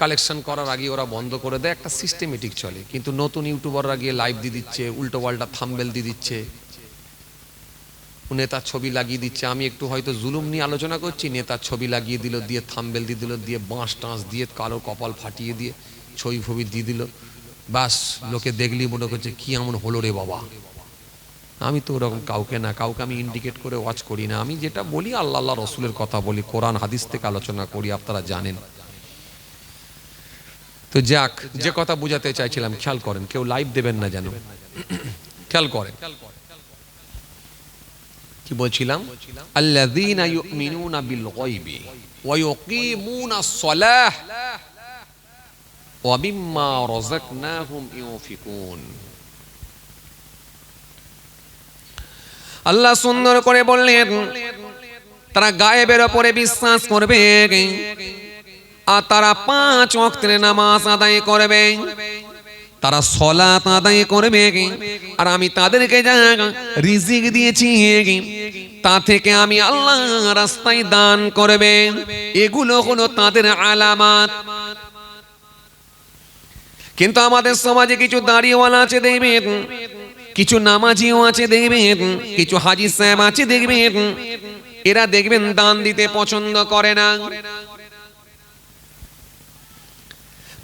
Collection করার আগে ওরা বন্ধ করে দেয়, একটা সিস্টেমেটিক চলে। কিন্তু নতুন ইউটিউবাররা গিয়ে লাইভ দিয়ে দিচ্ছে, উল্টো পাল্টা থাম্বনেল দিয়ে দিচ্ছে, নেতার ছবি লাগিয়ে দিচ্ছে। আমি একটু হয়তো জুলুম নিয়ে আলোচনা করছি, নেতার ছবি লাগিয়ে দিল, দিয়ে থাম্বনেল দিয়ে দিল, দিয়ে বাঁশ টাঁস দিয়ে কালো কপাল ফাটিয়ে দিয়ে ছবি ফবি দিয়ে দিল, বাস লোকে দেখলি মনে করছে কি এমন হলো রে বাবা। আমি তো ওরকম কাউকে আমি ইন্ডিকেট করে ওয়াচ করি না। আমি যেটা বলি আল্লাহ রসুলের কথা বলি, কোরআন হাদিস থেকে আলোচনা করি, আপনারা জানেন। তো যাক, যে কথা বুঝাতে চাইছিলাম, খেয়াল করেন, কেউ লাইভ দেবেন না যেন, খেয়াল করেন কি বলছিলাম। আল্লাযীনা ইউমিনুনা বিল গায়বি ওয়া ইউকিমুনাস সালাহ ওয়া মিম্মা রাযাকনাহুম ইউনফিকুন। আল্লাহ সুন্দর করে বললেন, তারা গায়েবের উপরে বিশ্বাস করবে আর তারা 5 ওয়াক্তের নামাজ আদায় করবে, তারা সালাত আদায় করবে, আর আমি তাদেরকে যা রিজিক দিয়েছি তা থেকে আমি আল্লাহ রাস্তায় দান করবে। এগুলো হলো তাদের আলামত। কিন্তু আমাদের সমাজে কিছু দাড়িওয়ালা আছে দেখবেন, কিছু নামাজিও আছে দেখবেন, কিছু হাজী সাহেব আছে দেখবেন, এরা দেখবেন দান দিতে পছন্দ করে না।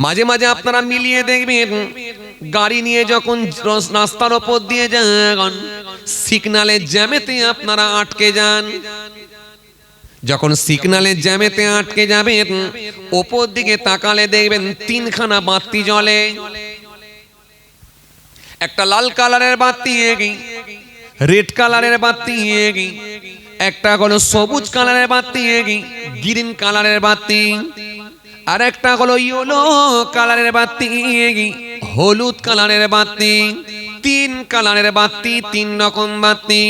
মাঝে মাঝে আপনারা মিলিয়ে দেখবেন, গাড়ি নিয়ে যখন রাস্তার উপর দিয়ে যান, সিগন্যালের জ্যামেতে আপনারা আটকে যান। যখন সিগন্যালের জ্যামেতে আটকে যাবেন, উপর দিকে তাকালে দেখবেন 3খানা বাতি জ্বলে। একটা লাল কালারের বাতি, রেড কালারের বাতি, একটা হলো সবুজ কালারের বাতি, গ্রিন কালারের বাতি, আর একটা হলো ইয়েলো কালারের বাতি, হলুদ কালারের বাতি। 3 কালারের বাতি, 3 রকম বাতি,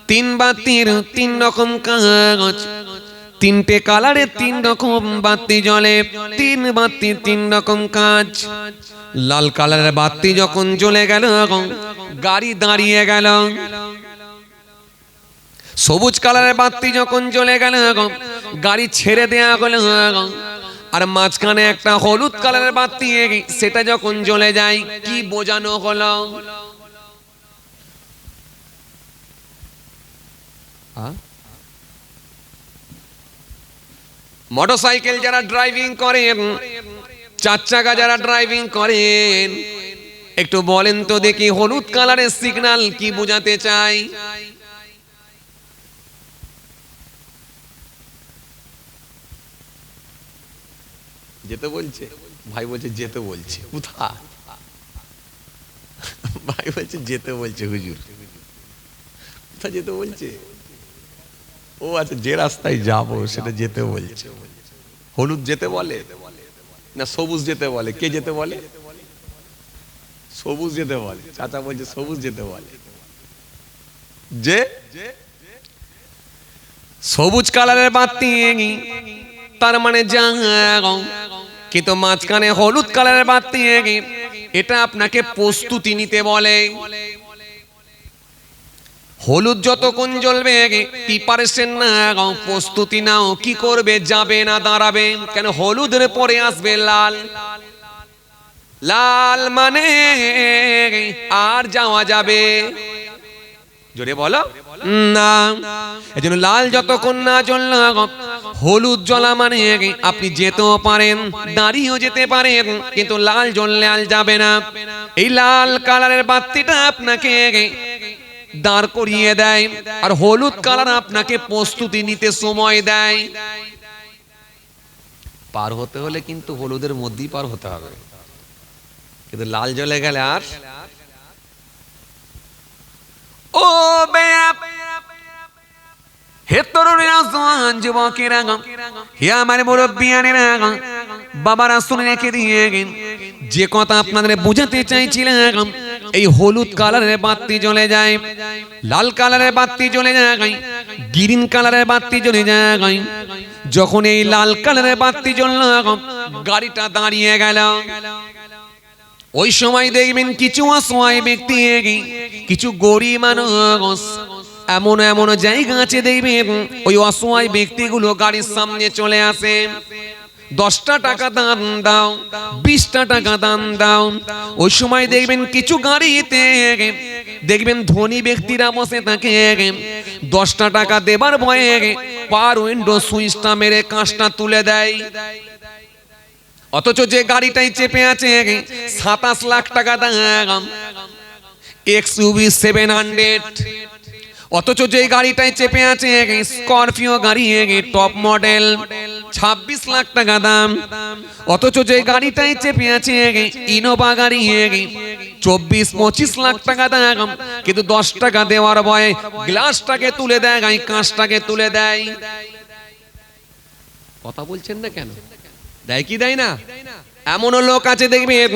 3 বাতির 3 রকম কাজ। 3টে কালারে 3 রকম বাতি জ্বলে, 3 বাতি 3 রকম কাজ। লাল কালারের বাতি যখন জ্বলে গেল, গাড়ি দাঁড়িয়ে গেল। সবুজ কালারের বাতি যখন জ্বলে গেল, গাড়ি ছেড়ে দেয়া হলো। আর মাঝখানে একটা হলুদ কালারের বাতি, সেটা যখন জ্বলে যায়, কি বোঝানো হলো? মোটরসাইকেল যারা ড্রাইভিং করেন, 4 চাকা যারা ড্রাইভিং করেন, একটু বলেন তো দেখি হলুদ কালারের সিগন্যাল কি বোঝাতে চাই? যেতে বলছে ভাই, বলছে যেতে বলছে। কোথায়? ভাই বলছে যেতে বলছে হুজুর। কোথায় যেতে বলছে? ও আচ্ছা, যে রাস্তায় যাবো সেটা যেতে বলছে। হলুদ যেতে বলে না সবুজ যেতে বলে? কে যেতে বলে? সবুজ যেতে বলে। চাচা বলছে সবুজ যেতে বলে। যে সবুজ কালারের বাতি, তার মানে যাও। কিন্তু মাঝখানে হলুদ কালারের বাতি, এটা আপনাকে প্রস্তুতি নিতে বলে। হলুদ যতক্ষণ জ্বলবে প্রিপারেশন নাও, প্রস্তুতি নাও, কি করবে, যাবে না দাঁড়াবে। কেন হলুদের পরে আসবে লাল। লাল মানে আর যাওয়া যাবে? জোরে বলো না। এজন্য লাল যতক্ষণ না জ্বলল, হলুদ জ্বলা মানে আপনি যেতেও পারেন, দাঁড়িয়েও যেতে পারেন, কিন্তু লাল জ্বললে আর যাবে না। এই লাল কালারের বাতিটা আপনাকে দাঁড় করিয়ে দেয়, আর হলুদ কালার আপনাকে প্রস্তুতি নিতে সময় দেয়। পার হতে হলে কিন্তু হলুদের মধ্যেই পার হতে হবে, কিন্তু লাল জ্বলে গেলে আর। ও হে তরুণেরা, জওয়ান যুবকেরা, হে আমার মুরব্বিয়ানেরা, বাবারা শুনে রেখে দিয়ে যে কথা আপনাদের বোঝাতে চাইছিলাম, এই হলুদ কালারের বাতি জ্বলে যায়, লাল কালারের বাতি জ্বলে যায়, গ্রিন কালারের বাতি জ্বলে যায়। যখন এই লাল কালারের বাতি জ্বলল, গাড়িটা দাঁড়িয়ে গেল। ওই সময় দেখবেন কিছু অসহায় ব্যক্তি, কিছু গরিব মানুষ, এমন এমন জায়গা আছে দেখবেন ওই অসহায় ব্যক্তিগুলো গাড়ির সামনে চলে আসে। 10টা টাকা দান দাও, 20টা টাকা দান দাও। ওই সময় দেখবেন কিছু গাড়িতে দেখবেন ধনী ব্যক্তিরা বসে থাকে, 10টা টাকা দেবার ভয়ে পার উইন্ডো সুইচটা মেরে কাঁচটা তুলে দেয়। অথচ যে গাড়িটাই চেপে আছে 27 লাখ টাকা দাম, XUV 700। অথচ যে গাড়িটাই চেপে আছে স্করপিও গাড়ি টপ মডেল, 26 লাখ টাকা দাম। অথচ যে গাড়িটাই চেপে আছে ইনোভা গাড়ি 24-25 লাখ টাকা দাম। কিন্তু 10 টাকা দেওয়ার ভয়ে গ্লাসটাকে তুলে দেয়, কাঁচটাকে তুলে দেয়। কথা বলছেন না কেন? দেয় কি দেয় না? এমনও লোক আছে দেখবেন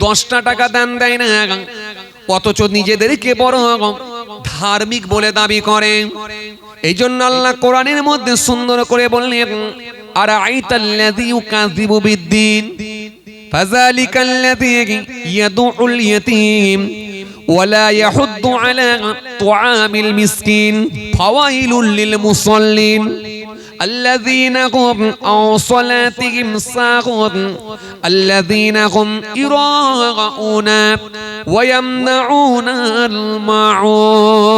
10টা টাকা দান দেয় না, অথচ নিজেদেরকে বড় ধার্মিক বলে দাবি করে। এই জন্য আল্লাহ কোরআনের মধ্যে সুন্দর করে বললেন, আর আইতাল্লাযী ইউকাযিবু বিদ্দীন ফাযালিকাল্লাযী ইয়াদউল ইয়াতীম ওয়ালা ইয়াহুদ্দু আলা তুআমিল মিসকিন ফাওয়াইলুল লিল মুসাল্লিন الذين هم عن صلاتهم ساهون الذين هم يراءون ويمنعون الماعون।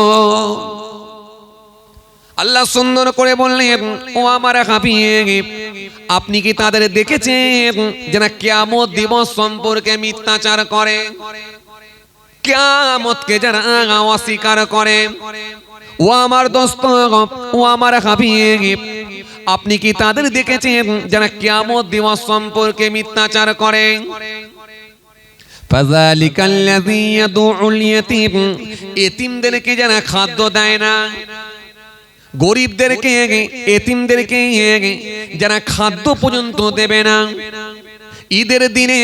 আল্লাহ সুন্দর করে বললেন, ও আমার হাবিব, আপনি কি তাদের দেখেছেন যারা কিয়ামত দিবস সম্পর্কে মিথ্যাচার করে, কিয়ামতকে যারা অস্বীকার করে? ও আমার দোস্ত, ও আমার হাবিব, আপনি কি তাদের দেখেছেন যারা কিয়ামত দিবস সম্পর্কে মিথ্যাচার করে? ফাযালিকাল্লাযী ইয়াদউল ইয়াতীম, এতিমদেরকে যারা খাদ্য দেয় না, গরিবদেরকে এতিমদেরকে যারা খাদ্য পর্যন্ত দেবে না। ঈদের দিনে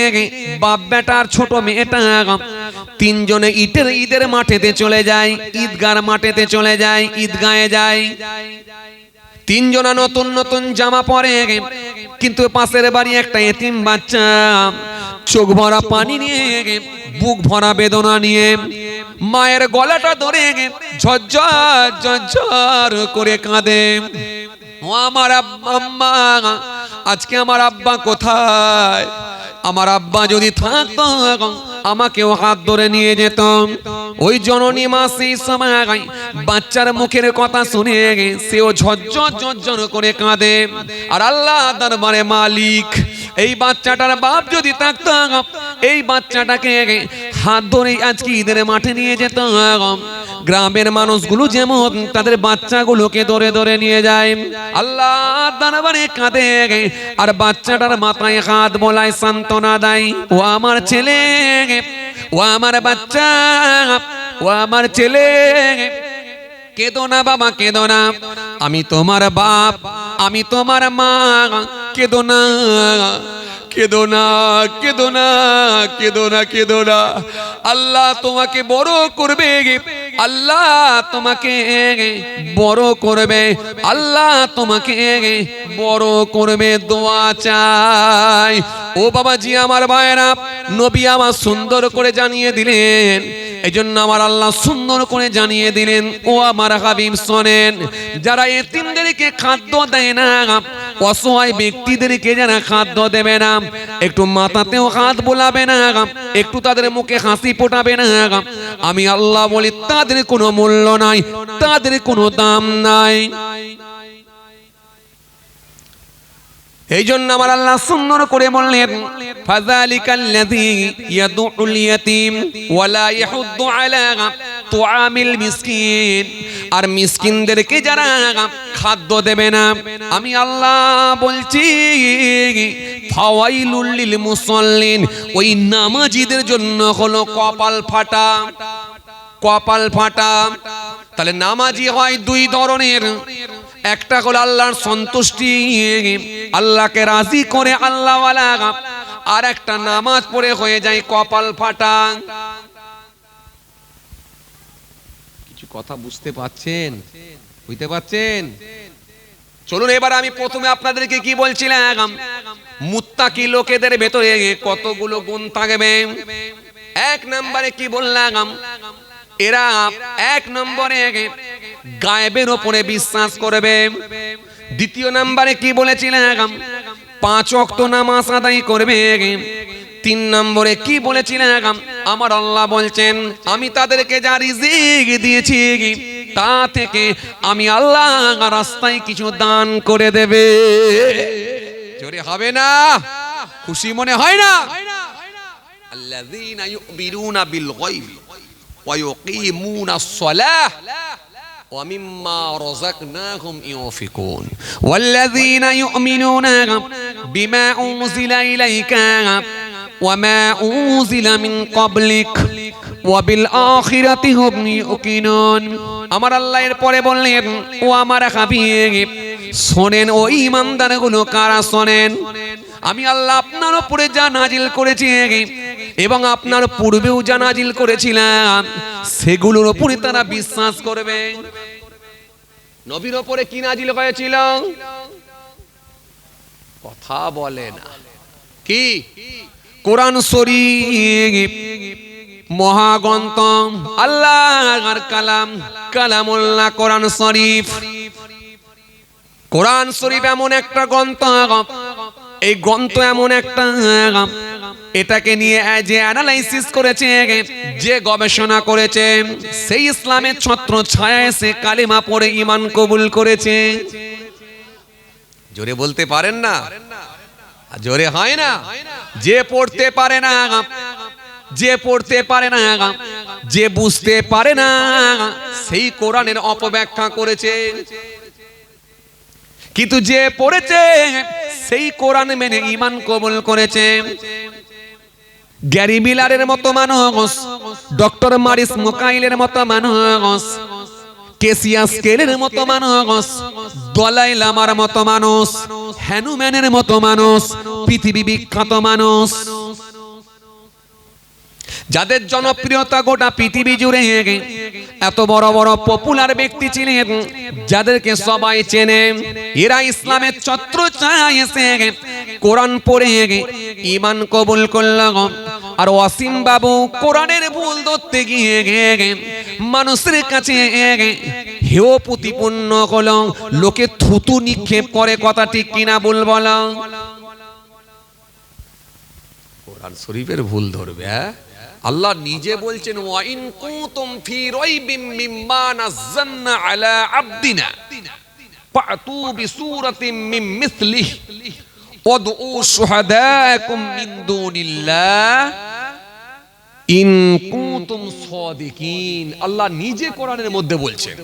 বাপ বেটার ছোট মেয়েটা তিনজনে ঈদের মাঠেতে চলে যায়, ঈদগার মাঠেতে চলে যায়, ঈদগায়ে যায়। তিনজনা নতুন নতুন জামা পরে, কিন্তু পাশের বাড়ি একটা এতিম বাচ্চা চোখ ভরা পানি নিয়ে, বুক ভরা বেদনা নিয়ে মায়ের গলাটা ধরে ঝরঝর ঝরঝর করে কাঁদে। ও আমার আম্মা, আজকে আমার আব্বা কোথায়? আমার আব্বা যদি থাকতো আমাকেও হাত ধরে নিয়ে যেত। ওই জননী মা সেই সময় বাচ্চার মুখের কথা শুনে সেও ঝরঝর ঝরঝর করে কাঁদে। আর আল্লাহ দরবারে মালিক, এই বাচ্চাটার বাপ যদি থাকতো এই বাচ্চাটাকে হাত ধরে আজকে ঈদের মাঠে নিয়ে যেত। গ্রামের মানুষগুলো যেমন তাদের বাচ্চাগুলোকে ধরে ধরে নিয়ে যায়, আল্লাহ দরবারে কাঁদে আর বাচ্চাটার মাথায় হাত বোলায়, সান্ত্বনা দেয়। ও আমার ছেলে, ও আমার বাচ্চা, ও আমার ছেলে, কেঁদো না বাবা, কেঁদো না, আমি তোমার বাপ, আমি তোমার মা, কেঁদো না, কেঁদো না, কেঁদো না, কেঁদো না, কেঁদো না। আল্লাহ তোমাকে বড় করবে, আল্লাহ তোমাকে বড় করবে, আল্লাহ তোমাকে বড় করবে, দোয়া চাই। ও বাবাজি, আমার ভাইরা, নবী আমার সুন্দর করে জানিয়ে দিলেন। এই জন্য আমার আল্লাহ সুন্দর করে জানিয়ে দিলেন, ও আমার হাবিব শোনেন, যারা এতিমদেরকে খাদ্য দেয় না, অসহায় ব্যক্তিদেরকে যারা খাদ্য দেবে না, একটু মাথাতেও হাত বোলাবে না, একটু তাদের মুখে হাসি ফোটাবে না, আমি আল্লাহ বলি তাদের কোনো মূল্য নাই, তাদের কোনো দাম নাই। এই জন্য আমার আল্লাহ সুন্দর করে বললেন, ফাযালিকাল্লাযী ইয়াদউল ইয়াতীম ওয়ালা ইয়াহুদ্দু আলা তুআমিল মিসকিন, আর মিসকিনদেরকে যারা খাদ্য দেবে না, আমি আল্লাহ বলছি ফাওয়াইলুল লিল মুসাল্লিন, ওই নামাজীদের জন্য হলো কপাল ফাটা, কপাল ফাটা। তাহলে নামাজি হয় দুই ধরনের, একটা হলো আল্লাহর সন্তুষ্টি, আল্লাহকে রাজি করে আল্লাহওয়ালা, আর একটা নামাজ পড়ে হয়ে যায় কপাল ফাটা। কিছু কথা বুঝতে পাচ্ছেন? বুঝতে পাচ্ছেন? চলুন এবার আমি প্রথমে আপনাদেরকে কি বলছিলাম, মুত্তাকি লোকেদের ভেতরে কতগুলো গুণ থাকবে। এক নম্বরে কি বললাম, এরা এক নম্বরে গায়েবের উপরে বিশ্বাস করবে। দ্বিতীয় নম্বরে কি বলেছিলাম, 5 ওয়াক্ত নামাজ আদায় করবে। 3 নম্বরে কি বলেছিলাম? আমার আল্লাহ বলছেন আমি তাদেরকে যা রিজিক দিয়েছি তা থেকে আমি আল্লাহ রাস্তায় কিছু দান করে দেবে। জোরে হবে না? খুশি মনে হয় না? আল্লাযীনা ইউমিনুনা বিল গায়বি ওয়া ইউকিমুনাস সালাহ ওয়া মিম্মা রাযাকনাহুম ইউনফিকুন ওয়াল্লাযীনা ইউমিনুনা বিমা উনজিলা ইলাইকা ওয়া মা উনজিলা মিন ক্বাবলিক ওয়া বিল আখিরাতি হুম ইউকিনুন। আমার আল্লাহ এর পরে বললেন ও আমার হাবিব শোনেন, ও ঈমানদারগুলো কারা শোনেন, আমি আল্লাহ আপনার উপরে যা নাজিল করেছি এবং আপনার পূর্বেও যা নাজিল করেছিলাম সেগুলোর উপরে তারা বিশ্বাস করবে। নবীর উপরে কি নাজিল হয়েছিল? কথা বলে না। কি? কোরআন শরীফ, মহাগ্রন্থ, আল্লাহর কালাম, কালামুল্লাহ কোরআন শরীফ। কোরআন শরীফ এমন একটা গ্রন্থ, এই গ্রন্থ এমন একটা, এটাকে নিয়ে যে অ্যানালাইসিস করেছে, যে গবেষণা করেছে, সেই ইসলামের ছত্র ছায়া এসে কালিমা পড়ে ঈমান কবুল করেছে। জোরে বলতে পারেন না? জোরে হয় না? যে পড়তে পারে না, যে পড়তে পারে না, যে বুঝতে পারে না, সেই কোরআনের অপব্যাখ্যা করেছে। কিন্তু যে পড়েছে সেই কোরআন মেনে ঈমান কবুল করেছে। গ্যারি মিলারের মতো মানুষ, ডক্টর মারিস মোকাইলের মতো মানুষ, কেসিয়াস কেলের মতো মানুষ, দলাই লামার মতো মানুষ, হ্যানুম্যানের মতো মানুষ, পৃথিবী বিখ্যাত মানুষ, যাদের জনপ্রিয়তা গোটা পৃথিবী জুড়ে, এত বড় বড় পপুলার ব্যক্তি ছিলেন যাদেরকে সবাই চেনে, এরা ইসলামের ছত্র ছায়া এসে কোরআন পড়ে ঈমান কবুল করল। আর ওয়াসিম বাবু কোরআনের ভুল ধরতে গিয়ে মানুষের কাছে হেয় প্রতিপন্ন হলো, লোকে থুতু নিক্ষেপ করে। কথা ঠিক কিনা বল বলো? কোরআন শরীফের ভুল ধরবে। আল্লাহ নিজে বলছেন ওয়া ইন কুনতুম ফি রাইবিম মিম্মা নাযালনা আলা আবদিনা ফাতু বিসূরাতিন মিন মিসলিহি ওয়াদউ শুহাদাকুম মিন দুনিল্লাহ ইন কুনতুম সাদিকিন। আল্লাহ নিজে কোরআনের মধ্যে বলছেন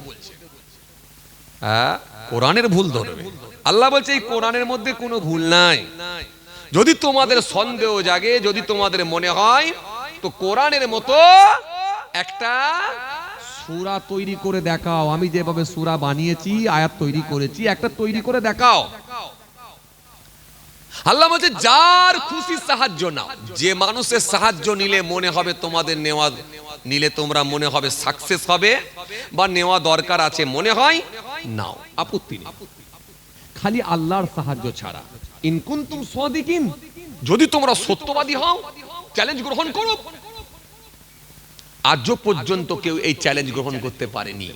কোরআনের ভুল ধরবে। আল্লাহ বলছে এই কোরআনের মধ্যে কোনো ভুল নাই। যদি তোমাদের সন্দেহ জাগে, যদি তোমাদের মনে হয়, তো কোরআনের মতো একটা সূরা তৈরি করে দেখাও। আমি যেভাবে সূরা বানিয়েছি, আয়াত তৈরি করেছি, একটা তৈরি করে দেখাও। আল্লাহ বলছে যার খুশি সাহায্য নাও। যে মানুষের সাহায্য নিলে মনে হবে তোমাদের নেওয়া, নিলে তোমরা মনে হবে সাকসেস হবে বা নেওয়া দরকার আছে, মনে হয় নাও, আপত্তি নেই। খালি আল্লাহর সাহায্য ছাড়া। ইন কুনতুম সাদিকিন, যদি তোমরা সত্যবাদী হও, চ্যালেঞ্জ গ্রহণ করো। আজ পর্যন্ত কেউ এই চ্যালেঞ্জ গ্রহণ করতে পারেনি।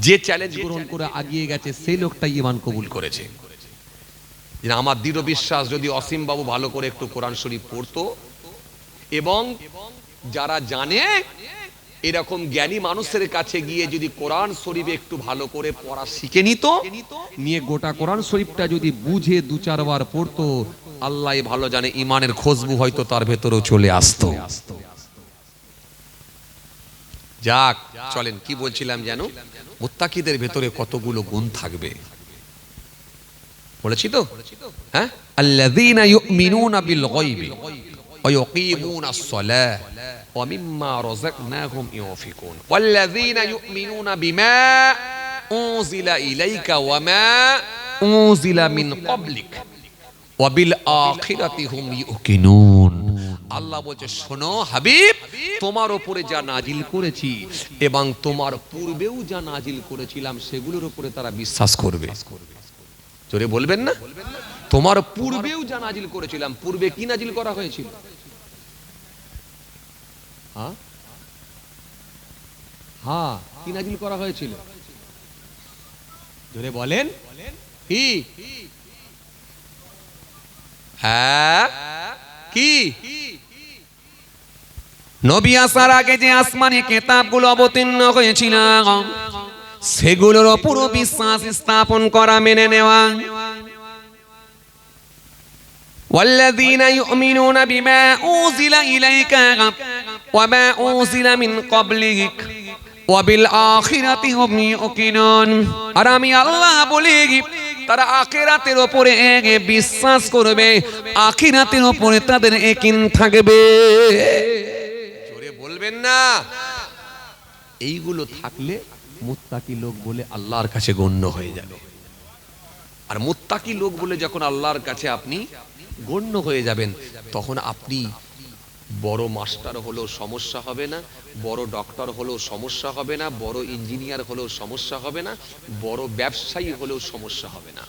যে চ্যালেঞ্জ গ্রহণ করে এগিয়ে গেছে সেই লোকটাই ঈমান কবুল করেছে। আমার দৃঢ় বিশ্বাস, যদি অসীম বাবু ভালো করে একটু কোরআন শরীফ পড়তো এবং যারা জানে এরকম জ্ঞানী মানুষের কাছে গিয়ে যদি কোরআন শরীফ একটু ভালো করে পড়া শিখে নিত, নিয়ে গোটা কোরআন শরীফটা যদি বুঝে 2-4 বার পড়তো, আল্লাহ ভালো জানে ঈমানের খুশবু হয়তো তার ভেতরেও চলে আসতো। যাক, চলেন কি বলছিলাম যেন, মুত্তাকিদের ভেতরে কতগুলো গুণ থাকবে বলেছি তো? হ্যাঁ, আল্লাযীনা ইউমিনুনা বিল গায়বি ওয়া ইউকিমুনাস সালাহ ওয়া মিম্মা রাযাকনাহুম ইউনফিকুন ওয়াল্লাযীনা ইউমিনুনা বিমা উনজিলা ইলাইকা ওয়া মা উনজিলা মিন ক্বাবলিক ওয়া বিল আখিরাতি হুম ইউকিনুন। আল্লাহ বলছে শোনো হাবিব, তোমার উপরে যা নাজিল করেছি এবং তোমার পূর্বেও যা নাজিল করেছিলাম সেগুলোর উপরে তারা বিশ্বাস করবে। জোরে বলবেন না? তোমার পূর্বেও যা নাজিল করেছিলাম। পূর্বে কি নাজিল করা হয়েছিল? হ্যাঁ, কি নাজিল করা হয়েছিল? জোরে বলেন। কি? হ্যাঁ কি নবী আসার আগে যে আসমানি কিতাবগুলো অবতীর্ণ হয়েছিল সেগুলোর পুরো বিশ্বাস স্থাপন করা, মেনে নেওয়া। والذين يؤمنون بما أنزل إليك وما أنزل من قبلك وبالآخرة هم يوقنون। আর আমি আল্লাহ বলি তারা আখিরাতের উপরে বিশ্বাস করবে, আখিরাতের উপরে তাদের ইয়াকিন থাকবে। জোরে বলবেন না। এইগুলো থাকলে মুত্তাকি লোক বলে আল্লাহর কাছে গণ্য হয়ে যাবে। আর মুত্তাকি লোক বলে যখন আল্লাহর কাছে আপনি গণ্য হয়ে যাবেন, তখন আপনি বড় মাস্টার হলেও সমস্যা হবে না, বড় ডক্টর হলেও সমস্যা হবে না, বড় ইঞ্জিনিয়ার হলেও সমস্যা হবে না, বড় ব্যবসায়ী হলেও সমস্যা হবে না।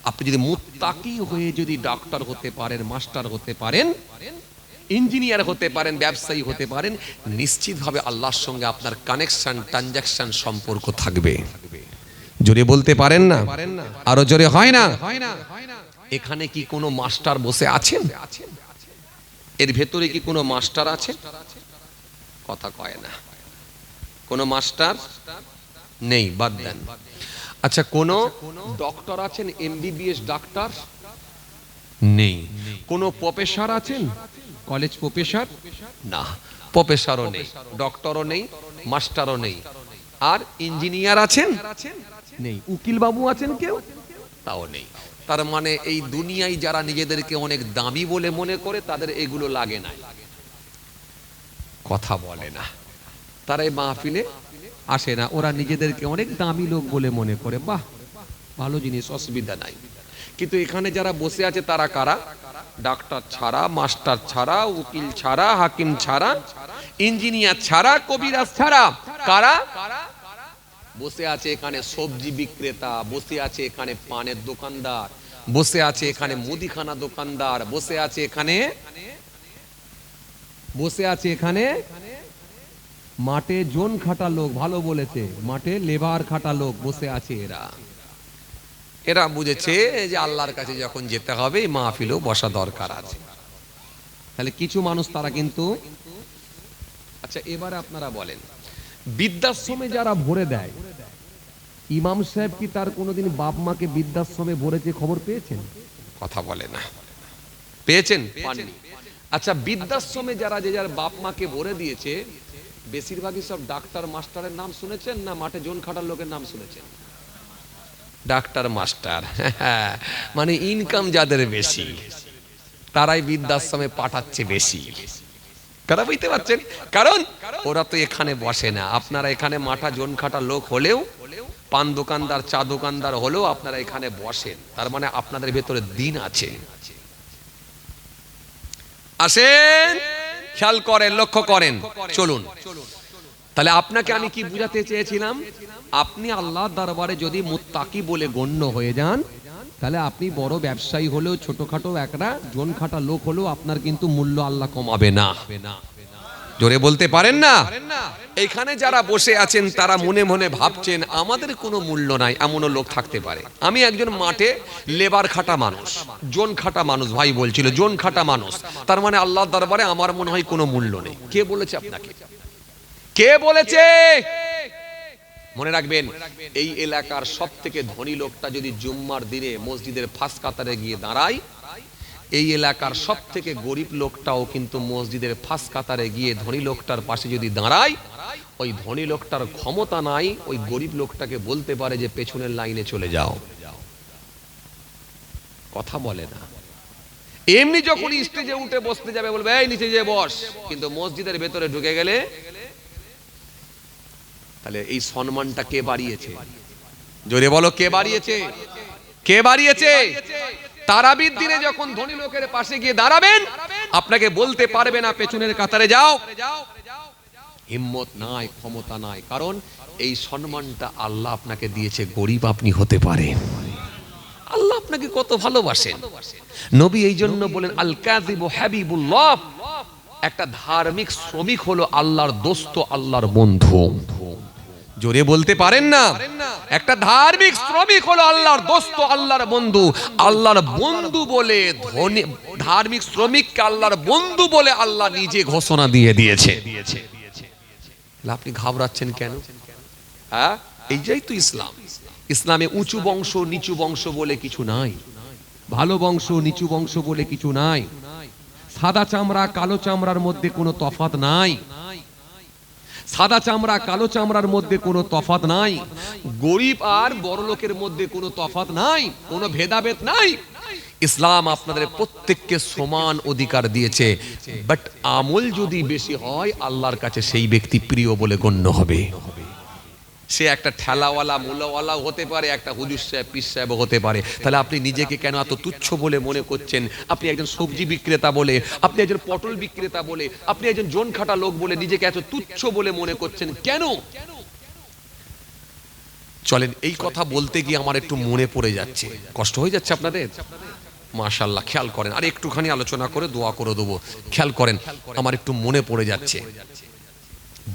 আপনি যদি মুত্তাকি হয়ে যদি ডক্টর হতে পারেন, মাস্টার হতে পারেন, ইঞ্জিনিয়ার হতে পারেন, ব্যবসায়ী হতে পারেন, নিশ্চিতভাবে আল্লাহর সঙ্গে আপনার কানেকশন, ট্রানজাকশন, সম্পর্ক থাকবে। জোরে বলতে পারেন না? আরো জোরে হয় না? এখানে কি কোনো মাস্টার বসে আছেন? এর ভেতরে কি কোনো মাস্টার আছে? কথা কয় না। কোনো মাস্টার নেই, বাদ দেন। আচ্ছা, কোনো ডক্টর আছেন? এমবিবিএস ডাক্তার নেই। কোনো প্রফেসর আছেন? College professor? না, প্রফেসরও নেই, ডক্টরও নেই, মাস্টারও নেই। আর ইঞ্জিনিয়ার আছেন? নেই। উকিল বাবু আছেন কেউ? তাও নেই। তার মানে এই দুনিয়ায় যারা নিজেদেরকে অনেক দামি বলে মনে করে, তাদের এগুলো লাগে না, কথা বলে না, তারা এই মাহফিলে আসে না। ওরা নিজেদেরকে অনেক দামি লোক বলে মনে করে। বাহ, ভালো জিনিস, অসুবিধা নাই। কিন্তু এখানে যারা বসে আছে তারা কারা? ডাক্তার ছাড়া, মাস্টার ছাড়া, উকিল ছাড়া, হাকিম ছাড়া, ইঞ্জিনিয়ার ছাড়া, কবিরাজ ছাড়া কারা? বসে আছে এখানে সবজি বিক্রেতা, বসে আছে এখানে পানের দোকানদার, বসে আছে এখানে মুদিখানা দোকানদার, বসে আছে এখানে মাঠে জোন খাটা লোক, ভালো বলেছে, মাঠে লেবার খাটা লোক বসে আছে। এরা বুঝেছে যে আল্লাহর কাছে যখন যেতে হবে মাহফিলেও বসা দরকার আছে। তাহলে কিছু মানুষ তারা কিন্তু। আচ্ছা, এবারে আপনারা বলেন, বৃদ্ধাশ্রমে যারা ভরে দেয়, ইমাম সাহেব কি তার কোনোদিন বাপ মাকে বৃদ্ধাশ্রমে ভরেছে খবর পেয়েছেন? কথা বলে না। পেয়েছেন? পাননি। আচ্ছা, বৃদ্ধাশ্রমে যারা যে যার বাপ মাকে ভরে দিয়েছে, বেশিরভাগই সব ডাক্তার মাস্টারের নাম শুনেছেন না মাঠে জোন খাটার লোকের নাম শুনেছেন? ডাক্তার মাস্টার, মানে ইনকাম যাদের বেশি তারাই বৃদ্ধাশ্রমে পাঠাচ্ছে বেশি। কারা বুঝতে পারছেন? কারণ ওরা তো এখানে বসে না। আপনারা এখানে মাঠা জোন খাটা লোক হলেও, পান দোকানদার, চা দোকানদার হলেও আপনারা এখানে বসেন, তার মানে আপনাদের ভেতরে দিন আছে। আসেন, খেয়াল করেন, লক্ষ্য করেন, চলুন। তাহলে আপনাকে আমি কি বুঝাতে চেয়েছিলাম? আপনি আল্লাহর দরবারে যদি মুত্তাকি বলে গণ্য হয়ে যান, তাহলে আপনি বড় ব্যবসায়ী হলেও, ছোটখাটো একটা জোন খাটা লোক হলেও আপনার কিন্তু মূল্য আল্লাহ কমাবে না। জোরে বলতে পারেন না? এখানে যারা বসে আছেন তারা মনে মনে ভাবছেন আমাদের কোনো মূল্য নাই, এমনও লোক থাকতে পারে। আমি একজন মাঠে লেবার খাটা মানুষ, জোন খাটা মানুষ, ভাই বলছিল জোন খাটা মানুষ, তার মানে আল্লাহর দরবারে আমার মনে হয় কোনো মূল্য নেই। কে বলেছে আপনাকে? কে বলেছে? মনে রাখবেন, এই এলাকার সব থেকে ধনী লোকটা যদি জুম্মার দিনে মসজিদের ফাঁস কাতারে গিয়ে দাঁড়ায়, এই এলাকার সব থেকে গরিব লোকটাও কিন্তু মসজিদের ফাঁস কাতারে গিয়ে ধনী লোকটার পাশে যদি দাঁড়ায়, ওই ধনী লোকটার ক্ষমতা নাই ওই গরিব লোকটাকে বলতে পারে যে পেছনের লাইনে চলে যাও। কথা বলে না। এমনি যখন স্টেজে উঠে বসতে যাবে বলবে এই নিচে যে বস, কিন্তু মসজিদের ভেতরে ঢুকে গেলে, তাহলে এই সম্মানটা কে বাড়িয়েছে? জোরে বলো, কে বাড়িয়েছে? কে বাড়িয়েছে? তারাবির দিনে যখন ধনী লোকের পাশে গিয়ে দাঁড়াবেন, আপনাকে বলতে পারবে না পেছনের কাতারে যাও, হিম্মত নাই, ক্ষমতা নাই। কারণ এই সম্মানটা আল্লাহ আপনাকে দিয়েছে, গরিব আপনি হতে পারেন। আল্লাহ আপনাকে কত ভালোবাসেন। নবী এই জন্য বলেন আল কাযিবু হাবিবুল্লাহ, একটা ধার্মিক শ্রমিক হলো আল্লাহর দোস্ত, আল্লাহর বন্ধু। জোরে বলতে পারেন না? একটা ধার্মিক শ্রমিক হলো আল্লাহর দোস্ত, আল্লাহর বন্ধু। আল্লাহর বন্ধু বলে ধনী ধার্মিক শ্রমিককে আল্লাহর বন্ধু বলে আল্লাহ নিজে ঘোষণা দিয়ে দিয়েছে। আপনি ঘাবড়াচ্ছেন কেন? হ্যাঁ, এইটাই তো ইসলাম। ইসলামে উঁচু বংশ নিচু বংশ বলে কিছু নাই, ভালো বংশ নিচু বংশ বলে কিছু নাই, সাদা চামড়া কালো চামড়ার মধ্যে কোনো তফাৎ নাই, সাদা চামড়া কালো চামড়ার মধ্যে কোনো তফাৎ নাই, গরিব আর বড় লোকের মধ্যে কোনো তফাৎ নাই, কোনো ভেদাভেদ নাই। ইসলাম আপনাদের প্রত্যেককে সমান অধিকার দিয়েছে। বাট আমল যদি বেশি হয় আল্লাহর কাছে সেই ব্যক্তি প্রিয় বলে গণ্য হবে। সে একটা ঠেলাওয়ালা মোলাওয়ালাও হতে পারে, একটা হুজুর সাহেব পীর সাহেব হতে পারে। তাহলে আপনি নিজেকে কেন এত তুচ্ছ বলে মনে করছেন? আপনি একজন সবজি বিক্রেতা বলে, আপনি একজন পটল বিক্রেতা বলে, আপনি একজন জোন খাটা লোক বলে নিজেকে এত তুচ্ছ বলে মনে করছেন কেন? চলেন, এই কথা বলতে গিয়ে আমার একটু মনে পড়ে যাচ্ছে, কষ্ট হয়ে যাচ্ছে আপনাদের? মাশাআল্লাহ, খেয়াল করেন, আর একটুখানি আলোচনা করে দোয়া করে দেবো। খেয়াল করেন, আমার একটু মনে পড়ে যাচ্ছে।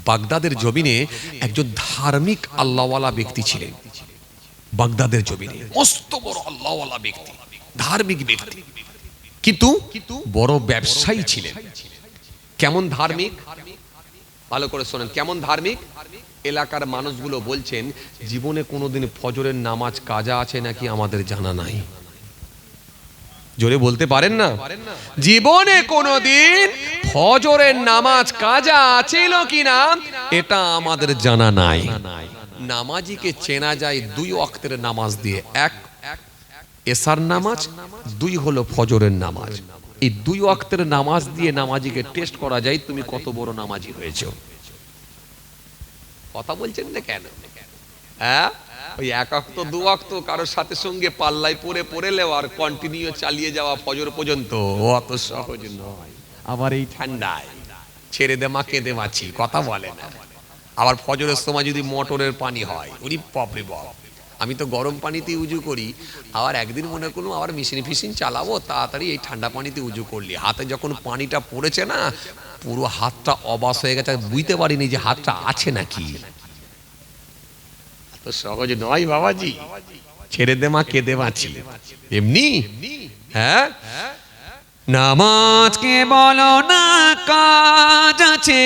বাগদাদের জমিনে একজন ধার্মিক আল্লাহওয়ালা ব্যক্তি ছিলেন। বাগদাদের জমিনে মস্ত বড় আল্লাহওয়ালা ব্যক্তি, ধার্মিক ব্যক্তি, কিন্তু বড় ব্যবসায়ী ছিলেন। কেমন ধার্মিক? ভালো করে শোনেন, কেমন ধার্মিক? এলাকার মানুষগুলো বলছেন জীবনে কোনোদিন ফজরের নামাজ কাজা আছে নাকি আমাদের জানা নাই। জোরে বলতে পারেন না? জীবনে কোনোদিন ফজরের নামাজ কাজা ছিল কিনা এটা আমাদের জানা নাই। নামাজিকে চেনা যায় দুই ওয়াক্তের নামাজ দিয়ে, এক এশার নামাজ, দুই হলো ফজরের নামাজ। এই দুই ওয়াক্তের নামাজ দিয়ে নামাজিকে টেস্ট করা যায় তুমি কত বড় নামাজি হয়েছো। কথা বলছেন না কেন? হ্যাঁ, ওই এক ওয়াক্ত দু ওয়াক্ত কারোর সাথে সঙ্গে পাল্লাই পড়ে লেওয়ার কন্টিনিউ চালিয়ে যাওয়া ফজর পর্যন্ত অত সহজ নয়। আবার এই ঠান্ডায় ছেড়ে দে মা কেঁদে মাছি, কথা বলে না। আবার ফজরের সময় যদি মোটরের পানি হয়, ওরে বাপরে বাপ, আমি তো গরম পানিতে উজু করি। আবার একদিন মনে করলাম আবার মেশিন ফিশিন চালাবো, তাড়াতাড়ি এই ঠান্ডা পানিতে উজু করলি, হাতে যখন পানিটা পড়েছে না পুরো হাতটা অবাস হয়ে গেছে, বুঝতে পারিনি যে হাতটা আছে নাকি। তো সহজ নয় বাবাজি, ছেড়ে দে মা কেঁদে বাঁচি এমনি। হ্যাঁ, নামাজকে বলো না কাজ আছে,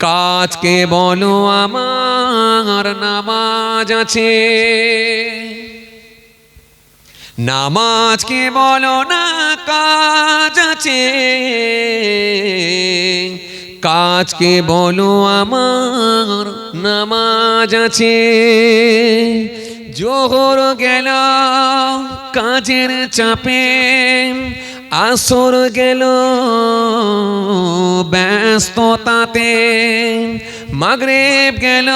কাজকে বলো আমার নামাজ আছে। নামাজকে বলো না কাজ আছে, কাজকে বলো আমার নামাজ আছে। জোহর গেল কাজের চাপে, আসর গেল ব্যস্ততাতে, মাগরিব গেল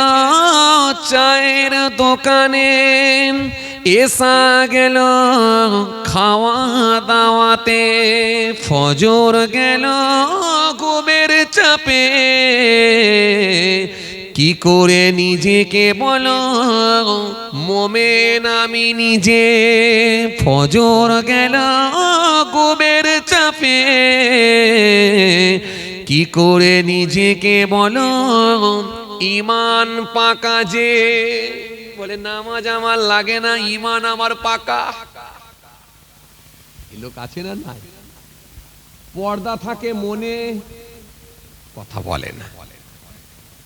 চায়ের দোকানে, এসা গেল খাওয়া দাওয়াতে, ফজর গেল ঘুমের চাপে। কি করে নিজেকে বলো মোমেন আমি নিজে, ফজর গেল ঘুমের চাপে। কি করে নিজেকে বলো ঈমান পাকা যে, বলে নামাজ আমার লাগে না, ঈমান আমার পাকা। এই লোক আছে না? নাই। পর্দা থাকে মনে, কথা বলে না।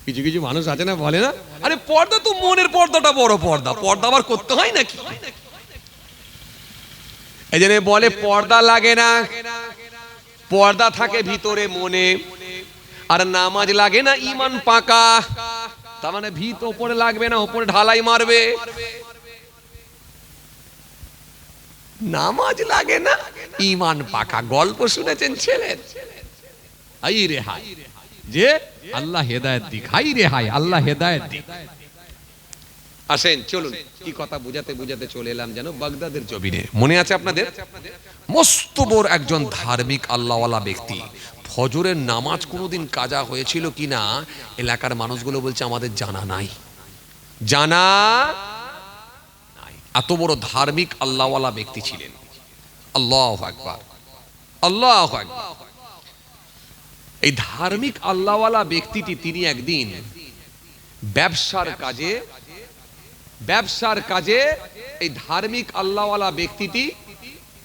কিছু কিছু মানুষ আছে না, বলে না আরে পর্দা তো মনের পর্দাটা বড় পর্দা, পর্দা আবার করতে হয় নাকি। এই জন্য বলে পর্দা লাগে না, পর্দা থাকে ভিতরে মনে, আর নামাজ লাগে না ঈমান পাকা। তার মানে ভিত ওপরে লাগবে না, ওপরে ঢালাই মারবে। নামাজ লাগে না, ঈমান পাকা। গল্প শুনেছেন ছেলের? আই রে হাই, যে আল্লাহ হেদায়েত দিক, হাই রে হাই আল্লাহ হেদায়েত দিক। আসেন চলুন, কি কথা বুঝাতে বুঝাতে চলে এলাম যেন বাগদাদের জমিনে। মনে আছে আপনাদের? মস্ত বড় একজন ধার্মিক আল্লাহওয়ালা ব্যক্তি। ফজরের নামাজ কোনোদিন কাজা হয়েছিল কিনা এলাকার মানুষগুলো বলছে আমাদের জানা নাই, জানা নাই। এত বড় ধার্মিক আল্লাহওয়ালা ব্যক্তি ছিলেন। আল্লাহু আকবার, আল্লাহু আকবার। এই ধার্মিক আল্লাহওয়ালা ব্যক্তিটি তিনি একদিন ব্যবসার কাজে এই ধার্মিক আল্লাহওয়ালা ব্যক্তিটি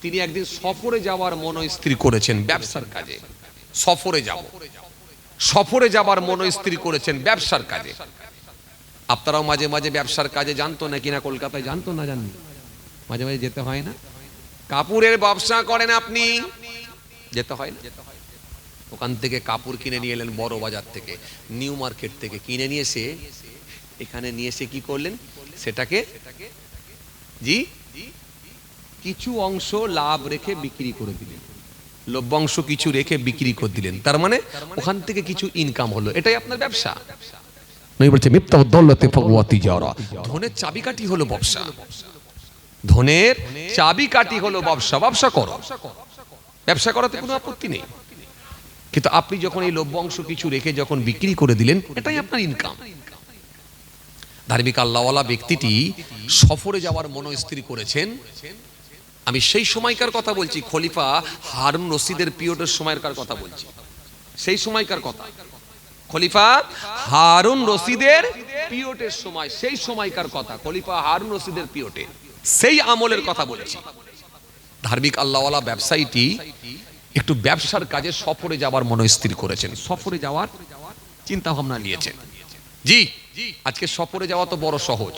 তিনি একদিন সফরে যাওয়ার মনস্থির করেছেন। ব্যবসার কাজে সফরে যাবার মনস্থির করেছেন ব্যবসার কাজে। আপনারাও মাঝে মাঝে ব্যবসার কাজে জানতো না কিনা, কলকাতায় জানতো না, জাননি মাঝে মাঝে যেতে হয় না? কাপড়ের ব্যবসা করেন আপনি, যেতে হয় না? ওখান থেকে কাপড় কিনে নিয়ে এলেন বড় বাজার থেকে, নিউ মার্কেট থেকে কিনে নিয়ে এসে এখানে নিয়ে এসে কি করলেন, সেটাকে কিছু অংশ লাভ রেখে বিক্রি করে দিলেন, লভ্যাংশ কিছু রেখে বিক্রি করে দিলেন। তার মানে ওখান থেকে কিছু ইনকাম হলো, এটাই আপনার ব্যবসা। ধনের চাবিকাঠি হলো ব্যবসা, ধনের চাবিকাঠি হলো ব্যবসা। ব্যবসা করো, ব্যবসা করাতে কোনো আপত্তি নেই, কিন্তু আপনি যখন এই লভ্যাংশ কিছু রেখে যখন বিক্রি করে দিলেন, এটাই আপনার ইনকাম। ধার্মিক আল্লাহওয়ালা ব্যক্তিটি সফরে যাওয়ার মনস্থির করেছেন। আমি সেই সময়কার কথা বলছি, খলিফা হারুন রশিদের পিরিয়ডের সময়কার কথা বলছি, সেই সময়কার কথা। খলিফা হারুন রশিদের পিরিয়ডের সময়, সেই সময়কার কথা, খলিফা হারুন রশিদের পিরিয়ডে, সেই আমলের কথা বলছি। ধার্মিক আল্লাহওয়ালা ব্যবসায়ীটি একটু ব্যবসার কাজে সফরে যাওয়ার মনস্থির করেছেন, সফরে যাওয়ার চিন্তা ভাবনা নিয়েছেন। জি, আজকে সফরে যাওয়া তো বড় সহজ।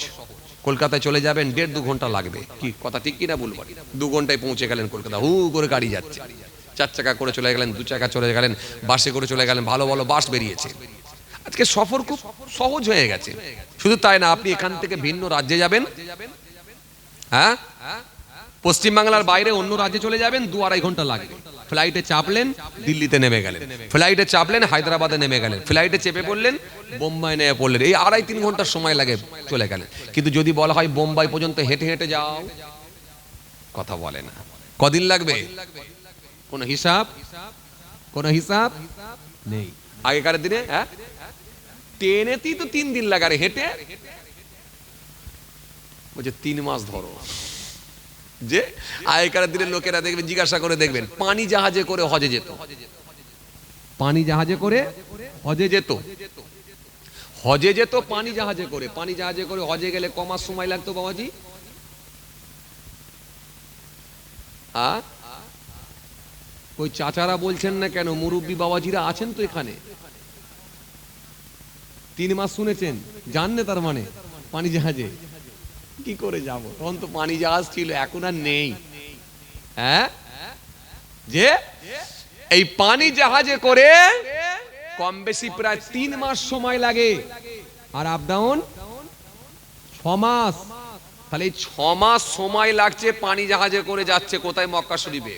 কলকাতায় চলে যাবেন, 1.5-2 ঘন্টা লাগবে, কি কথা ঠিক কিনা বলবো? 2 ঘন্টায় পৌঁছে গেলেন কলকাতা, হু করে গাড়ি যাচ্ছে, 4 চাকা করে চলে গেলেন, 2 চাকা চলে গেলেন, বাসে করে চলে গেলেন, ভালো ভালো বাস বেরিয়েছে। আজকে সফর খুব সহজ হয়ে গেছে। শুধু তাই না, আপনি এখান থেকে ভিন্ন রাজ্যে যাবেন, হ্যাঁ, পশ্চিমবাংলার বাইরে অন্য রাজ্যে চলে যাবেন, 2-2.5 ঘন্টা লাগবে। ফ্লাইটে চাপলেন, দিল্লিতে নেমে গেলেন, ফ্লাইটে চাপলেন, হায়দ্রাবাদে নেমে গেলেন, ফ্লাইটে চেপে পড়লেন, বোম্বাই নেমে পড়লেন, এই 2.5-3 ঘন্টা সময় লাগে, চলে গেলেন। কিন্তু যদি বলা হয় বোম্বাই পর্যন্ত হেঁটে হেঁটে যাও, কথা বলে না, কদিন লাগবে? কোন হিসাব নেই। আগেকার দিনে ট্রেনেতেই তো 3 দিন লাগে, আর হেঁটে বলছে 3 মাস ধরো। যে আগেকার দিনের লোকেরা দেখবেন, জিজ্ঞাসা করে দেখবেন, পানি জাহাজে করে হজে যেত, পানি জাহাজে করে হজে যেত, হজে যেত পানি জাহাজে করে। পানি জাহাজে করে হজে গেলে ক মাস সময় লাগতো বাবাজি? ওই চাচারা বলছেন না কেন? মুরব্বী বাবাজিরা আছেন তো এখানে, 3 মাস শুনেছেন, জাননে? তার মানে পানি জাহাজে কি করে যাব? তখন তো পানি জাহাজ ছিল, এখন আর নেই। হ্যাঁ, যে এই পানি জাহাজে করে কম বেশি প্রায় 3 মাস সময় লাগে, আর আপ ডাউন 6 মাস। তাহলে এই 6 মাস সময় লাগছে, পানি জাহাজে করে যাচ্ছে কোথায়? মক্কা শরীফে।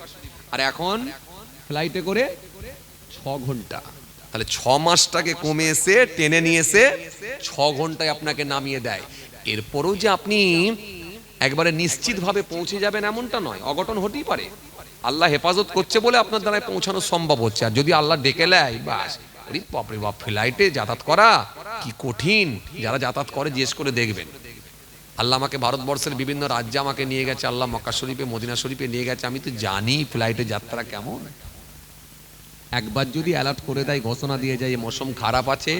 আর এখন ফ্লাইটে করে 6 ঘন্টা। তাহলে 6 মাসটাকে কমে এসে টেনে নিয়ে এসে 6 ঘন্টায় আপনাকে নামিয়ে দেয়। এরপরও যে আপনি একবারে নিশ্চিতভাবে পৌঁছে যাবেন এমনটা নয়, অঘটন হতেই পারে। আল্লাহ হেফাজত করছে বলে আপনার দ্বারা পৌঁছানো সম্ভব হচ্ছে। আর যদি আল্লাহ ডেকে নেয়, বাস, বাপরে বাপ, ফ্লাইটে যাতায়াত করা কি কঠিন। যারা যাতায়াত করে জিজ্ঞেস করে দেখবেন। আল্লাহ আমাকে ভারতবর্ষের বিভিন্ন রাজ্যে আমাকে নিয়ে গেছে, আল্লাহ মক্কা শরীফে, মদিনা শরীফে নিয়ে গেছে, আমি তো জানি ফ্লাইটে যাত্রা কেমন। একবার যদি অ্যালার্ট করে দেয়, ঘোষণা দিয়ে যায় মৌসুম খারাপ আছে,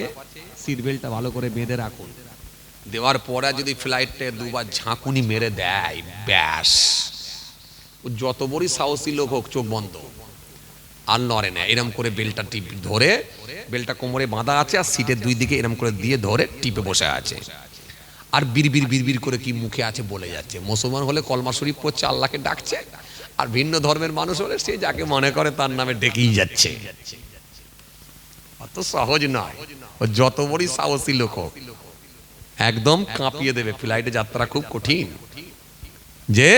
সিট বেল্টটা ভালো করে বেঁধে রাখুন, দেওয়ার পরে যদি ফ্লাইটে 2বার ঝাঁকুনি মেরে দেয়, ব্যাস, যত বড়ই সাহসী লোক হোক, চোখ বন্ধ, আর নড়ে না। এরম করে বেলটা টিপে ধরে, বেলটা কোমরে বাঁধা আছে, আর সিটের 2 দিকে এরম করে দিয়ে ধরে টিপে বসে আছে, আর বিড়বিড় করে কি মুখে আছে বলে যাচ্ছে। মুসলমান হলে কলমা শরীফ পড়ছে, আল্লাহকে ডাকছে, আর ভিন্ন ধর্মের মানুষ হলে সে যাকে মনে করে তার নামে ডেকেই যাচ্ছে। অত সহজ নয়, ও যত বড়ই সাহসী লোক হোক, একদম কাঁপিয়ে দেবে। ফ্লাইটে যাত্রা খুব কঠিন। যে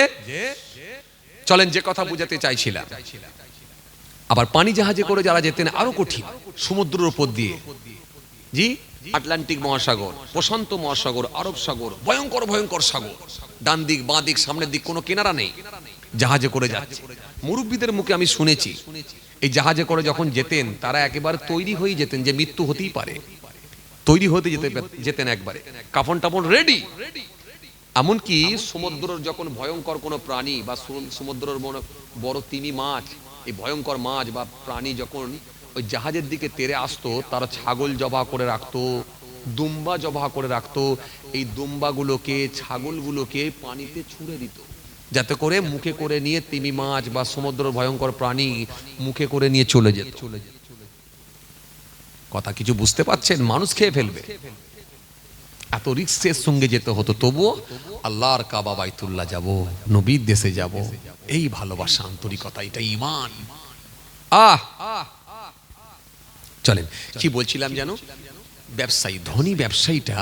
চলেন, যে কথা বুঝাতে চাইছিলাম, আবার পানি জাহাজে করে যারা যেতেন আরো কঠিন, সমুদ্রের উপর দিয়ে, জি, আটলান্টিক মহাসাগর, প্রশান্ত মহাসাগর, আরব সাগর, ভয়ঙ্কর ভয়ঙ্কর সাগর, ডান দিক বাঁ দিক সামনের দিক কোনো কিনারা নেই, জাহাজে করে যাচ্ছে। মুরব্বীদের মুখে আমি শুনেছি, এই জাহাজে করে যখন যেতেন তারা একেবারে তৈরি হয়ে যেতেন যে মৃত্যু হতেই পারে, তৈরি হতে যেতেন একবারে, কাফন টাফন রেডি। এমনকি সমুদ্রের যখন ভয়ঙ্কর কোনো প্রাণী বা সমুদ্রের বড় তিমি মাছ, এই ভয়ঙ্কর মাছ বা প্রাণী যখন ওই জাহাজের দিকে তেরে আসতো, তারা ছাগল জবাহ করে রাখতো, দুম্বা জবাহ করে রাখতো। এই দুম্বাগুলোকে, ছাগলগুলোকে পানিতে ছুঁড়ে দিত, যাতে করে মুখে করে নিয়ে তিমি মাছ বা সমুদ্র ভয়ঙ্কর প্রাণী মুখে করে নিয়ে চলে যেত। কথা কিছু বুঝতে পারছেন? মানুষ খেয়ে ফেলবে, এত রিস্কের সঙ্গে যেতে হতো, তবুও আল্লাহর কাবা বাইতুল্লাহ যাব, নবীর দেশে যাব, এই ভালোবাসা, আন্তরিকতা, এটা ঈমান। চলেন, কি বলছিলাম জানো? ব্যবসায়ী, ধনী ব্যবসায়ীটা,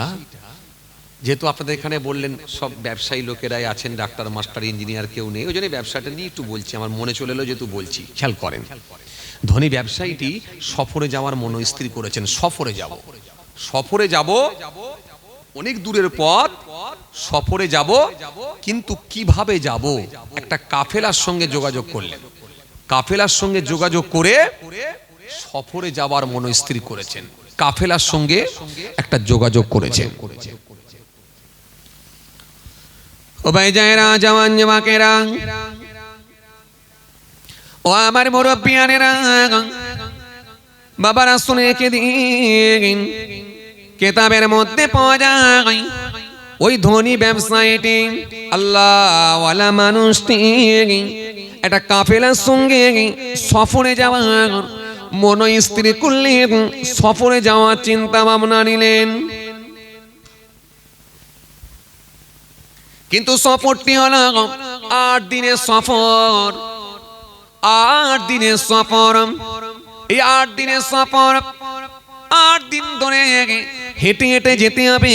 যেহেতু আপনাদের এখানে বললেন সব ব্যবসায়ী লোকেরাই আছেন, ডাক্তার, মাস্টার, ইঞ্জিনিয়ার কেউ নেই, ওই জন্য ব্যবসাটা নিয়ে একটু বলছি, আমার মনে চলে এলো যেহেতু বলছি। খেয়াল করেন, ধনী ব্যবসায়ীটি সফরে যাওয়ার মনস্থির করেছেন। সফরে যাব, অনেক দূরের পথ, সফরে যাব, কিন্তু কিভাবে যাব? একটা কাফেলার সঙ্গে যোগাযোগ করলেন, কাফেলার সঙ্গে যোগাযোগ করে সফরে যাওয়ার মনস্থির করেছেন, কাফেলার সঙ্গে একটা যোগাযোগ করেছেন। ও ভাই জায়েরা, জওয়ান জওয়াকেরা, ও আমার মুরব্বিয়ানেরা, বাবারা শুনে রেখে দিন, কিতাবের মধ্যে পাওয়া যায় ওই ধনী ব্যবসায়ীটি, আল্লাহ ওয়ালা মানুষটি একটা কাফেলার সঙ্গে সফরে যাওয়ার মনস্থির করলেন, সফরে যাওয়ার চিন্তা ভাবনা নিলেন। কিন্তু সফরটি হলো 8 দিনের সফর। 8 দিনের সফর, এই 8 দিনের সফর, 8 দিন ধরে হেঁটে হেঁটে যেতে হবে।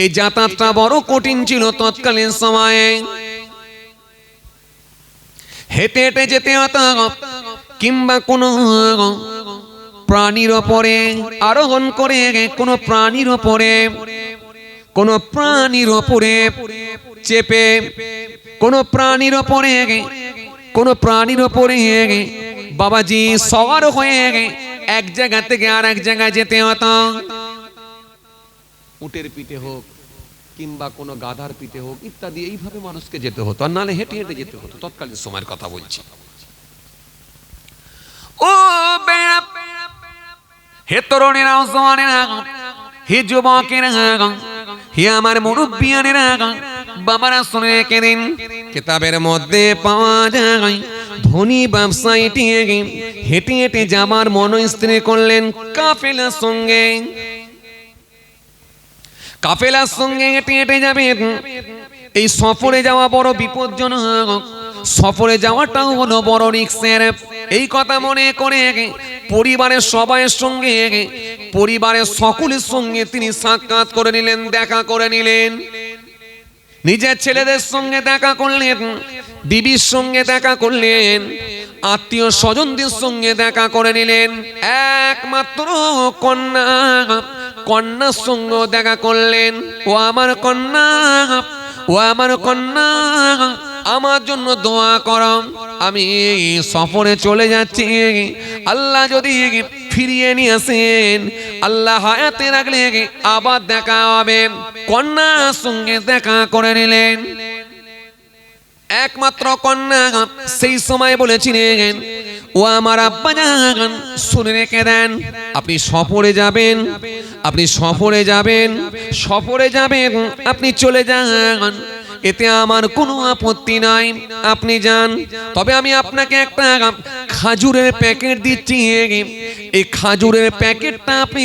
এই যাতায়াতটা বড় কঠিন ছিল তৎকালীন সময়ে। হেঁটে হেঁটে যেতে হতো, কিংবা কোনো প্রাণীর ওপরে আরোহণ করে, কোনো প্রাণীর ওপরে, কোনো প্রাণীর ওপরে চেপে, কোনো প্রাণীর ওপরে, কোনো প্রাণীর ওপরে বাবাজি সওয়ার হয়ে এক জায়গা থেকে আর এক জায়গায় যেতে হতো। উটের পিঠে হোক কিংবা কোনো গাধার পিঠে হোক ইত্যাদি, এইভাবে মানুষকে যেতে হতো, আর নাহলে হেঁটে হেঁটে যেতে হতো। তৎকালীন সময়ের কথা বলছি। ও হে তরুণেরা, জওয়ানেরা, হে যুবকেরা, হে আমার মুরব্বিয়ানেরা, বাবারা শুনে রেখে দিন, কিতাবের মধ্যে পাওয়া যায় ধনী ব্যবসায়ীটি হেঁটে হেঁটে যাবার মনস্থির করলেন কাফেলার সঙ্গে। কাফেলার সঙ্গে হেঁটে হেঁটে যাবেন। এই সফরে যাওয়া বড় বিপজ্জনক, সফরে যাওয়াটাও হলো বড় রিস্কের। এই কথা মনে করে পরিবারের সবাইয়ের সঙ্গে, পরিবারের সকলের সঙ্গে তিনি সাক্ষাৎ করে নিলেন, দেখা করে নিলেন। নিজের ছেলেদের সঙ্গে দেখা করলেন, বিবির সঙ্গে দেখা করলেন, আত্মীয় স্বজনদের সঙ্গে দেখা করে নিলেন। একমাত্র কন্যার সঙ্গে দেখা করলেন। ও আমার কন্যা, ও আমার কন্যা, আমার জন্য দোয়া করো, আমি সফরে চলে যাচ্ছি, আল্লাহ যদি ফিরিয়ে নিয়ে আসেন, আল্লাহ হায়াতে রাখলে আবার দেখা হবে। কন্যার সঙ্গে দেখা করে নিলেন। একমাত্র কন্যা সেই সময় বলেছিলেন, ও আমার আব্বা জান, শুনে রেখে দেন, আপনি সফরে যাবেন, আপনি সফরে যাবেন, সফরে যাবেন, আপনি চলে যান, এতে আমার কোনো আপত্তি নাই, আপনি যান। তবে আমি আপনাকে একটা খাজুরের প্যাকেট দিচ্ছি, এই খাজুরের প্যাকেটটা আপনি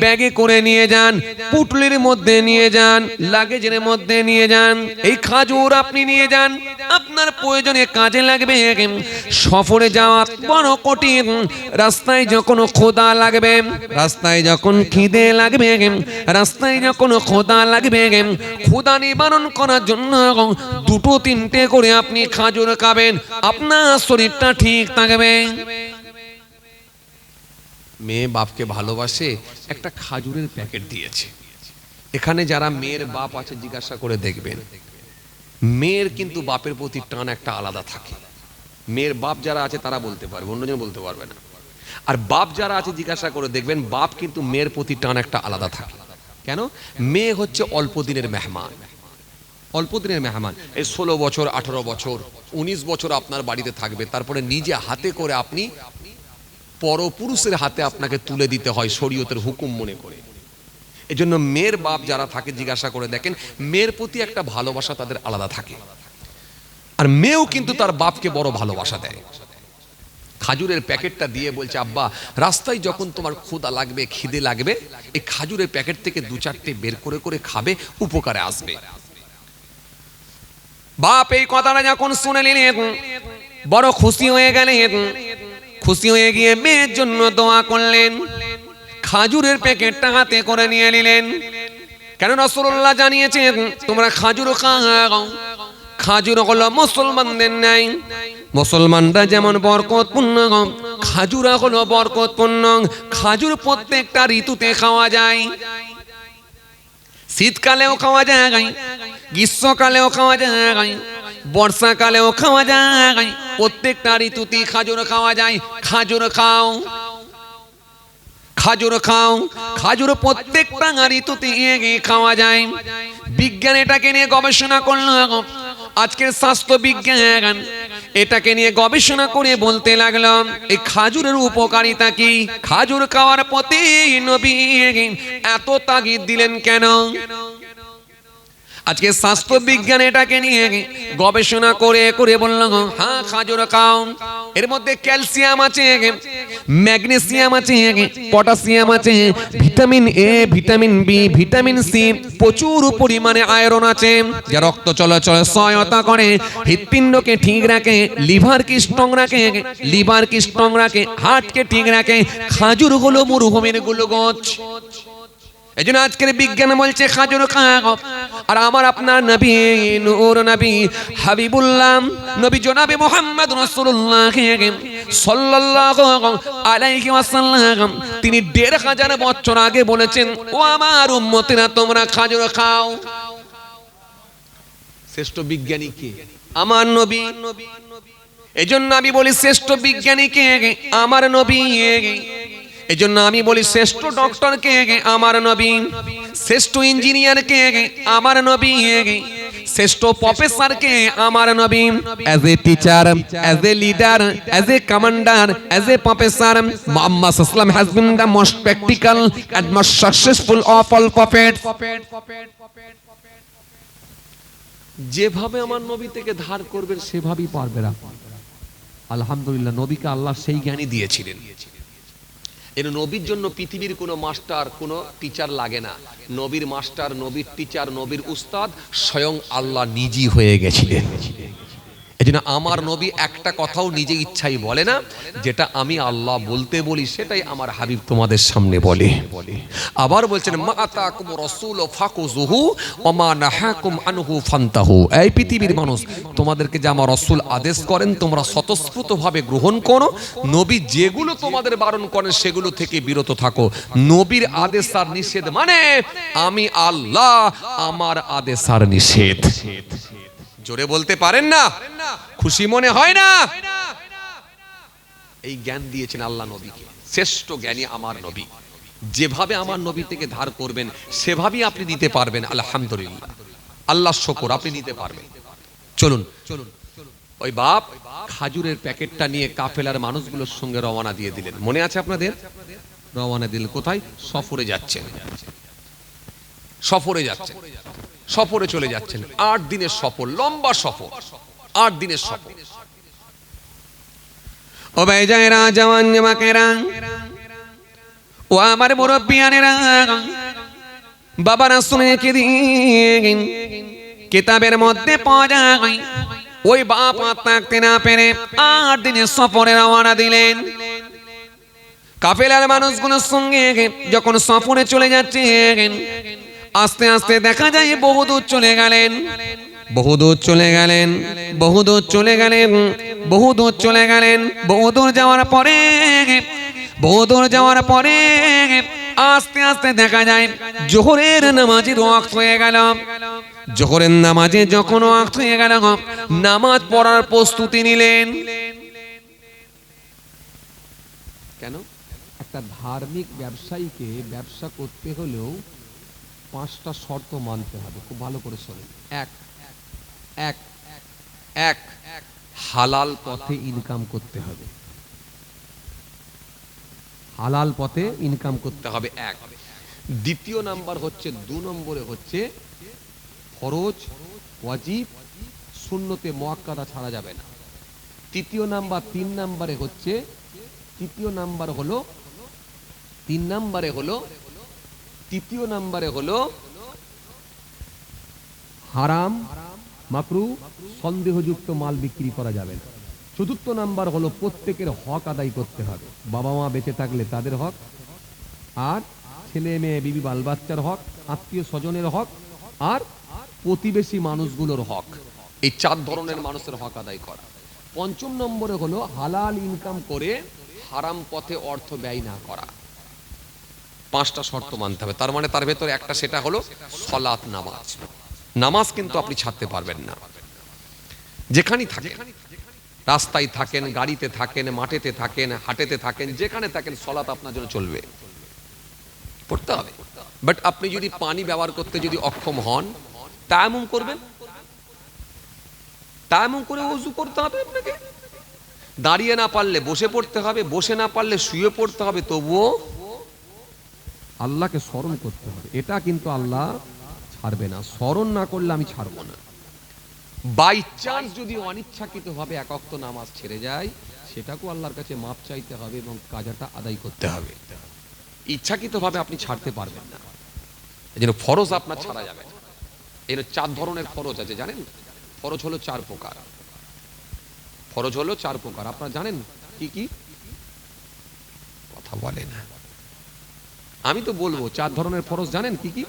ব্যাগে করে নিয়ে যান, পুটলির মধ্যে নিয়ে যান, লাগেজের মধ্যে নিয়ে যান। এই খাজুর আপনি নিয়ে যান, আপনার প্রয়োজনে কাজে লাগবে। সফরে যাওয়া বড় কঠিন, রাস্তায় যখন ক্ষুধা লাগবে, রাস্তায় যখন খিদে লাগবে, রাস্তায় যখন ক্ষুধা লাগবে, ক্ষুধা নিবারণ করার জন্য 2-3টে করে আপনি খাজুর খাবেন, আপনার শরীরটা ঠিক থাকবে। মেয়ে বাপকে ভালোবাসে, একটা খাজুরের প্যাকেট দিয়েছে। এখানে যারা মেয়ের বাপ আছে জিজ্ঞাসা করে দেখবেন, মেয়ের কিন্তু বাপের প্রতি টান একটা আলাদা থাকে। মেয়ের বাপ যারা আছে তারা বলতে পারবে, অন্যজন বলতে পারবে না। আর বাপ যারা আছে জিজ্ঞাসা করে দেখবেন, বাপ কিন্তু মেয়ের প্রতি টান একটা আলাদা থাকে। কেন? মেয়ে হচ্ছে অল্প দিনের মেহমান, অল্প দিনের মেহমান। এই 16 বছর, 18 বছর, 19 বছর আপনার বাড়িতে থাকবে, তারপরে নিজে হাতে করে আপনি পরপুরুষের হাতে আপনাকে তুলে দিতে হয় শরীয়তের হুকুম মনে করে। এজন্য মেয়ের বাপ যারা থাকে জিজ্ঞাসা করে দেখেন, মেয়ের প্রতি একটা ভালোবাসা তাদের আলাদা থাকে, আর মেয়েও কিন্তু তার বাপকে বড় ভালোবাসা দেয়। খাজুরের প্যাকেটটা দিয়ে বলছে, আব্বা রাস্তায় যখন তোমার ক্ষুধা লাগবে, খিদে লাগবে, এই খাজুরের প্যাকেট থেকে 2-4টে বের করে করে খাবে, উপকারে আসবে। বাপ এই কথাটা যখন শুনে নিলেন, বড় খুশি হয়ে গেলেন। খুশি হয়ে গিয়ে মেয়ের জন্য দোয়া করলেন, খাজুরের প্যাকেটটা হাতে করে নিয়ে নিলেন। কেন রাসূলুল্লাহ জানিয়েছেন তোমরা খাজুর খাও। খাজুর হলো মুসলমানদের নাই, মুসলমানরা যেমন বরকতপূর্ণ, খাজুর হলো বরকতপূর্ণ। খাজুর প্রত্যেকটা ঋতুতে খাওয়া যায়, শীতকালেও খাওয়া যায়, গ্রীষ্মকালেও খাওয়া যায়, বর্ষাকালেও খাওয়া যায়, প্রত্যেকটা ঋতুতে খাজুর খাওয়া যায়। খাজুর খাও, খাজুর খাও। খাজুর প্রত্যেকটা ঋতুতে খাওয়া যায়। বিজ্ঞান এটাকে নিয়ে গবেষণা করলো। আজকের স্বাস্থ্য বিজ্ঞান এটাকে নিয়ে গবেষণা করে বলতে লাগলো এই খাজুরের উপকারিতা কি, খাজুর খাওয়ার প্রতি নবী এত তাগিদ দিলেন কেন। আজকে স্বাস্থ্য বিজ্ঞান এটাকে নিয়ে গবেষণা করে করে বলল, হ্যাঁ খাজুর খাও। এর মধ্যে ক্যালসিয়াম আছে, ম্যাগনেসিয়াম আছে, পটাশিয়াম আছে, vitamin A, vitamin B, vitamin C, প্রচুর পরিমাণে আয়রন আছে, যা রক্ত চলাচলে সহায়তা করে, হৃৎপিণ্ডকে ঠিক রাখে, লিভারকে স্ট্রং রাখে, লিভারকে স্ট্রং রাখে, হার্টকে ঠিক রাখে। খাজুর হলো মরুভূমির গ্লুকোজ। এজন্য আজকের বিজ্ঞান বলছে খাজুর খাও। আর আমার আপনার নবী, নূর নবী, হাবিবুল্লাহ নবী জনাবে মুহাম্মদ রাসূলুল্লাহ সাল্লাল্লাহু আলাইহি ওয়াসাল্লাম তিনি ১৫০০ বছর আগে বলেছেন, ও আমার উম্মতেরা তোমরা খাজুর খাও। শ্রেষ্ঠ বিজ্ঞানী কে? আমার নবী। এজন্য আমি বলি শ্রেষ্ঠ বিজ্ঞানী কে? আমার নবী। এজন্য আমি বলি শ্রেষ্ঠ ডক্টর কে? আমার নবী। শ্রেষ্ঠ ইঞ্জিনিয়ার কে? আমার নবী। শ্রেষ্ঠ প্রফেসর কে? আমার নবী। As a teacher, as a leader, as a commander, as a professor, Muhammad সাল্লাল্লাহু আলাইহি ওয়াসাল্লাম has been the most practical and most successful of all prophets. যেভাবে আমার নবী থেকে ধার করবেন সেভাবেই পারবেন আপনি। আলহামদুলিল্লাহ, নবীকে আল্লাহ সেই জ্ঞানই দিয়েছিলেন। এর নবীর জন্য পৃথিবীর কোনো মাস্টার, কোনো টিচার লাগে না। নবীর মাস্টার, নবীর টিচার, নবীর উস্তাদ স্বয়ং আল্লাহ নিজেই হয়ে গেছিলেন। এজন্য আমার নবী একটা কথাও নিজে ইচ্ছাই বলে না, যেটা আমি আল্লাহ বলতে বলি সেটাই আমার হাবিব তোমাদের সামনে বলে। আবার বলছেন, মা আতাকুম রাসূল ফাকুযুহু ওয়া মা নাহাকুম আনহু ফান্তাহু। এই পৃথিবীর মানুষ, তোমাদেরকে যে আমার রাসূল আদেশ করেন তোমরা স্বতঃস্ফূর্তভাবে গ্রহণ করো, নবী যেগুলো তোমাদের বারণ করেন সেগুলো থেকে বিরত থাকো। নবীর আদেশ আর নিষেধ মানে আমি আল্লাহ, আমার আদেশ আর নিষেধ। জোরে বলতে পারেন না? খুশি মনে হয় না? এই জ্ঞান দিয়েছেন আল্লাহ নবীকে। শ্রেষ্ঠ জ্ঞানী আমার নবী। যেভাবে আমার নবী থেকে ধার করবেন সেভাবেই আপনি নিতে পারবেন। আলহামদুলিল্লাহ, আল্লাহ শুকর, আপনি নিতে পারবেন। চলুন, ওই বাপ খাজুরের প্যাকেটটা নিয়ে কাফেলার মানুষগুলোর সঙ্গে রওনা দিয়ে দিলেন। মনে আছে আপনাদের? রওনা দিলেন কোথায়? সফরে যাচ্ছেন। সফরে যাচ্ছেন, সফরে চলে যাচ্ছেন। ৮ দিনের সফর, লম্বা সফর, ৮ দিনের সফর। ও ভাই যায়রা, জওয়ান জামাকেরা, ও আমার মুরব্বিয়ানেরা, বাবারা শুনে কি দিন কিতাবের মধ্যে পাওয়া যায় ওই বাপ থাকতে না পেরে ৮ দিনের সফরে রওনা দিলেন। কাফেলার মানুষগুলোর সঙ্গে যখন সফরে চলে যাচ্ছেন, আস্তে আস্তে দেখা যায় বহুদূর চলে গেলেন, বহুদূর চলে গেলেন, বহুদূর চলে গেলেন, বহুদূর চলে গেলেন। বহুদূর যাওয়ার পরে, বহুদূর যাওয়ার পরে আস্তে আস্তে দেখা যায় জোহরের নামাজের ওয়াক্ত হয়ে গেল। জোহরের নামাজে যখন ওয়াক্ত হয়ে গেল, নামাজ পড়ার প্রস্তুতি নিলেন। কেন? একটা ধার্মিক ব্যবসায়ীকে ব্যবসা করতে হলেও 5টা শর্ত মানতে হবে। খুব ভালো করে শোনেন। এক, হালাল পথে ইনকাম করতে হবে। হালাল পথে ইনকাম করতে হবে, এক। দ্বিতীয় নাম্বার হচ্ছে, 2 নম্বরে হচ্ছে ফরজ, ওয়াজিব, সুন্নতে মুআক্কাদা ছাড়া যাবে না। তৃতীয় নাম্বার, 3 নম্বরে হচ্ছে, তৃতীয় নম্বরে হলো হারাম, মাকরু, সন্দেহযুক্ত মাল বিক্রি করা যাবে না। চতুর্থ নাম্বার হলো প্রত্যেকের হক আদায় করতে হবে। বাবা মা বেঁচে থাকলে তাদের হক, আর ছেলে মেয়ে বিবি বাল বাচ্চার হক, আত্মীয় স্বজনের হক, আর প্রতিবেশী মানুষগুলোর হক। এই 4 ধরনের মানুষের হক আদায় করা। পঞ্চম নম্বরে হলো হালাল ইনকাম করে হারাম পথে অর্থ ব্যয় না করা। 5টা শর্ত মানতে হবে। তার মানে তার ভেতরে একটা, সেটা হলো সালাত, নামাজ। নামাজ কিন্তু আপনি ছাড়তে পারবেন না। যেখানেই থাকেন, রাস্তায় থাকেন, গাড়িতে থাকেন, মাঠেতে থাকেন, হাটেতে থাকেন, যেখানে থাকেন, সালাত আপনার জন্য চলবে, পড়তে হবে। বাট আপনি যদি পানি ব্যবহার করতে যদি অক্ষম হন, তায়াম্মুম করবেন, তায়াম্মুম করে ওযু করতে হবে আপনাকে। দাঁড়িয়ে না পারলে বসে পড়তে হবে, বসে না পারলে শুয়ে পড়তে হবে, তবুও আল্লাহকে স্মরণ করতে হবে। এটা কিন্তু আল্লাহ ছাড়বে না। স্মরণ না করলে আমি ছাড়বো না। বাই চান্স যদি অনিচ্ছাকৃতভাবে এক ওয়াক্ত নামাজ ছেড়ে যায়, সেটাকেও আল্লাহর কাছে মাপ চাইতে হবে এবং কাজাটা আদায় করতে হবে। ইচ্ছাকৃতভাবে আপনি ছাড়তে পারবেন না। এজন্য ফরজ আপনার ছাড়া যাবে না। এর 4 ধরনের ফরজ আছে, জানেন? ফরজ হলো 4 প্রকার। ফরজ হলো 4 প্রকার। আপনারা জানেন কি কি? কথা বলে না। আমি তো বলবো 4 ধরনের ফরজ জানেন কি কি?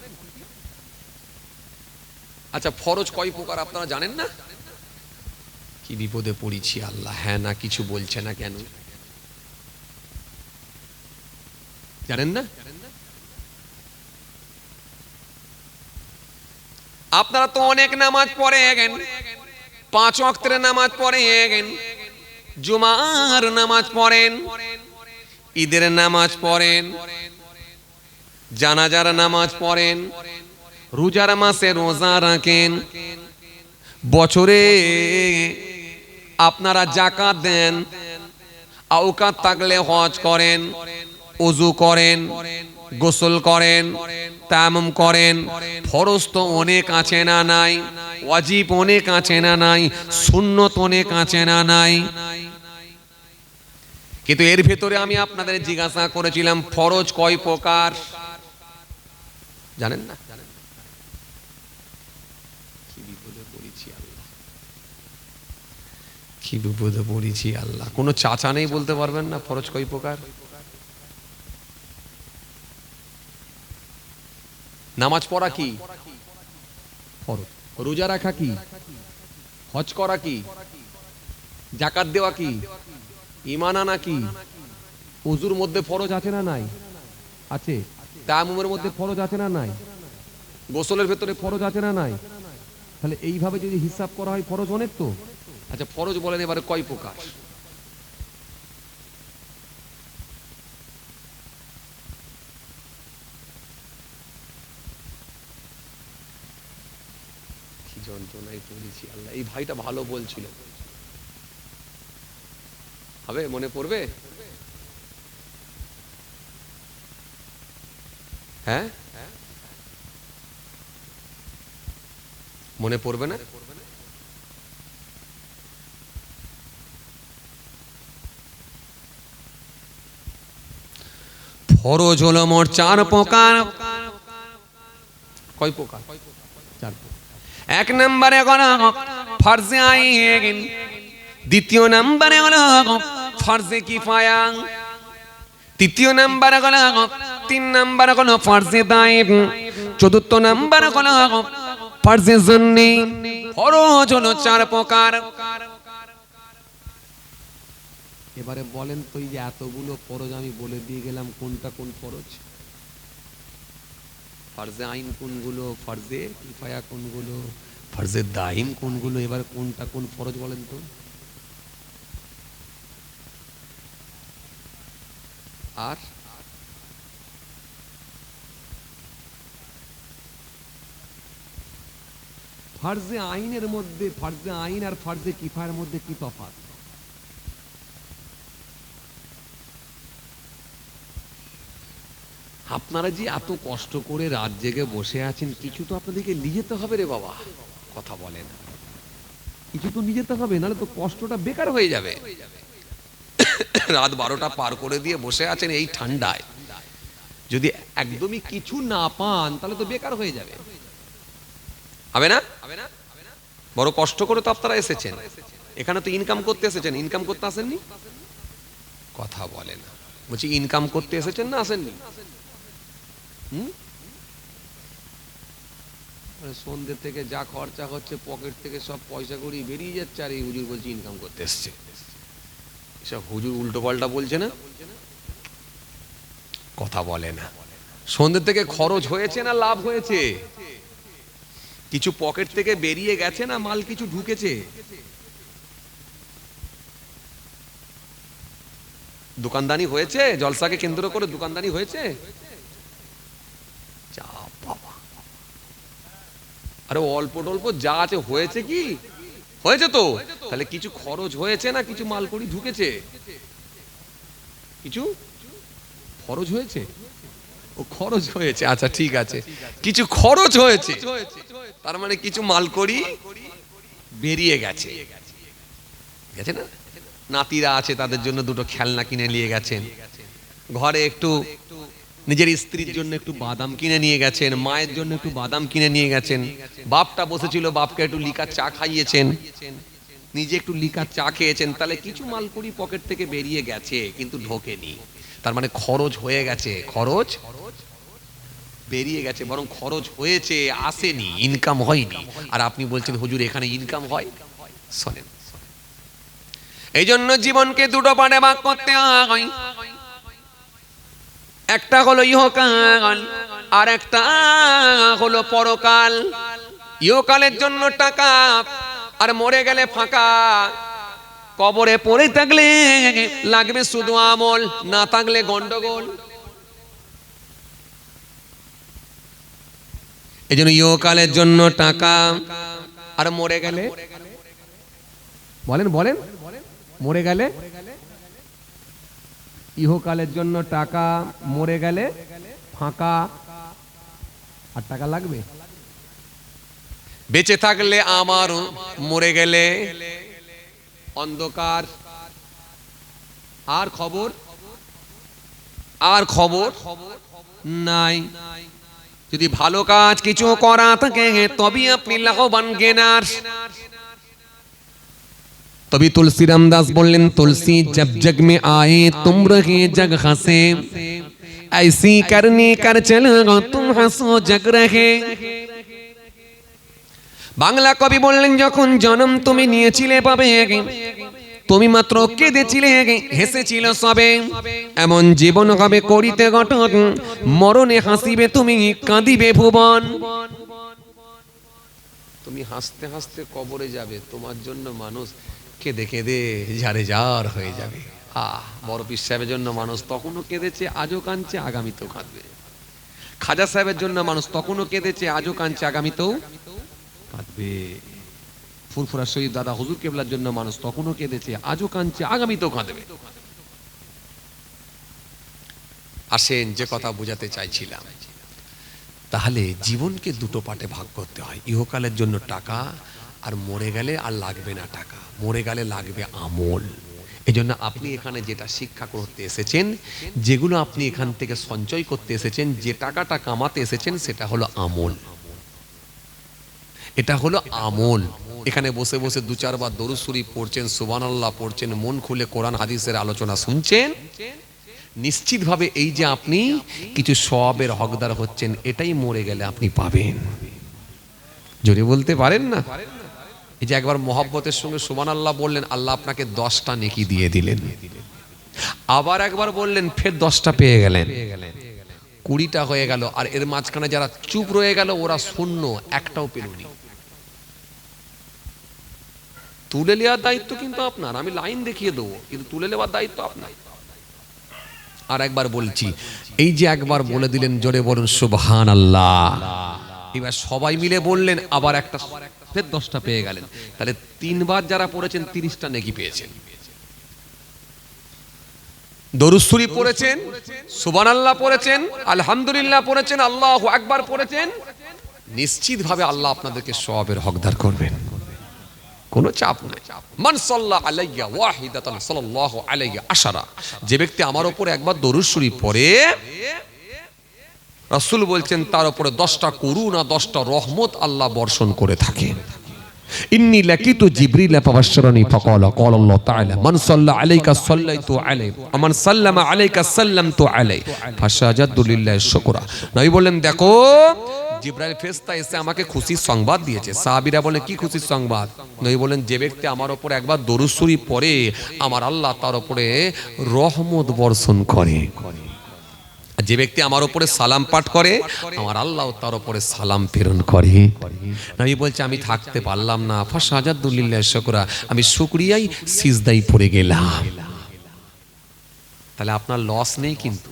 আচ্ছা, ফরজ কয় প্রকার আপনারা জানেন না? কি বিপদে পড়েছি আল্লাহ। হ্যাঁ না, কিছু বলছে না কেন? জানেন না? আপনারা তো অনেক নামাজ পড়েন, 5 ওয়াক্তের নামাজ পড়েন, জুমার নামাজ পড়েন, ঈদের নামাজ পড়েন, জানাজার নামাজ পড়েন, রোজার মাসে রোজা রাখেন, বছরে আপনারা যাকাত দেন, আওকাত থাকলে হজ করেন, ওযু করেন, গোসল করেন, তায়াম্মুম করেন। ফরজ তো অনেক আছে না নাই? ওয়াজিব অনেক আছে না নাই? সুন্নত অনেক আছে না নাই? কিন্তু এর ভেতরে আমি আপনাদের জিজ্ঞাসা করেছিলাম, ফরজ কয় প্রকার জানেন না? কি বিপদে পড়েছি আল্লাহ, কি বিপদে পড়েছি আল্লাহ। কোনো চাচা নেই বলতে পারবেন না ফরজ কয় প্রকার? নামাজ পড়া কি ফরজ? রোজা রাখা কি? হজ করা কি? যাকাত দেওয়া কি? ঈমান আনা কি? ওযুর মধ্যে ফরজ আছে না নাই? আছে। তায়াম্মুমের মধ্যে ফরজ আছে না নাই? গোসলের ভেতরে ফরজ আছে না নাই? তাহলে এইভাবে যদি হিসাব করা হয় ফরজ অনেক তো। আচ্ছা, ফরজ বলেন এবারে কয় প্রকার? কি যন্ত্রণায় পড়েছি আল্লাহ। এই ভাইটা ভালো বলছিল, হবে মনে পড়বে? হ্যাঁ, মনে পড়বে না? ফরজ হলো মোট 4 প্রকার। কয় প্রকার? 4 প্রকার। 1 নম্বরে হলো ফরজে আইন, দ্বিতীয় নম্বরে হলো ফরজে কিফায়া, তৃতীয় নম্বরে হলো 3 নম্বরে হলো ফরজে দাইব, চতুর্থ নম্বরে হলো ফরজে জন্নি। ফরজ হলো 4 প্রকার। এবারে বলেন তো, এই যে এতগুলো ফরজ আমি বলে দিয়ে গেলাম, কোনটা কোন ফরজ? ফরজে আইন কোনগুলো, ফরজে কিফায়া কোনগুলো, ফরজে দাইম কোনগুলো? এবার কোনটা কোন ফরজ বলেন তো? আর ফরজে আইনের মধ্যে, ফরজে আইন আর ফরজে কিফায়ার মধ্যে কি তফাৎ? আপনারা যে এত কষ্ট করে রাত জেগে বসে আছেন, কিছু তো আপনাদেরকে নিয়ে যেতে হবে রে বাবা। কথা বলেন, কিছু তো নিয়ে যেতে হবে, নাহলে তো কষ্টটা বেকার হয়ে যাবে। রাত 12টা পার করে দিয়ে বসে আছেন এই ঠান্ডায়, যদি একদমই কিছু না পান তাহলে তো বেকার হয়ে যাবে, হবে না? বড় কষ্ট করে তো আপনারা এসেছেন এখানে, তো ইনকাম করতে এসেছেন, ইনকাম করতে আসেননি। কথা বলেন, বলছি ইনকাম করতে এসেছেন না আসেননি? সন্ধ্যে থেকে যা খরচা হচ্ছে পকেট থেকে সব পয়সা করি বেরিয়ে যাচ্ছে, আর এই হুজুর বলছে ইনকাম করতে এসছে। এসব হুজুর উল্টো পাল্টা বলছে না, কথা বলে না। সন্ধ্যে থেকে খরচ হয়েছে না লাভ হয়েছে? কিছু পকেট থেকে বেরিয়ে গেছে না মাল কিছু ঢুকেছে? দোকানদানি হয়েছে, জলসাকে কেন্দ্র করে দোকানদানি হয়েছে। যা বাবা, আরে অল্প টল্প যা আছে হয়েছে, কি হয়েছে তো, তাহলে কিছু খরচ হয়েছে না কিছু মাল করি ঢুকেছে? কিছু খরচ হয়েছে, ও খরচ হয়েছে, আচ্ছা ঠিক আছে, কিছু খরচ হয়েছে, তার মানে কিছু মাল করি বেরিয়ে গেছে, গেছে না? নাতিরা আছে তাদের জন্য দুটো খেলনা কিনে নিয়ে গেছেন, ঘরে একটু নিজের স্ত্রীর জন্য একটু বাদাম কিনে নিয়ে গেছেন, মায়ের জন্য একটু বাদাম কিনে নিয়ে গেছেন, বাপটা বসেছিল বাপকে একটু লিকার চা খাইয়েছেন, নিজে একটু লিকার চা খেয়েছেন, তাহলে কিছু মাল করি পকেট থেকে বেরিয়ে গেছে কিন্তু ঢোকেনি, তার মানে খরচ হয়ে গেছে, খরচ বেরিয়ে গেছে, বরং খরচ হয়েছে আসেনি, ইনকাম হয়নি। আর আপনি বলছেন হুজুর এখানে ইনকাম হয়। শোনেন, এই জন্য জীবনকে দুটো পার্টে ভাগ করতে হয়, একটা হলো ইহকাল আর একটা হলো পরকাল। ইহকালের জন্য টাকা আর মরে গেলে ফাঁকা। কবরে পড়ে থাকলে লাগবে শুধু আমল, না থাকলে গন্ডগোল। এই জন্য ইহকালের জন্য টাকা আর মরে গেলে, বলেন বলেন, মরে গেলে ইহকালের জন্য টাকা, মরে গেলে ফাঁকা। আর টাকা লাগবে, বেঁচে থাকলে আমার, মরে গেলে অন্ধকার। আর খবর, আর খবর নাই। যদি ভালো কাজ কিছু করা থাকে তবে আপনি লাভবান গেনার। तभी तुलसी रामदास बोलें, तुलसी जब जग में आए तुम रहे जग हंसे, ऐसी करनी कर चलो तुम हंसो जग रहे। बांगला कवि बोलें, যখন জন্ম তুমি নিয়েছিলে পাবে, তুমি মাত্র কেঁদেছিলে হেসেছিল সবে, এমন জীবন হবে করিতে গঠন, মরণে হাসিবে তুমি কাঁদিবে ভুবন। তুমি হাসতে হাসতে কবরে যাবে, তোমার জন্য মানুষ কেঁদে কেঁদে ঝাড়ে ঝাড় হয়ে যাবে। বড় পীর সাহেবের জন্য মানুষ তখনও কেঁদেছে, আজও কাঁদছে, আগামীতেও কাঁদবে। খাজা সাহেবের জন্য মানুষ তখনও কেঁদেছে, আজও কাঁদছে, আগামীতেও কাঁদবে। ফুরফুরা শহীদ দাদা হুজুর কেবলার জন্য মানুষ তখনও কেঁদেছে, আজও কাঁদছে, আগামীতেও কাঁদবে। আসেন, যে কথা বোঝাতে চাইছিলাম, তাহলে জীবনকে দুটো পার্টে ভাগ করতে হয়। ইহকালের জন্য টাকা, আর মরে গেলে আর লাগবে না টাকা, মরে গেলে লাগবে আমল। এজন্য আপনি এখানে যেটা শিক্ষা করতে এসেছেন, যেগুলো আপনি এখান থেকে সঞ্চয় করতে এসেছেন, যে টাকাটা কামাতে এসেছেন, সেটা হলো আমল। এটা হলো আমল। এখানে বসে বসে দু চারবার দরুদ শরীফ পড়ছেন, সুবহানাল্লাহ পড়ছেন, মন খুলে কোরআন হাদিসের আলোচনা শুনছেন, নিশ্চিতভাবে এই যে আপনি কিছু সওয়াবের হকদার হচ্ছেন, এটাই মরে গেলে আপনি পাবেন। জোরে বলতে পারেন না? এই যে একবার মহব্বতের সঙ্গে সুবহানাল্লাহ বললেন, আল্লাহ আপনাকে 10টা নেকি দিয়ে দিলেন। আবার একবার বললেন, ফের 10টা পেয়ে গেলেন, 20টা হয়ে গেল। আর এর মাঝখানে যারা চুপ রয়ে গেল, ওরা শূন্য, একটাও পেলুনি। তুলে নেওয়ার দায়িত্ব কিন্তু আপনার, আমি লাইন দেখিয়ে দেবো, কিন্তু তুলে নেওয়ার দায়িত্ব আপনার। আর একবার বলছি, এই যে একবার বলে দিলেন, জোরে বলুন সুবহানাল্লাহ। এবার সবাই মিলে বললেন, আবার একটা, ফের 10টা পেয়ে গেলেন। তাহলে 3বার যারা পড়েছেন 30টা নেকি পেয়েছেন। দরুদ শরীফ পড়েছেন, সুবহানাল্লাহ পড়েছেন, আলহামদুলিল্লাহ পড়েছেন, আল্লাহু আকবার পড়েছেন, নিশ্চিতভাবে আল্লাহ আপনাদেরকে সওয়াবের হকদার করবেন, কোনো চাপ নাই। মান সাল্লা আলাইয়া ওয়াহিদাতান সাল্লাল্লাহু আলাইহি আশারা, যে ব্যক্তি আমার উপরে একবার দরুদ শরীফ পড়ে, রাসূল বলছেন তার উপরে 10টা করুণা 10টা রহমত আল্লাহ বর্ষণ করে থাকেন। ইন্নী লাকিতু জিবরিল ফাবাশশারানি ফাকালা ক্বালা আল্লাহু তাআলা মান সাল্লা আলাইকা সাল্লাইতু আলাইহি ওয়া মান সাল্লামা আলাইকা সাল্লামতু আলাইহি ফাসাজাদু লিল্লাহি শুকরা। নবী বলেন দেখো জিবরাইল ফেরেশতা এসে আমাকে খুশির সংবাদ দিয়েছে। সাহাবীরা বলেন কি খুশির সংবাদ? নবী বলেন যে ব্যক্তি আমার উপর একবার দরুদ শরীফ পড়ে আমার আল্লাহ তার উপরে রহমত বর্ষণ করে, যে ব্যক্তি আমার উপরে সালাম পাঠ করে আমার আল্লাহ তার উপরে সালাম প্রেরণ করে। নবী বলছে আমি থাকতে পারলাম না, ফাসাজাদু লিল্লাহি শুকরা, আমি শুকরিয়ায় সিজদায় পড়ে গেলাম। তাহলে আপনার লস নেই, কিন্তু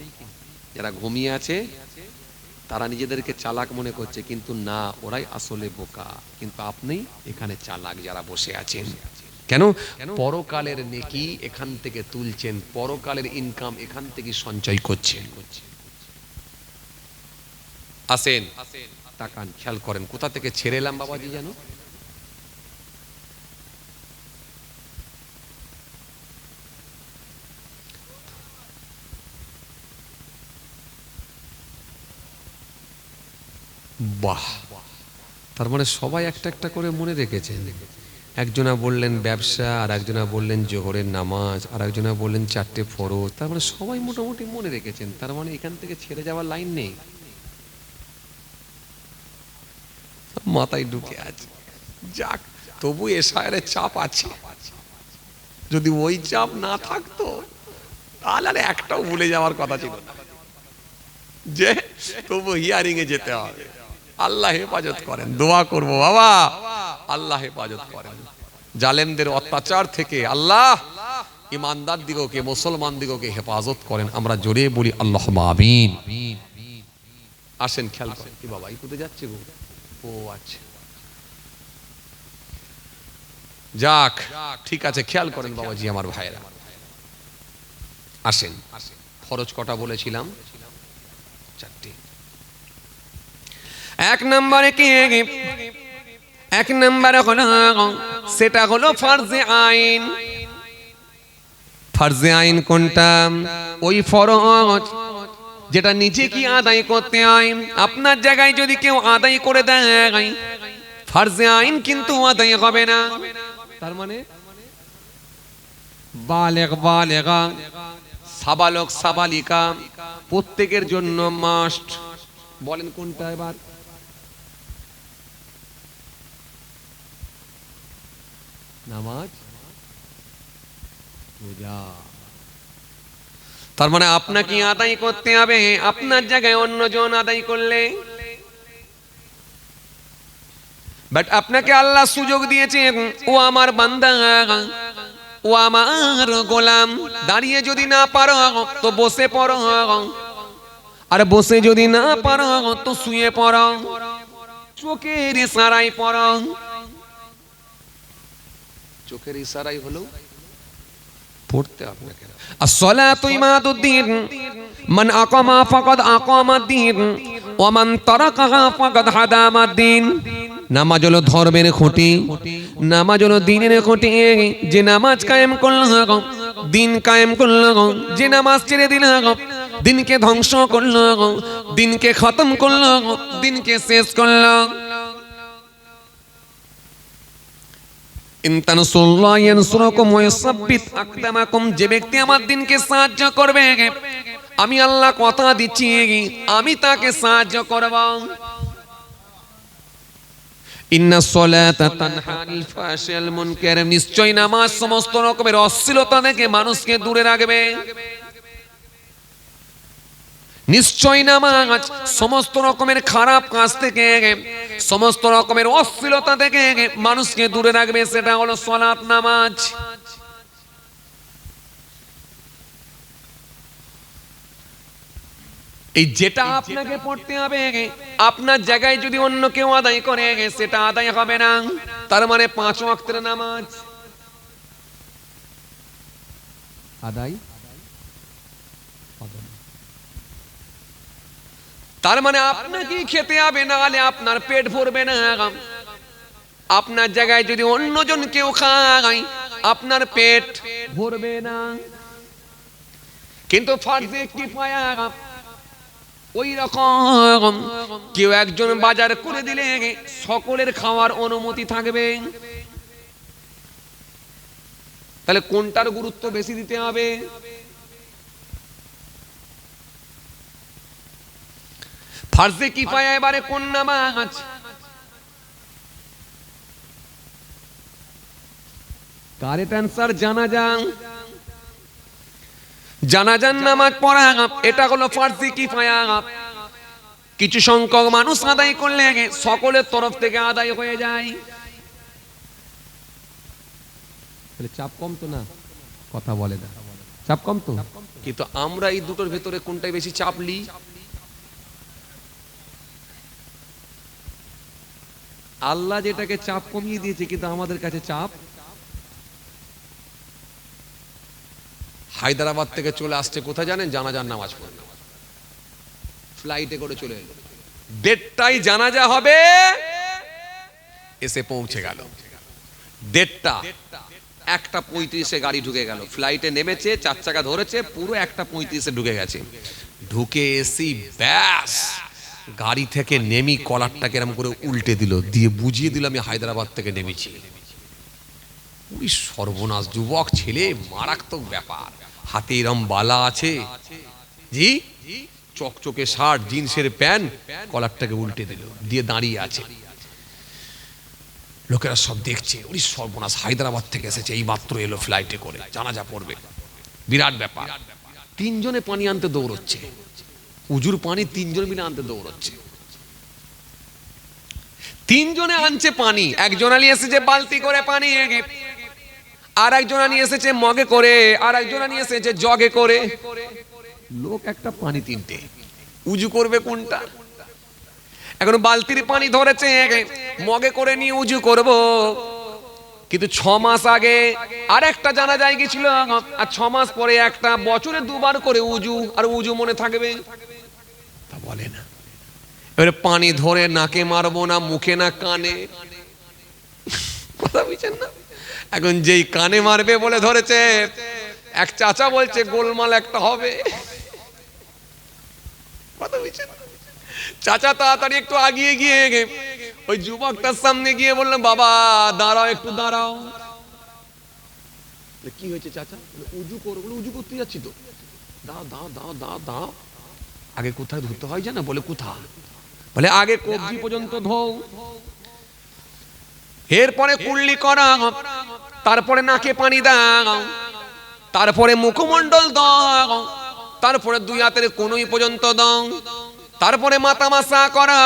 যারা ঘুমিয়ে আছে তারা নিজেদেরকে চালাক মনে করছে, কিন্তু না, ওরাই আসলে বোকা। কিন্তু আপনি এখানে চালাক যারা বসে আছেন। কেন? পরকালের নেকি এখান থেকে তুলছেন, পরকালের ইনকাম এখান থেকে সঞ্চয় করছেন। আসেন তাকান, খেয়াল করেন, কোথা থেকে ছেড়ে এলাম বাবাজি জানো? বাহ, তার মানে সবাই একটা একটা করে মনে রেখেছেন। একজনা বললেন ব্যবসা, আর একজনা বললেন জোহরের নামাজ, আর একজনা বললেন 4টে ফরজ। তার মানে সবাই মোটামুটি মনে রেখেছেন। তার মানে এখান থেকে ছেড়ে যাওয়ার লাইন নেই, মাথায় ঢুকে আছে। যাক, তবু এশায়ের চাপ আছে। যদি ওই চাপ না থাকতো তাহলে আর একটাও ভুলে যাওয়ার কথা ছিল না, যে তবু হিয়ারিং এ যেতে হবে। আল্লাহ হেফাজত করেন, দোয়া করব বাবা, আল্লাহ হেফাজত করেন জালেমদের অত্যাচার থেকে। আল্লাহ ইমানদার দিগকে, মুসলমান দিগকে হেফাজত করেন। আমরা জোরে বলি আল্লাহুম্মা আমিন। আসেন খেয়াল করেন। কি বাবা, এই কোথায় যাচ্ছে গো? ও আচ্ছা, যাক ঠিক আছে, খেয়াল করেন বাবাজি আমার ভাইয়েরা। আসেন, ফরজ কটা বলেছিলাম? 4টে। এক নম্বরে কি? এক নম্বরে হলো সেটা হলো ফরজে আইন। ফরজে আইন কোনটা? ওই ফরজ যেটা নিজে কি আদায় করতে হয়। আপনার জায়গায় যদি কেউ আদায় করে দেয় ফরজে আইন কিন্তু আদায় হবে না। তার মানে বালেগ বালেগা, সাবালক সাবালিকা প্রত্যেকের জন্য মাস্ট। বলেন কোনটা এবার? নামাজ, রোজা। তার মানে আপনাকে আদায় করতে হবে। আপনার জায়গায় অন্যজন আদায় করলে, বাট আপনাকে আল্লাহ সুযোগ দিয়েছেন, ও আমার বান্দা, ও আমার গোলাম, দাঁড়িয়ে যদি না পারো তো বসে পড়ো, আর বসে যদি না পারো তো শুয়ে পড়ো, চোখের ইশারায় পড়ো। চোখের ইশারাই হলো পড়তে আপনাকে। as-salatu imaduddin man aqama faqad aqama ad-din wa man tarakaha faqad hadama ad-din। নামাজ হলো ধর্মের খুঁটি, নামাজ হলো দ্বীনের খুঁটি। যে নামাজ কায়েম করলো দ্বীন কায়েম করলো, যে নামাজ ছেড়ে দিল দ্বীনকে ধ্বংস করলো, দ্বীনকে খতম করলো, দ্বীনকে শেষ করলো। যে ব্যক্তি আমার দ্বীনকে সাহায্য করবে, আমি আল্লাহ কথা দিচ্ছি আমি তাকে সাহায্য করব। নিশ্চয় নামাজ সমস্ত রকমের অশ্লীলতা থেকে মানুষকে দূরে রাখবে। নিশ্চয় নামাজ সমস্ত রকমের খারাপ কাজ থেকে, সমস্ত রকমের অশ্লীলতা থেকে মানুষকে দূরে রাখবে। সেটা হলো সালাত, নামাজ। এই যেটা আপনাকে পড়তে হবে, আপনার জায়গায় যদি অন্য কেউ আদায় করে সেটা আদায় হবে না। তার মানে 5 ওয়াক্তের নামাজ আদায় তার মানে আপনাকে খেতে হবে, না হলে আপনার পেট ভরবে না। আপনার জায়গায় যদি অন্যজন কেউ খায় আপনার পেট ভরবে না। কিন্তু ফার্জে কিফায়া ওই রকম কেউ একজন বাজার করে দিলে সকলের খাওয়ার অনুমতি থাকবে। তাহলে কোনটার গুরুত্ব বেশি দিতে হবে? ফার্জে কিফায়া এবারে কোন নামাজ? কারেক্ট অ্যান্সার জানাজা। জানাজার নামাজ পড়া এটা হলো ফার্জে কিফায়া। কিছু সংখ্যক মানুষ আদায় করলে সকলের তরফ থেকে আদায় হয়ে যায়। তাহলে চাপ কম তো না? কথা বলে না, চাপ কম তো? কিন্তু আমরা এই দুটোর ভেতরে কোনটাই বেশি চাপ নিই? আল্লাহ যেটাকে চাপ কমিয়ে দিয়েছে, কিন্তু আমাদের কাছে চাপ। হায়দ্রাবাদ থেকে চলে আসছে কোথায় জানেন? জানাজার নামাজ পড়তে ফ্লাইটে করে চলে এলো। 1:30টায় জানাজা হবে, এসে পৌঁছে গেল 1:30। 1:35-এ গাড়ি ঢুকে গেল। ফ্লাইটে নেমেছে, 4 চাকা ধরেছে, পুরো 1:35-এ ঢুকে গেছে। ঢুকে এসি ব্যাস গাড়ি থেকে নেমি কলারটাকে এরকম করে উল্টে দিল, দিয়ে বুঝিয়ে দিল আমি হায়দ্রাবাদ থেকে নেমেছি। ওই সর্বনাশ, যুবক ছেলে, মারাত্মক ব্যাপার। হাতে এরম বালা আছে, জি চকচকে শার্ট, জিন্সের প্যান্ট, কলারটাকে উল্টে দিল, দিয়ে দাঁড়িয়ে আছে। লোকেরা সব দেখছে, ওই সর্বনাশ, হায়দ্রাবাদ থেকে এসেছে, এই মাত্র এলো ফ্লাইটে করে, জানাজা পড়বে, বিরাট ব্যাপার। 3 জনে পানি আনতে দৌড়চ্ছে, উজুর পানি 3 জন মিলে আনতে দৌড়চ্ছে। 3 জনে আনছে পানি। একজন নিয়ে এসেছে বালতি করে পানি, আর একজন নিয়ে এসেছে মগে করে, আর একজন নিয়ে এসেছে জগে করে। লোক একটা পানি 3টে, উজু করবে কোনটা? এখন বালতির পানি ধরেছে, মগে করে নিয়ে উজু করব। কিন্তু 6 মাস আগে আর একটা জানাজায় গেছিল, আর 6 মাস পরে একটা, বছরে 2 বার করে উজু, আর উজু মনে থাকবে? তা বলে না। এবারে পানি ধরে নাকে মারবো না মুখে না কানে, কথা বুঝছেন না? এখন যেই কানে মারবে বলে ধরেছে, এক চাচা বলছে গোলমাল একটা হবে, কথা বুঝছেন? চাচা তাড়াতাড়ি একটু আগিয়ে গিয়ে ওই যুবকটার সামনে গিয়ে বললেন, বাবা দাঁড়াও, একটু দাঁড়াও। কি হয়েছে চাচা? উজু করো। বলে উজু করতে যাচ্ছি তো। দাও দাও দাও দাও দাও। আগে কোথায় ধুতে হয় জানো? বলে কোথায়? বলে আগে কবজি পর্যন্ত ধোও, এরপরে কুল্লি করা, তারপরে নাকে পানি দাও, তারপরে মুখমণ্ডল দাও, তারপরে 2 হাতের কনুই পর্যন্ত দাও, তারপরে মাথা মাসা করা,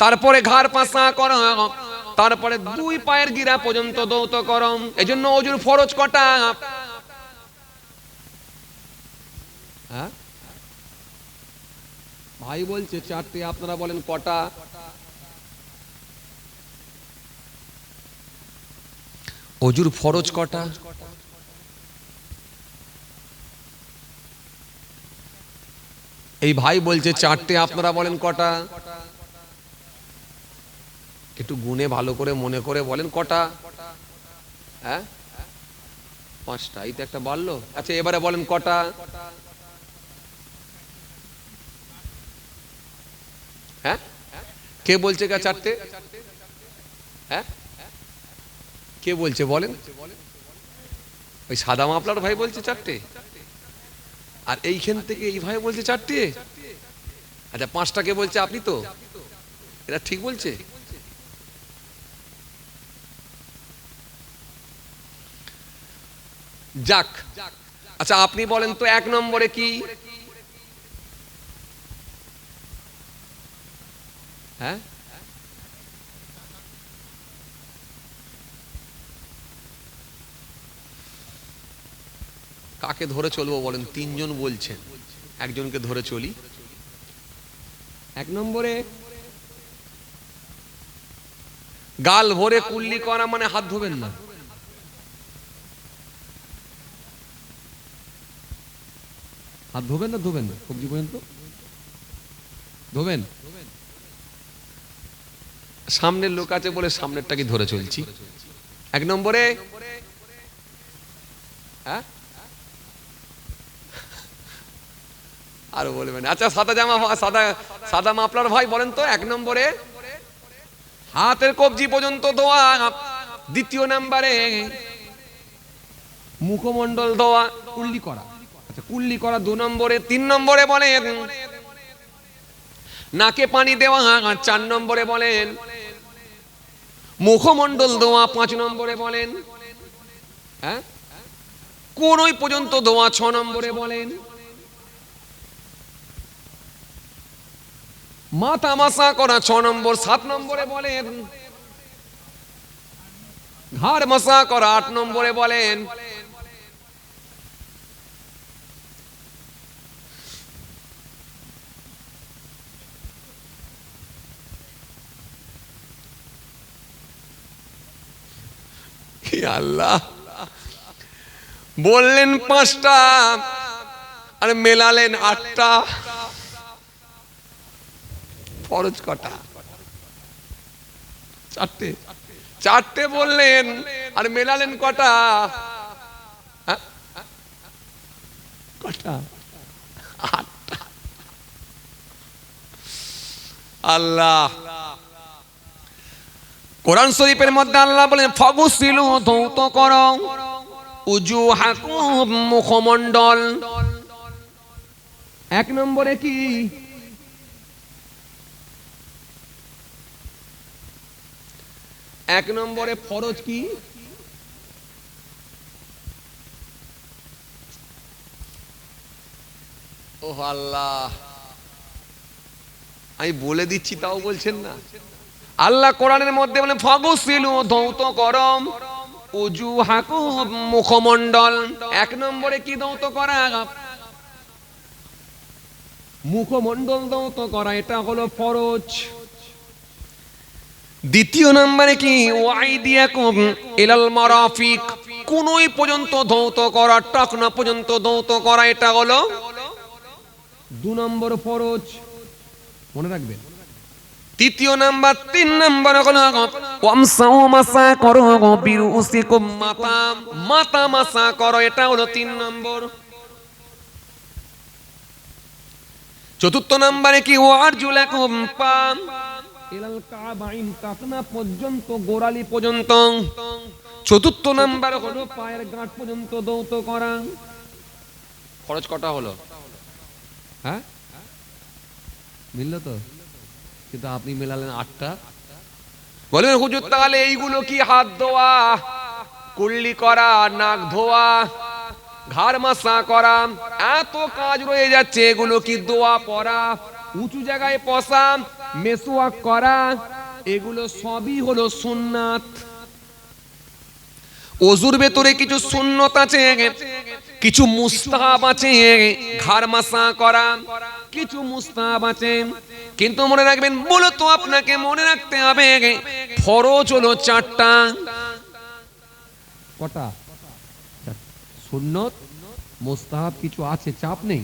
তারপরে ঘাড় পাশা করা, তারপরে 2 পায়ের গিরা পর্যন্ত দৌত করম। এজন্য ওজুর ফরজ কটা? হ্যাঁ ভাই বলছে 4টে, আপনারা বলেন কটা? ওজুর ফরজ কটা? এই ভাই বলছে 4টে, আপনারা বলেন কটা? একটু গুনে ভালো করে মনে করে বলেন কটা? হ্যাঁ 5টা, এই তো একটা বাড়লো। আচ্ছা এবারে বলেন কটা? হ্যাঁ কে বলছে 4টে? হ্যাঁ কে বলছে বলেন? ওই সাদা মাপলার ভাই বলছে 4টে, আর এইখান থেকে এই ভাই বলছে 4টে। আচ্ছা 5টা কে বলছে? আপনি তো। এরা ঠিক বলছে? যাক, আচ্ছা আপনি বলেন তো 1 নম্বরে কি? হ্যাঁ কাকে ধরে চলবো বলেন? 3 জন বলছেন, একজনকে ধরে চলি। 1 নম্বরে গাল ভরে কুল্লি করা, মানে হাত ধোবেন না। হাত ধোবেন না ধোবেন না? কবজি পর্যন্ত ধোবেন? সামনের লোক আছে বলে সামনেরটাকে ধরে চলছি। 1 নম্বরে আরো বলবেন। আচ্ছা, সাদা জামা, সাদা মাফলার ভাই বলেন তো, 1 নম্বরে হাতের কবজি পর্যন্ত ধোয়া। 2 নম্বরে মুখমণ্ডল ধোয়া, কুল্লি করা। আচ্ছা, কুল্লি করা 2 নম্বরে। 3 নম্বরে বলেন নাকে পানি দেওয়া। 4 নম্বরে বলেন মুখমণ্ডল ধোয়া। 5 নম্বরে বলেন কোনই পর্যন্ত ধোয়া। 6 নম্বরে বলেন মাথা মাসা করা। 6 নম্বর। 7 নম্বরে বলেন ঘাড় মাসা করা। 8 নম্বরে বলেন আল্লাহ বললেন 5টা আর মেলালেন 8টা। ফরজ কটা? 4টে বললেন আর মেলালেন কটা? কটা? 8টা। আল্লাহ কোরআন শরীফের মধ্যে আল্লাহ বলেন ফাগুসিলু, ধৌত করো, উজুহাকুম, মুখমণ্ডল। 1 নম্বরে কি? এক নম্বরে ফরজ কি? ও আল্লাহ, আমি বলে দিচ্ছি তাও বলছেন না। আল্লাহ কোরআনের মধ্যে বলেন ফাগুসিলু, ধৌত করম, উজুহাকুম, মুখমণ্ডল। 1 নম্বরে কি ধৌত করা? মুখমণ্ডল ধৌত করা, এটা হলো ফরজ। 2 নম্বরে কি? ওয়াইদিয়াকুম ইলাল মারাফিক, কোনই পর্যন্ত ধৌত করা, টাকনা পর্যন্ত ধৌত করা, এটা হলো 2 নম্বর ফরজ। মনে রাখবেন। 3 নম্বর 3 নম্বর হলো ওয়ামসাউ, মাসা করো, বিরুসিকুম, মাথা মাসা করো, এটা হলো 3 নম্বর। 4 নম্বরে কি? ওয়ারজুলাকুম, পা ইলাল কাবাইন, কাকনা পর্যন্ত, গোড়ালি পর্যন্ত। 4 নম্বর হলো পায়ের গাঁট পর্যন্ত ধৌত করা। খরচ কটা হলো? মিললো তো? কিন্তু আপনি মেলালেন 8টা। বলেন হুজুর তাহলে এইগুলো কি? হাত ধোয়া, কুল্লি করা, নাক ধোয়া, ঘাড় মাসা করা, এত কাজ রয়ে যাচ্ছে, এগুলো কি দোয়া পড়া, উঁচু জায়গায় বসা, মেসওয়াক করা, এগুলো সবই হলো সুন্নাত। ওযুর ভেতরে কিছু সুন্নত আছে, কিছু মুস্তাহাব আছে। ঘাড় মাসা করা কিছু মুস্তাহাব আছে, কিন্তু মনে রাখবেন, মূলত আপনাকে মনে রাখতে হবে ফরজ হলো 4টা। কটা? সুন্নত, মুস্তাহাব কিছু আছে, চাপ নেই।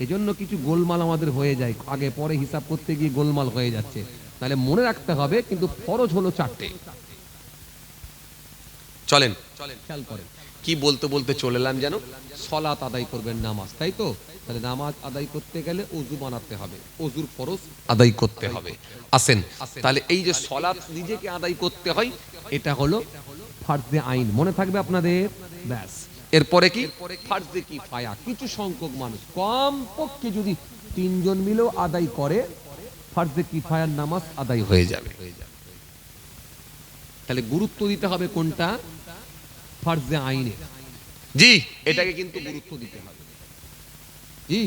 এজন্য কিছু গোলমাল আমাদের হয়ে যায়, আগে পরে হিসাব করতে গিয়ে গোলমাল হয়ে যাচ্ছে। তাহলে মনে রাখতে হবে, কিন্তু ফরজ হলো 4টে। চলেন খেয়াল করেন, কি বলতে বলতে চলে এলাম যেন। সালাত আদায় করবেন, নামাজ, তাই তো? তাহলে নামাজ আদায় করতে গেলে ওযু বানাতে হবে, ওযুর ফরজ আদায় করতে হবে। আসেন, তাহলে এই যে সালাত নিজেকে আদায় করতে হয়, এটা হলো ফরজে আইন। মনে থাকবে আপনাদের? ব্যাস। এরপরে কি? ফরজে কিফায়া, কিছু সংখ্যক মানুষ, কম পক্ষে যদি 3 জন মিলেও আদায় করে, ফরজে কিফায়ার নামাজ আদায় হয়ে যাবে। তাহলে গুরুত্ব দিতে হবে কোনটা? ফরজে আইনে। জি, এটাকে কিন্তু গুরুত্ব দিতে হবে। জি,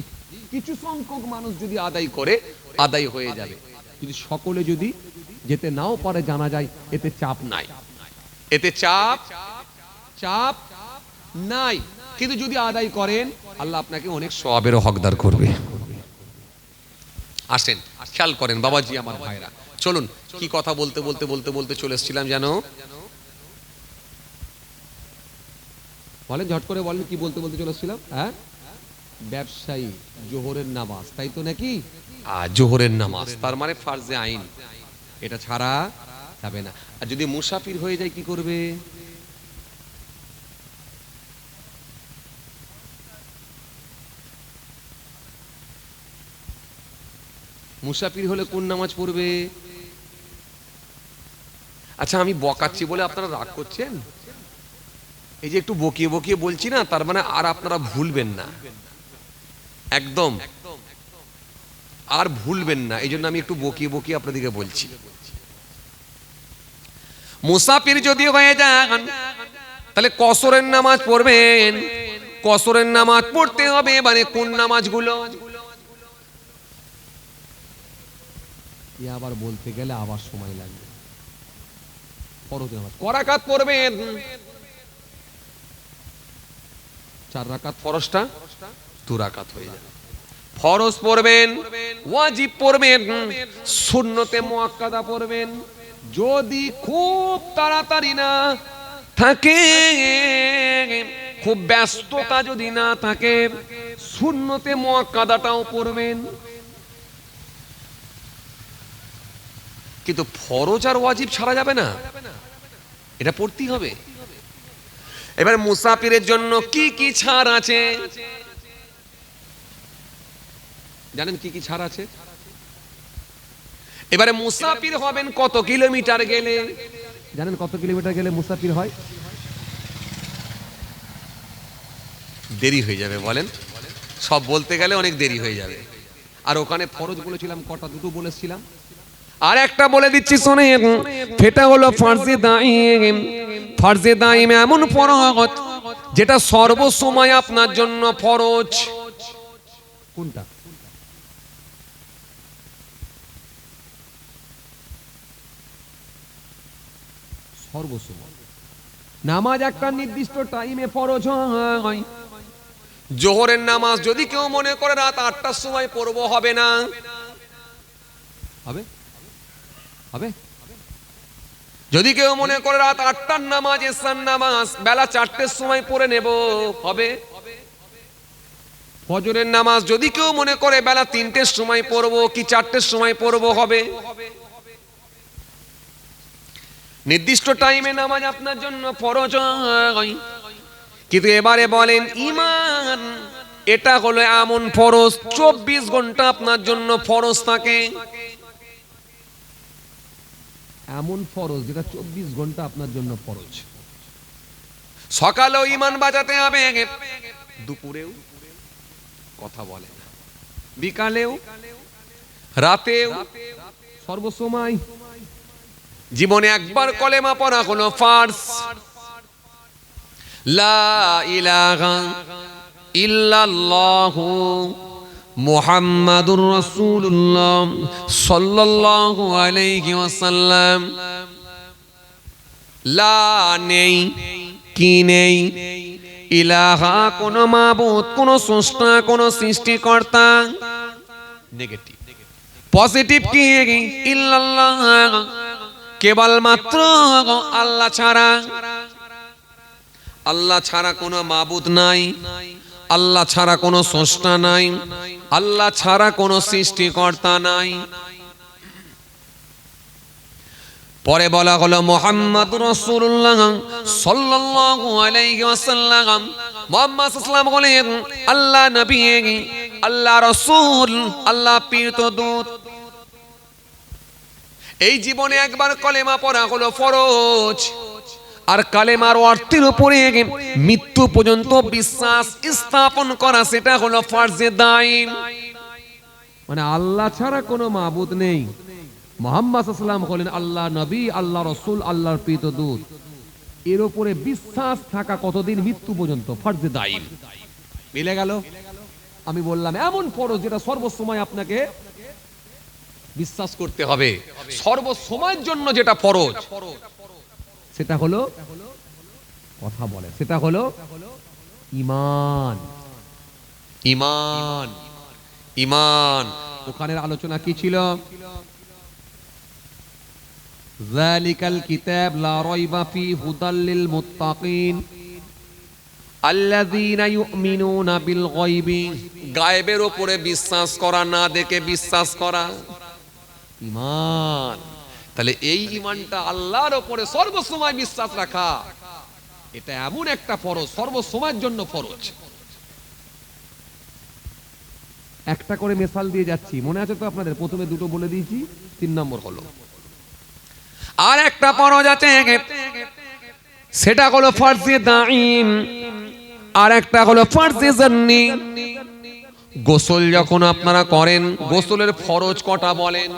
কিছু সংখ্যক মানুষ যদি আদায় করে, আদায় হয়ে যাবে। যদি সকলে যদি যেতে নাও পারে, জানা যায়, এতে চাপ নাই, এতে চাপ নাই। কিন্তু যদি আদায় করেন, আল্লাহ আপনাকে অনেক সওয়াবেরও হকদার করবে। আসেন খেয়াল করেন বাবাজি, আমার ভাইরা, চলুন। কি কথা বলতে বলতে বলতে বলতে চলে এসেছিলাম যেন? বলেন, ঝট করে বলেন, কি বলতে বলতে চলে এসেছিলাম? ব্যবসায়ী জোহরের নামাজ, তাই তো নাকি? জোহরের নামাজ তার মানে ফার্জে আইন, এটা ছাড়া যাবে না। আর যদি মুসাফির হয়ে যায় কি করবে? মুসাফির হলে কোন নামাজ পড়বে? আচ্ছা আমি বকাচ্ছি বলে আপনারা রাগ করছেন? এই যে একটু বকিয়ে বকিয়ে বলছি না, তার মানে আর আপনারা ভুলবেন না, একদম আর ভুলবেন না, এই জন্য আমি একটু বকিয়ে বকিয়ে আপনাদেরকে বলছি। মুসাফির যদি হয়ে যান তাহলে কসরের নামাজ পড়বেন। কসরের নামাজ পড়তে হবে, মানে কোন নামাজগুলো? আবার বলতে গেলে আবার সময় লাগবে। ফরজ নামাজ করাকাত পড়বেন, 4 রাকাত, ফরজটা 2 রাকাত হয়ে যাবে। ফরজ পড়বেন, ওয়াজিব পড়বেন, সুন্নতে মুআক্কাদা পড়বেন। যদি খুব তাড়াতাড়ি না থাকে, খুব ব্যস্ততা যদি না থাকে, সুন্নতে মুআক্কাদাটাও পড়বেন। কিন্তু ফরজ আর ওয়াজিব ছাড়া যাবে না, এটা পড়তেই হবে। এবার মুসাফিরের জন্য কি কি ছাড় আছে জানেন? কি কি ছাড় আছে? এবারে মুসাফির হবেন কত কিলোমিটার গেলে? জানেন কত কিলোমিটার গেলে মুসাফির হয়? দেরি হয়ে যাবে বলেন, সব বলতে গেলে অনেক দেরি হয়ে যাবে। আর ওখানে ফরজ বলেছিলাম কটা? দুটো বলেছিলাম। আর একটা বলে দিচ্ছি শোনেন, সেটা হলো ফার্জে দাইম। ফার্জে দাইম এমন ফরজ যেটা সর্বসময় আপনার জন্য ফরজ। কোনটা? সর্বসময় নামাজ একটা নির্দিষ্ট টাইমে ফরজ হয়। জোহরের নামাজ যদি কেউ মনে করে রাত 8টার সময় পড়বো, হবে না। হবে হবে যদি কেউ মনে করে রাত 8টার নামাজ, এশার নামাজ বেলা 4টের সময় পড়ে নেব, হবে। ফজরের নামাজ যদি কেউ মনে করে বেলা 3টের সময় পড়বো কি 4টের সময় পড়বো, হবে। নির্দিষ্ট টাইমে নামাজ আপনার জন্য ফরজ হয়। কিন্তু এবারে বলেন ঈমান, এটা হলো এমন ফরজ 24 ঘন্টা আপনার জন্য ফরজ থাকে। এমন ফরজ যেটা 24 ঘন্টা আপনার জন্য ফরজ। সকালেও ঈমান বাজাতে হবে, দুপুরেও কথা বলে না, বিকালেও, রাতেও, সর্বসময়। জীবনে একবার কলেমা পড়া হলো ফার্জ। লা ইলাহা ইল্লাল্লাহু মুহাম্মাদুর রাসূলুল্লাহ সাল্লাল্লাহু আলাইহি ওয়াসাল্লাম। লা নেই, কি নেই, ইলাহা কোন মাবুদ, কোন স্রষ্টা, কোন সৃষ্টিকর্তা। নেগেটিভ। পজিটিভ কি? ইল্লাল্লাহ, কেবলমাত্র আল্লাহ ছাড়া। আল্লাহ ছাড়া কোনো মাবুদ নাই, আল্লাহ ছাড়া কোনো স্রষ্টা নাই, আল্লাহ ছাড়া কোনো সৃষ্টিকর্তা নাই। পরে বলা হলো মুহাম্মাদুর রাসূলুল্লাহ সাল্লাল্লাহু আলাইহি ওয়াসাল্লাম। মুহাম্মদ সাল্লাল্লাহু আলাইহি ওয়াসাল্লাম বলেন আল্লাহ নবী, আল্লাহ রাসূল, আল্লাহ প্রেরিত দূত। এই জীবনে একবার কলেমা পড়া হলো ফরজ। আর কালেমার অর্থের উপরে মৃত্যু পর্যন্ত বিশ্বাস স্থাপন করা, সেটা হলো ফার্জে দাইম। মানে আল্লাহ ছাড়া কোনো মাবুদ নেই। মুহাম্মদ সাল্লাল্লাহু আলাইহি ওয়াসাল্লাম হলেন আল্লাহ নবী, আল্লাহ রাসূল, আল্লাহর প্রেরিত দূত। এর উপরে বিশ্বাস থাকা কতদিন? মৃত্যু পর্যন্ত, ফার্জে দাইম। মিলে গেল? আমি বললাম এমন ফরজ যেটা সর্বসময় আপনাকে বিশ্বাস করতে হবে। সর্বসময়ের জন্য যেটা ফরজ, সেটা হলো, কথা বলে, সেটা হলো ঈমান। ঈমান। ঈমান। ওখানের আলোচনা কি ছিল? যালিকাল কিতাব লা রাইবা ফি হুদাল লিল মুত্তাকিন। আল্লাযীনা ইউমিনুনা বিল গায়বি, গায়েবের উপরে বিশ্বাস করা, না দেখে বিশ্বাস করা ঈমান। তাহলে এই ঈমানটা আল্লাহর উপরে সর্বসময় বিশ্বাস রাখা, এটা এমন একটা ফরজ, সর্বসময়ের জন্য ফরজ। একটা করে মিসাল দিয়ে যাচ্ছি, মনে আছে তো আপনাদের? প্রথমে দুটো বলে দিয়েছি, 3 নম্বর হলো। আর একটা ফরজ আছে, সেটা হলো ফরজে দাইম, আর একটা হলো ফরজে জান্নি। গোসল যখন আপনারা করেন, গোসলের ফরজ কটা বলেন?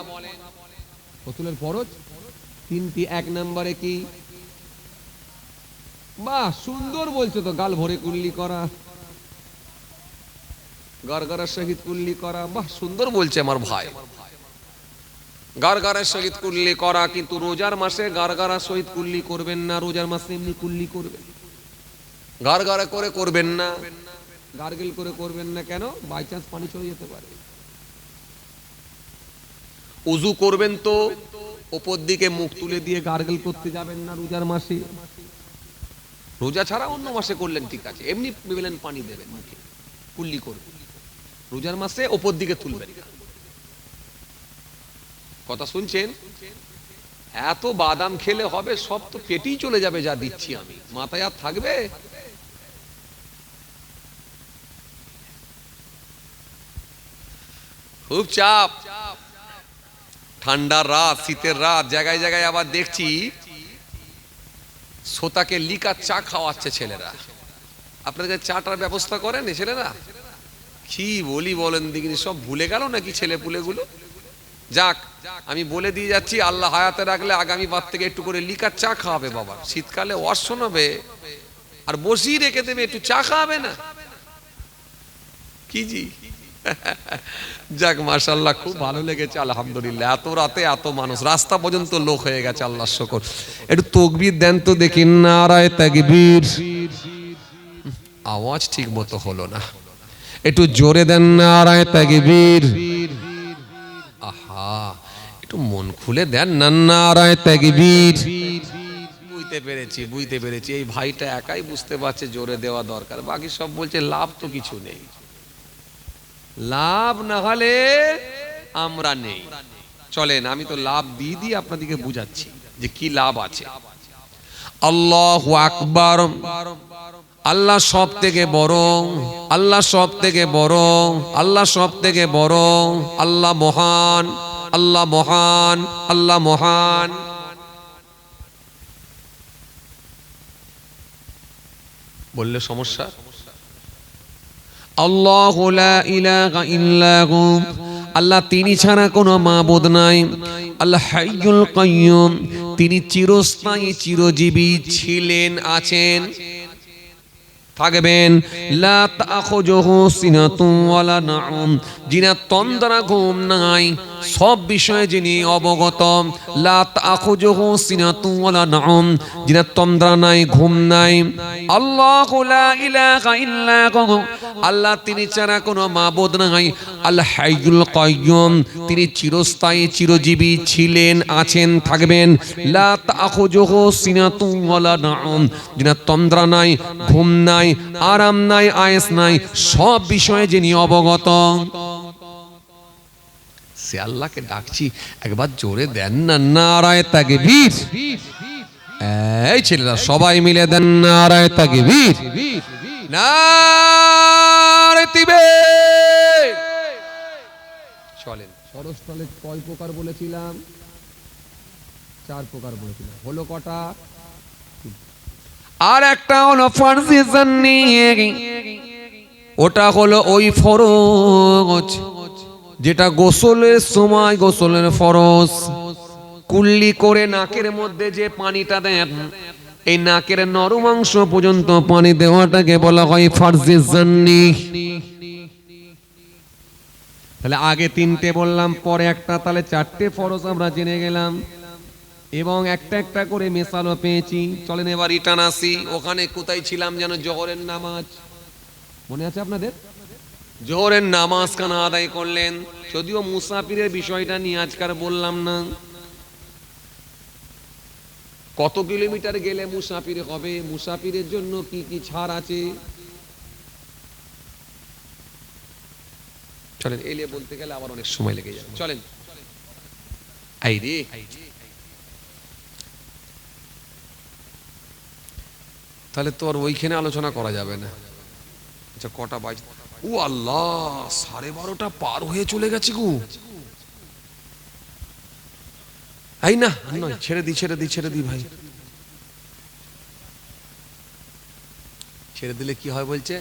গোসলের ফরজ 3টি। 1 নম্বরে কি? বাহ, সুন্দর বলছো তো। গাল ভরে কুল্লি করা, গারগারের সহিত কুল্লি করা। বাহ, সুন্দর বলছে আমার ভাই। গারগারের সহিত কুল্লি করা, কিন্তু রোজার মাসে গারগারের সহিত কুল্লি করবেন না। রোজার মাসে এমনি কুল্লি করবেন, গারগারে করে করবেন না, গার্গেল করে করবেন না। কেন? বাই চান্স পানি চলে যেতে পারে। উজু করবেন তো উপর দিকে মুখ তুলে দিয়ে গার্গেল করতে যাবেন না রোজার মাসে। রোজা ছাড়া অন্য মাসে করলেন ঠিক আছে, এমনি ভেবেলেন পানি দেবেন মুখে, কুল্লি করবেন। রোজার মাসে উপর দিকে তুলবেন না। কথা শুনছেন? এত বাদাম খেলে হবে? সব তো পেটেই চলে যাবে যা দিচ্ছি আমি, মাথায় আর থাকবে? খুব চাপ, ঠান্ডার রাত, শীতের রাত, জায়গায় জায়গায় আবার দেখছি সোতাকে লিকার চা খাওয়াচ্ছে ছেলেরা। আপনাদের চাটার ব্যবস্থা করেন ছেলেরা? কি বলি বলেন দিকিনি, সব ভুলে গেল নাকি ছেলে পুলেগুলো? যাক, আমি বলে দিয়ে যাচ্ছি, আল্লাহ হায়াতে রাখলে আগামী বার থেকে একটু করে লিকার চা খাওয়াবে বাবা। শীতকালে ওয়াজ শোনাবে আর বসিয়ে রেখে দেবে, একটু চা খাওয়াবে না? কি জি? যাক, মাশাআল্লাহ, খুব ভালো লেগেছে, আলহামদুলিল্লাহ। এত রাতে এত মানুষ, রাস্তা পর্যন্ত লোক হয়ে গেছে, আল্লাহর শুকর। একটু তাকবীর দেন তো দেখি, নারায়ে তাকবীর। আওয়াজ ঠিক মতো হলো না, একটু জোরে দেন, নারায়ে তাকবীর। আহা, একটু মন খুলে দেন না, নারায়ে তাকবীর। বুঝতে পেরেছি, বুঝতে পেরেছি, এই ভাইটা একাই বুঝতে পারছে জোরে দেওয়া দরকার, বাকি সব বলছে লাভ তো কিছু নেই। লাভ না হলে আমরা নেই। চলেন, আমি তো লাভ দিয়ে দিয়ে আপনাদেরকে বুঝাচ্ছি যে কি লাভ আছে। আল্লাহু আকবার। আল্লাহ সব থেকে বড়, আল্লাহ সব থেকে বড়, আল্লাহ সব থেকে বড়, আল্লাহ মহান, আল্লাহ মহান, আল্লাহ মহান। বললে সমস্যা? আল্লাহু লা ইলাহা ইল্লাহু, আল্লাহ তিনি ছাড়া কোনো মাবুদ নাই। আল্লাহ হাইয়ুল কাইয়ুম, তিনি চিরস্থায়ী চিরজীবী ছিলেন, আছেন, থাকবেন। লা তাখুযুহু সিনাতুন ওয়ালা নাউম, যিনি তন্দ্রা ঘুম নাই, সব বিষয়ে যিনি অবগত। লা তাখুযুহু সিনাতুন ওয়ালা নাউম, যিনি তন্দ্রা নাই, ঘুম নাই। আল্লাহু লা ইলাহা ইল্লাহু, আল্লাহ তিনি ছাড়া কোনো মাবুদ নাই। আল হাইয়ুল কাইয়ুম, তিনি চিরস্থায়ী চিরজীবী ছিলেন, আছেন, থাকবেন। লা তাখুযুহু সিনাতুন ওয়ালা নাউম, যিনি তন্দ্রা নাই, ঘুম নাই, আরাম নাই, আয়েস নাই, সব বিষয়ে যিনি অবগত। সে আল্লাহকে ডাকছি, একবার জোরে দেন না, নারায়ে তাকবীর। এই ছেলেরা সবাই মিলে দেন, নারায়ে তাকবীর, নারায়ে তাকবীর। চলেন। সরস্থলে কয় প্রকার বলেছিলাম? 4 প্রকার বলেছিলাম। হলো কটা? আর একটা হলো ফরজে জান্নি, ওটা হলো ওই ফরজ যেটা গোসলের সময়, গোসলের ফরজ। কুল্লি করে নাকের মধ্যে যে পানিটা দেন, এই নাকের নরম অংশ পর্যন্ত পানি দেওয়াটাকে বলা হয় ফরজে জান্নি। তাহলে আগে 3টে বললাম, পরে একটা, তাহলে 4টে ফরজ আমরা জেনে গেলাম এবং একটা একটা করে মেসালও পেয়েছি। চলেন এবার রিটার্ন আসি। ওখানে কোথায় ছিলাম যেন? জোহরের নামাজ, মনে আছে আপনাদের? জোহরের নামাজ খানা আদায় করলেন। যদিও মুসাফিরের বিষয়টা নিয়ে আজকাল বললাম না। কত কিলোমিটার গেলে মুসাফির হবে, মুসাফিরের জন্য কি কি ছাড় আছে। চলেন, এলে বলতে গেলে আবার অনেক সময় লেগে যাবে। চলেন, আই রে, তাহলে তো আর ওইখানে আলোচনা করা যাবে না। আচ্ছা, কটা বাজে? ও আল্লাহ, 12:30 পার হয়ে চলে গেছে গো। এই না, নয়, ছেড়ে দি ভাই। ছেড়ে দিলে কি হয় বলছে?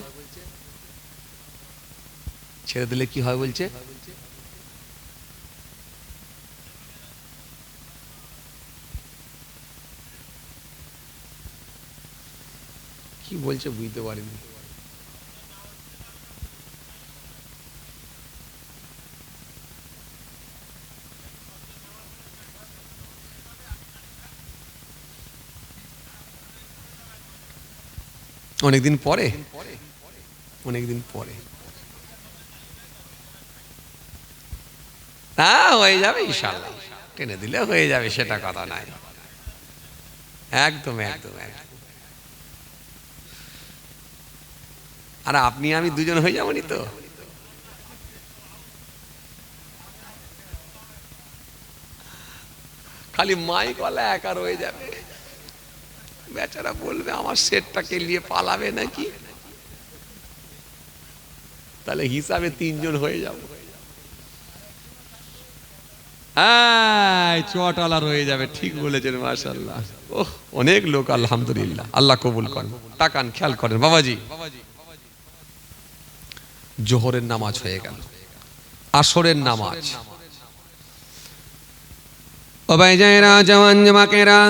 ছেড়ে দিলে কি হয় বলছে? কি বলছে বুঝতে পারিনি। অনেকদিন পরে হয়ে যাবে ইনশাআল্লাহ, টেনে দিলে হয়ে যাবে, সেটা কথা নাই। একদম। আর আপনি আমি দুজন হয়ে যাবনি তো? খালি মাইক ওয়ালা একা রয়ে যাবে, বেচারা বলবে আমার সেটটাকে নিয়ে পালাবে নাকি। তাহলে হিসাবে 3 জন হয়ে যাবো। চটালা রয়ে যাবে। ঠিক বলেছেন, মাশাআল্লাহ। ওহ, অনেক লোক, আলহামদুলিল্লাহ, আল্লাহ কবুল করেন। তাকান, খেয়াল করেন বাবাজি, জোহরের নামাজ হয়ে গেল, আসরের নামাজ। ও ভাই জানেরা, জওয়ান জামাকেরা,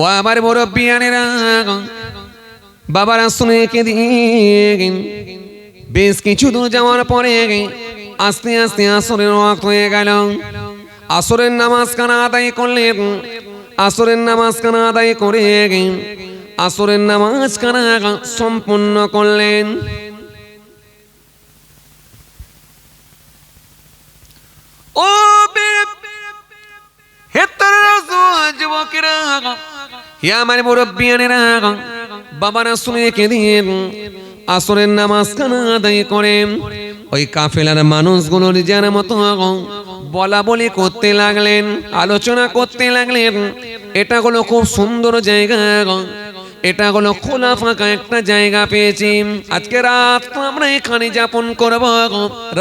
ও আমার মুরব্বিয়ানেরা, বাবারা শুনে কে দিন। বেশ কিছু দূর যাওয়ার পরে আস্তে আস্তে আসরের ওয়াক্ত হয়ে গেল। আসরের নামাজ কানা আদায় করলেন। আসরের নামাজ কানা আদায় করে আসরের নামাজ কানা সম্পূর্ণ করলেন। ও যুবকেরা, হে আমার মুরব্বিয়ানেরা, বাবারা শুনে কে দিন। আসরের নামাজ কানা আদায় করে ওই কাফেলার মানুষগুলো নিজের মতো বলা বলি করতে লাগলেন, আলোচনা করতে লাগলেন। এটা হলো খুব সুন্দর জায়গা, এটা হলো খোলা ফাঁকা একটা জায়গা পেয়েছি। আজকে রাতটা আমরা এখানে যাপন করব,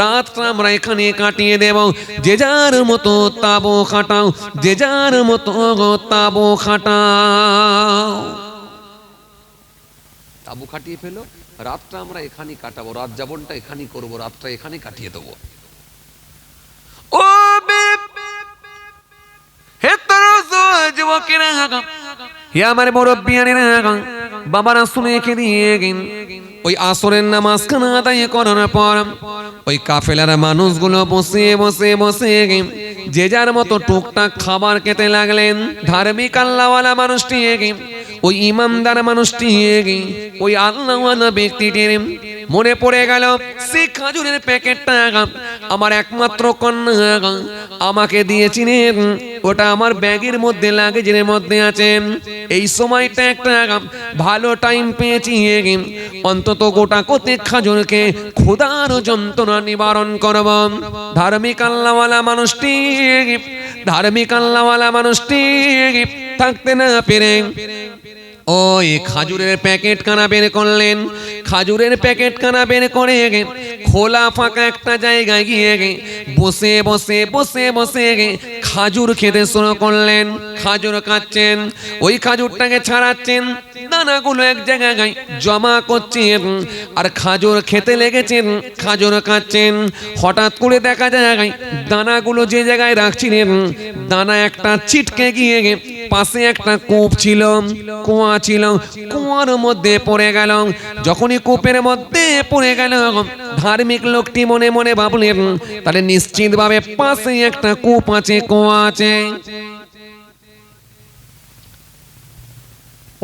রাতটা আমরা এখানে কাটিয়ে দেব। যে যার মতো তাবু খাটাও, যে যার মতো তাবু খাটাও। তাবু খাটিয়ে ফেলো, রাতটা আমরা এখানে কাটাবো, রাত যাপনটা এখানে করবো, রাতটা এখানে কাটিয়ে দেবো। ও হে তোর যুবকেরা, হে আমার মুরব্বিয়ানেরা, বাবারা শুনে রেখে দিয়ে ওই আসরের নামাজ খানা আদায় করার পর ওই কাফেলার মানুষগুলো বসে বসে বসে যে যার মতো টুকটাক খাবার খেতে লাগলেন। ধার্মিক আল্লাহওয়ালা মানুষটি, ওই ইমানদার মানুষটি, ওই আল্লাহওয়ালা ব্যক্তিটির মনে পড়ে গেল সেই খাজুরের প্যাকেটটা আমার একমাত্র কন্যা আমাকে দিয়েছিলেন, ওটা আমার ব্যাগের মধ্যে লাগেজের মধ্যে আছে। এই সময়টা একটা ভালো টাইম পেয়েছি, অন্তত গোটা কতে খাজুরকে ক্ষুধার যন্ত্রণা নিবারণ করব। ধার্মিক আল্লাহওয়ালা মানুষটি থাকতে না পেরে ওই খাজুরের প্যাকেট কানা বের করলেন। খাজুরের প্যাকেট কানা বের করে খোলা ফাঁকা একটা জায়গায় গিয়ে বসে বসে বসে বসে খাজুর খেতে শুরু করলেন। খাজুর খাচ্ছেন, ওই খাজুরটাকে ছাড়াচ্ছেন, দানাগুলো এক জায়গায় জমা করছেন আর খাজুর খেতে লেগেছেন, খাজুর খাচ্ছেন। হঠাৎ করে দেখা যায় দানাগুলো যে জায়গায় রাখছিলেন, দানা একটা ছিটকে গিয়ে পাশে একটা কূপ ছিল, কুয়া ছিল, কুয়ার মধ্যে পড়ে গেল। যখনই কূপের মধ্যে পড়ে গেল, ধার্মিক লোকটি মনে মনে ভাবলেন তাহলে নিশ্চিত ভাবে পাশে একটা কূপ আছে, কুয়া আছে।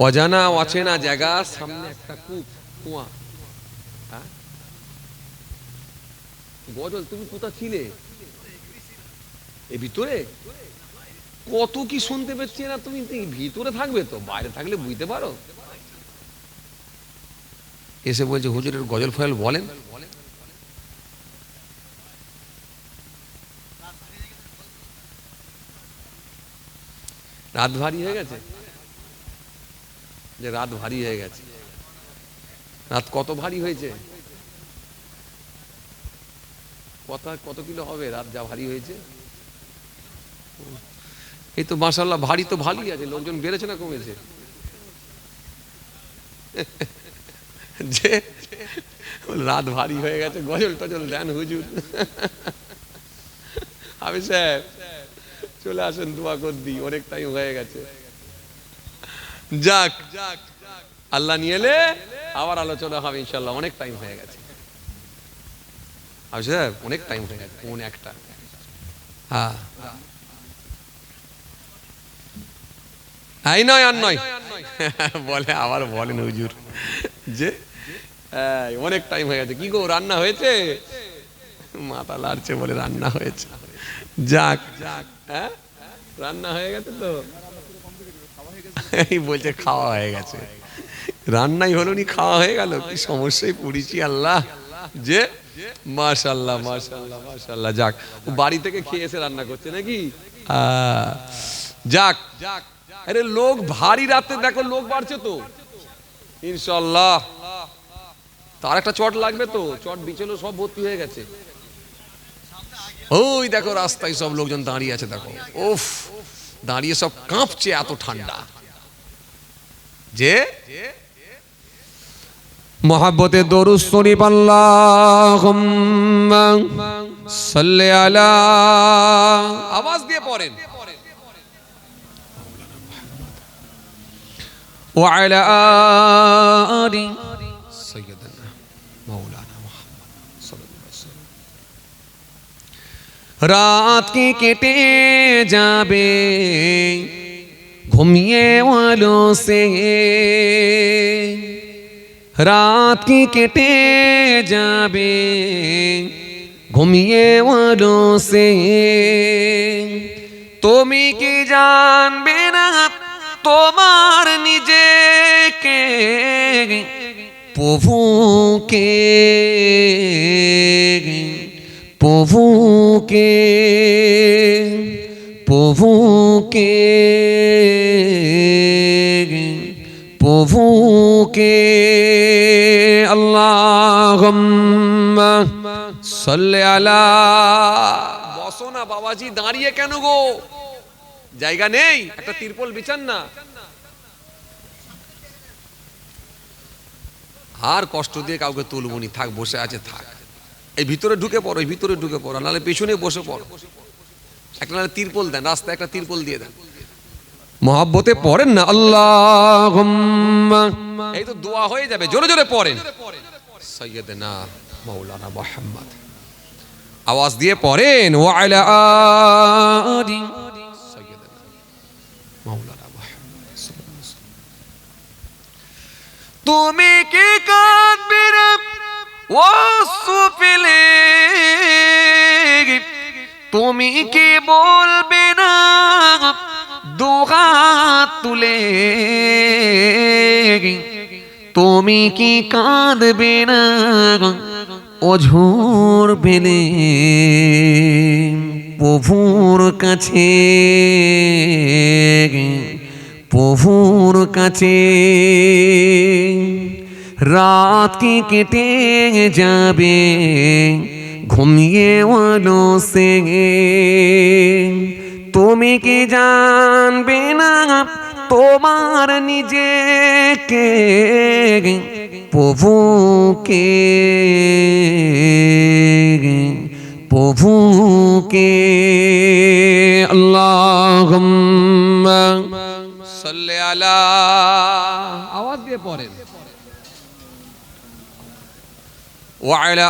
অজানা অচেনা জায়গা, সামনে একটা কূপ, কুয়া। গজল, তুমি কোথা ছিলে? এ ভিতরে কত কি শুনতে পেয়েছি না, তুমি ভিতরে থাকবে তো, বাইরে থাকলে বুঝতে পারো। এসে বলছে হুজুরের গজল ফজল বলেন। রাত ভারী হয়ে গেছে, যে রাত ভারী হয়ে গেছে। রাত কত ভারী হয়েছে, কত কিলো হবে রাত যা ভারী হয়েছে। এই তো মাশাআল্লাহ ভারী তো ভালোই আছে, লোকজন বেড়েছে না কমেছে? যে রাত ভারী হয়ে গেছে, গজল টজল দেন হুজুর। আমি সাহেব চলে আসেন, দোয়া কর দিই, অনেক টাইম হয়ে গেছে। যাক, আল্লাহ নিয়ে এলে আবার আলোচনা হবে ইনশাল্লাহ, অনেক টাইম হয়ে গেছে। আমি সাহেব অনেক টাইম হয়ে গেছে, কোন একটা। হ্যাঁ এই নয় আর নয় বলে, আবার বলেন হুজুর যে অনেক টাইম হয়ে গেছে। কি গো রান্না হয়েছে? মাথা লাড়ছে, বলে রান্না হয়েছে। যাক, হ্যাঁ রান্না হয়ে গেছে তো, এই বলছে খাওয়া হয়ে গেছে। রান্নাই হলো নি, খাওয়া হয়ে গেল, কি সমস্যায় পড়েছি আল্লাহ। যে মাশাআল্লাহ মাশাআল্লাহ মাশাআল্লাহ। যাক, ও বাড়ি থেকে খেয়ে এসে রান্না করছে নাকি? যাক, আরে লোক ভারী, রাতে দেখো লোক বাড়ছে তো ইনশাআল্লাহ। তার একটা চট লাগবে তো, চট বিচলো সব ভর্তি হয়ে গেছে। ওই দেখো রাস্তায় সব লোকজন দাঁড়িয়ে আছে, দেখো উফ, দাঁড়িয়ে সব কাঁপছে, এত ঠান্ডা। যে মোহাব্বতে দরুদ শরীফ আল্লাহুম্মা সাল্লি আলা, আওয়াজ দিয়ে পড়েন, ওয়া আলা আলি সাইয়্যিদানা মাওলানা মুহাম্মদ সাল্লাল্লাহু আলাইহি ওয়াসাল্লাম। রাত কি কেটে যাবে ঘুমিয়ে ওয়ালো সে, রাত কি কেটে যাবে ঘুমিয়ে ওয়ালো সে, তুমি কি জানবে না তোমার নিজেকে, প্রভুকে প্রভুকে প্রভুকে প্রভুকে। আল্লাহুম্মা সাল্লি আলা। বসো না বাবাজি, দাঁড়িয়ে কেন গো? জায়গা নেই? একটা তিরপল বিছান না। আর কষ্ট দিয়ে কাউকে তুলবনি, থাক বসে আছে থাক। এই ভিতরে ঢুকে পড়ো, এই ভিতরে ঢুকে পড়ো, নাহলে পেছনে বসে পড়ো। একটা নাহলে তিরপল দেন, রাস্তায় একটা তিরপল দিয়ে দেন। মহব্বতে পড়েন না আল্লাহুম্মা, এই তো দোয়া হয়ে যাবে, জোরে জোরে পড়েন। সাইয়্যিদানা মাওলানা মুহাম্মদ, আওয়াজ দিয়ে পড়েন, ওয়া আলা আলি সাইয়্যিদানা মাওলানা মুহাম্মদ সাল্লাল্লাহু আলাইহি ওয়াসাল্লাম। তুমি কি কাঁদবে না ওয়াসফিলে, তুমি কি বলবে না দুহাত তুলে, তুমি কি কাঁদবে না অঝোর বেলে, প্রভুর কাছে প্রভুর কাছে। রাত কি কেটে যাবে ঘুমিয়ে ওয়ালো সে, তুমি কি জানবে না তোমার নিজেকে, প্রভুকে প্রভুকে। আল্লাহুম্মা সাল্লি আলা, আওয়াজ দিয়ে পড়েন, ওয়া আলা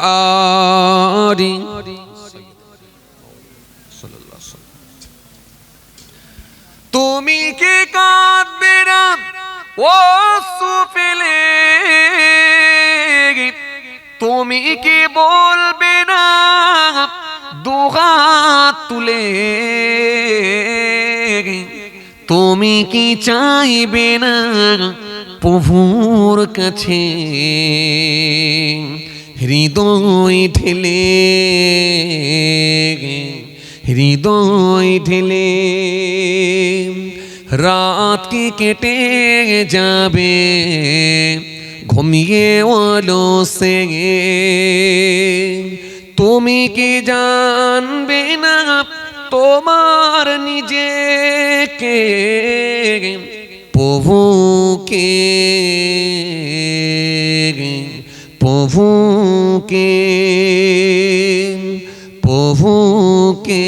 আলি সাল্লাল্লাহু আলাইহি ওয়াসাল্লাম। তুমি কি কাঁদবে না ও সুফিলে, তুমি কি বলবে না দুহাত তুলে, তুমি কি চাইবে না প্রভুর কাছে হৃদয় ঢেলে রাত কি কেটে যাবে ঘুমিয়ে অলসে তুমি কি জানবে না তোমার নিজেকে প্রভুকে প্রভুকে প্রভুকে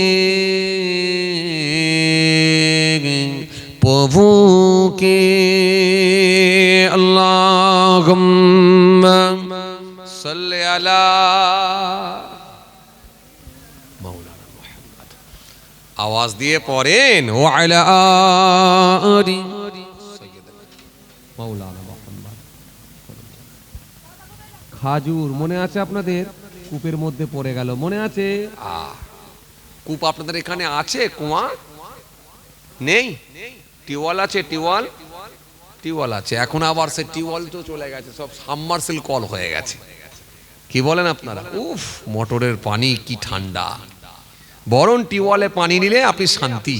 প্রভুকে আল্লাহুম্মা সাল্লি আলা মাওলানা মুহাম্মদ। আওয়াজ দিয়ে পড়েন ও আলা আলি মাওলানা মুহাম্মদ। খাজুর মনে আছে আপনাদের? কূপের মধ্যে পড়ে গেল, মনে আছে? কূপ আপনাদের এখানে আছে? কুয়া নেই? টিউবওয়েল আছে? টিউবওয়েল আছে। এখন আবার সে টিউবওয়েল তো চলে গেছে, সব সাবমার্সিবল কল হয়ে গেছে। কি বলেন আপনারা? উফ, মোটরের পানি কি ঠান্ডা! বরং টিউবওয়েলে পানি নিলে আপনি শান্তি।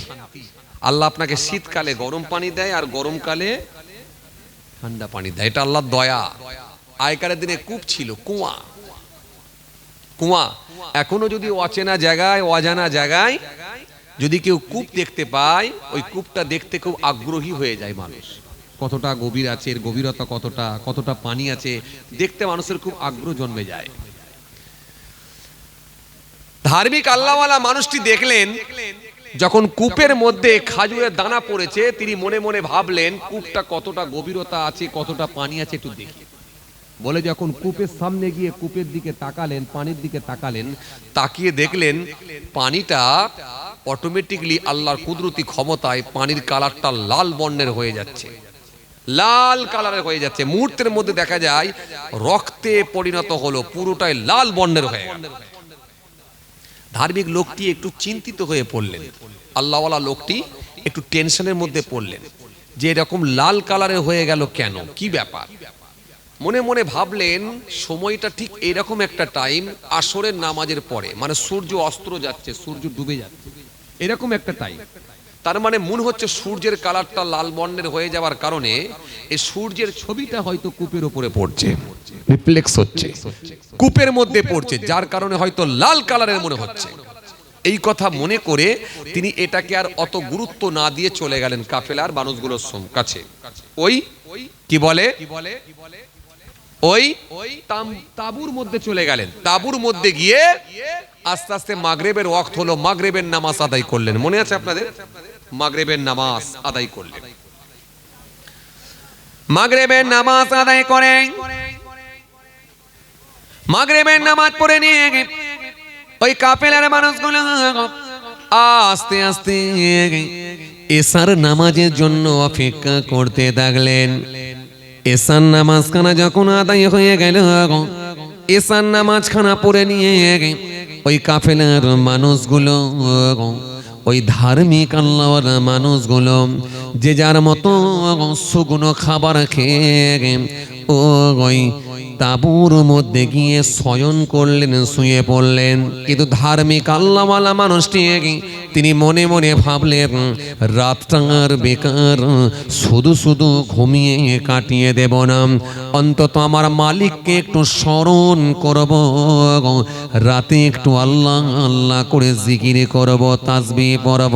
আল্লাহ আপনাকে শীতকালে গরম পানি দেয় আর গরমকালে ঠান্ডা পানি দেয়, এটা আল্লাহর দয়া। আগেকার দিনে কূপ ছিল, কুয়া। এখনো যদি অচেনা জায়গায়, অজানা জায়গায় যদি কেউ কূপ দেখতে পায়, ওই কূপটা দেখতে খুব আগ্রহী হয়ে যায় মানুষ। কতটা গভীর আছে, এর গভীরতা কতটা পানি আছে, দেখতে মানুষের খুব আগ্রহ জন্মে যায়। ধার্মিক আল্লাহওয়ালা মানুষটি দেখলেন যখন কূপের মধ্যে খাজুরের দানা পড়েছে, তিনি মনে মনে ভাবলেন কূপটা কতটা গভীরতা আছে, কতটা পানি আছে একটু দেখি। বলে যখন কূপের সামনে গিয়ে কূপের দিকে তাকালেন, পানির দিকে তাকালেন, তাকিয়ে দেখলেন পানিটা অটোমেটিকলি আল্লাহর কুদরতি ক্ষমতায় পানির কালারটা লাল বর্ণের হয়ে যাচ্ছে, লাল কালারের হয়ে যাচ্ছে। মুহূর্তের মধ্যে দেখা যায় রক্তে পরিণত হলো, পুরোটাই লাল বর্ণের হয়ে গেল। ধার্মিক লোকটি একটু চিন্তিত হয়ে পড়লেন, আল্লাহওয়ালা লোকটি একটু টেনশনের মধ্যে পড়লেন যে এরকম লাল কালারের হয়ে গেল কেন, কি ব্যাপার। মনে মনে ভাবলেন সময়টা ঠিক এরকম একটা টাইম, আসরের নামাজের পরে, মানে সূর্য অস্ত যাচ্ছে, সূর্য ডুবে যাচ্ছে, এরকম একটা টাইম। তার মানে মনে হচ্ছে সূর্যের কালারটা লাল বর্ণের হয়ে যাওয়ার কারণে এই সূর্যের ছবিটা হয়তো কূপের উপরে পড়ছে, রিফ্লেক্স হচ্ছে, কূপের মধ্যে পড়ছে, যার কারণে হয়তো লাল কালারের মনে হচ্ছে। এই কথা মনে করে তিনি এটাকে আর অত গুরুত্ব না দিয়ে চলে গেলেন কাফেলার মানুষগুলোর কাছে। ওই কি বলে ওই তাঁবুর মধ্যে চলে গেলেন। তাঁবুর মধ্যে গিয়ে আস্তে আস্তে মাগরিবের ওয়াক্ত হলো, মাগরিবের নামাজ আদায় করলেন। মনে আছে আপনাদের? মাগরিবের নামাজ আদায় করলেন। মাগরিবের নামাজ আদায় করে মাগরিবের নামাজ পড়ে নিয়ে ওই কাফেলার মানুষগুলো আস্তে আস্তে এশার নামাজের জন্য অপেক্ষা করতে থাকলেন। এশার নামাজ খানা যখন আদায় হয়ে গেল, এশার নামাজ খানা পড়ে নিয়ে ওই কাফেলার মানুষগুলো, ওই ধার্মিক আল্লাহওয়ালা মানুষগুলো যে যার মতো সুগুনো খাবার খেয়ে ওই তাঁবুর মধ্যে গিয়ে শয়ন করলেন, শুয়ে পড়লেন। কিন্তু ধার্মিক আল্লাহওয়ালা মানুষটি তিনি মনে মনে ভাবলেন রাতটা আর বেকার, শুধু শুধু ঘুমিয়ে কাটিয়ে দেব না, অন্তত আমার মালিককে একটু স্মরণ করব, রাতে একটু আল্লাহ আল্লাহ করে জিকির করব, তাসবিহ পড়ব।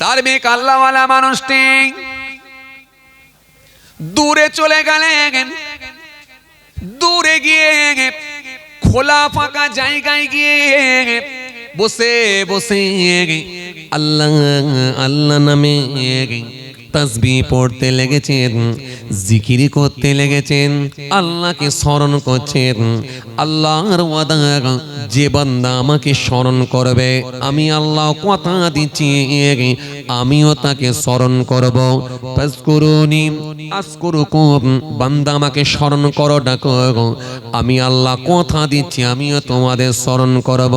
ধার্মিক আল্লাহওয়ালা মানুষটি দূরে চলে গেলেন। দূরে গিয়ে খোলা ফাঁকা জায়গায় গিয়ে বসে বসে আল্লাহ আল্লাহ নামে তাসবিহ পড়তে লেগেছেন। জিকির করতে লেগেছেন, আল্লাহকে স্মরণ করছেন। আল্লাহর ওয়াদা, যে বান্দা আমাকে স্মরণ করবে, আমি আল্লাহ কথা দিচ্ছি আমিও তাকে স্মরণ করব। ফাজকুরুনি আযকুরুকুম, বান্দা আমাকে স্মরণ করো, ডাকো, আমি আল্লাহ কথা দিচ্ছি আমিও তোমাদের স্মরণ করব।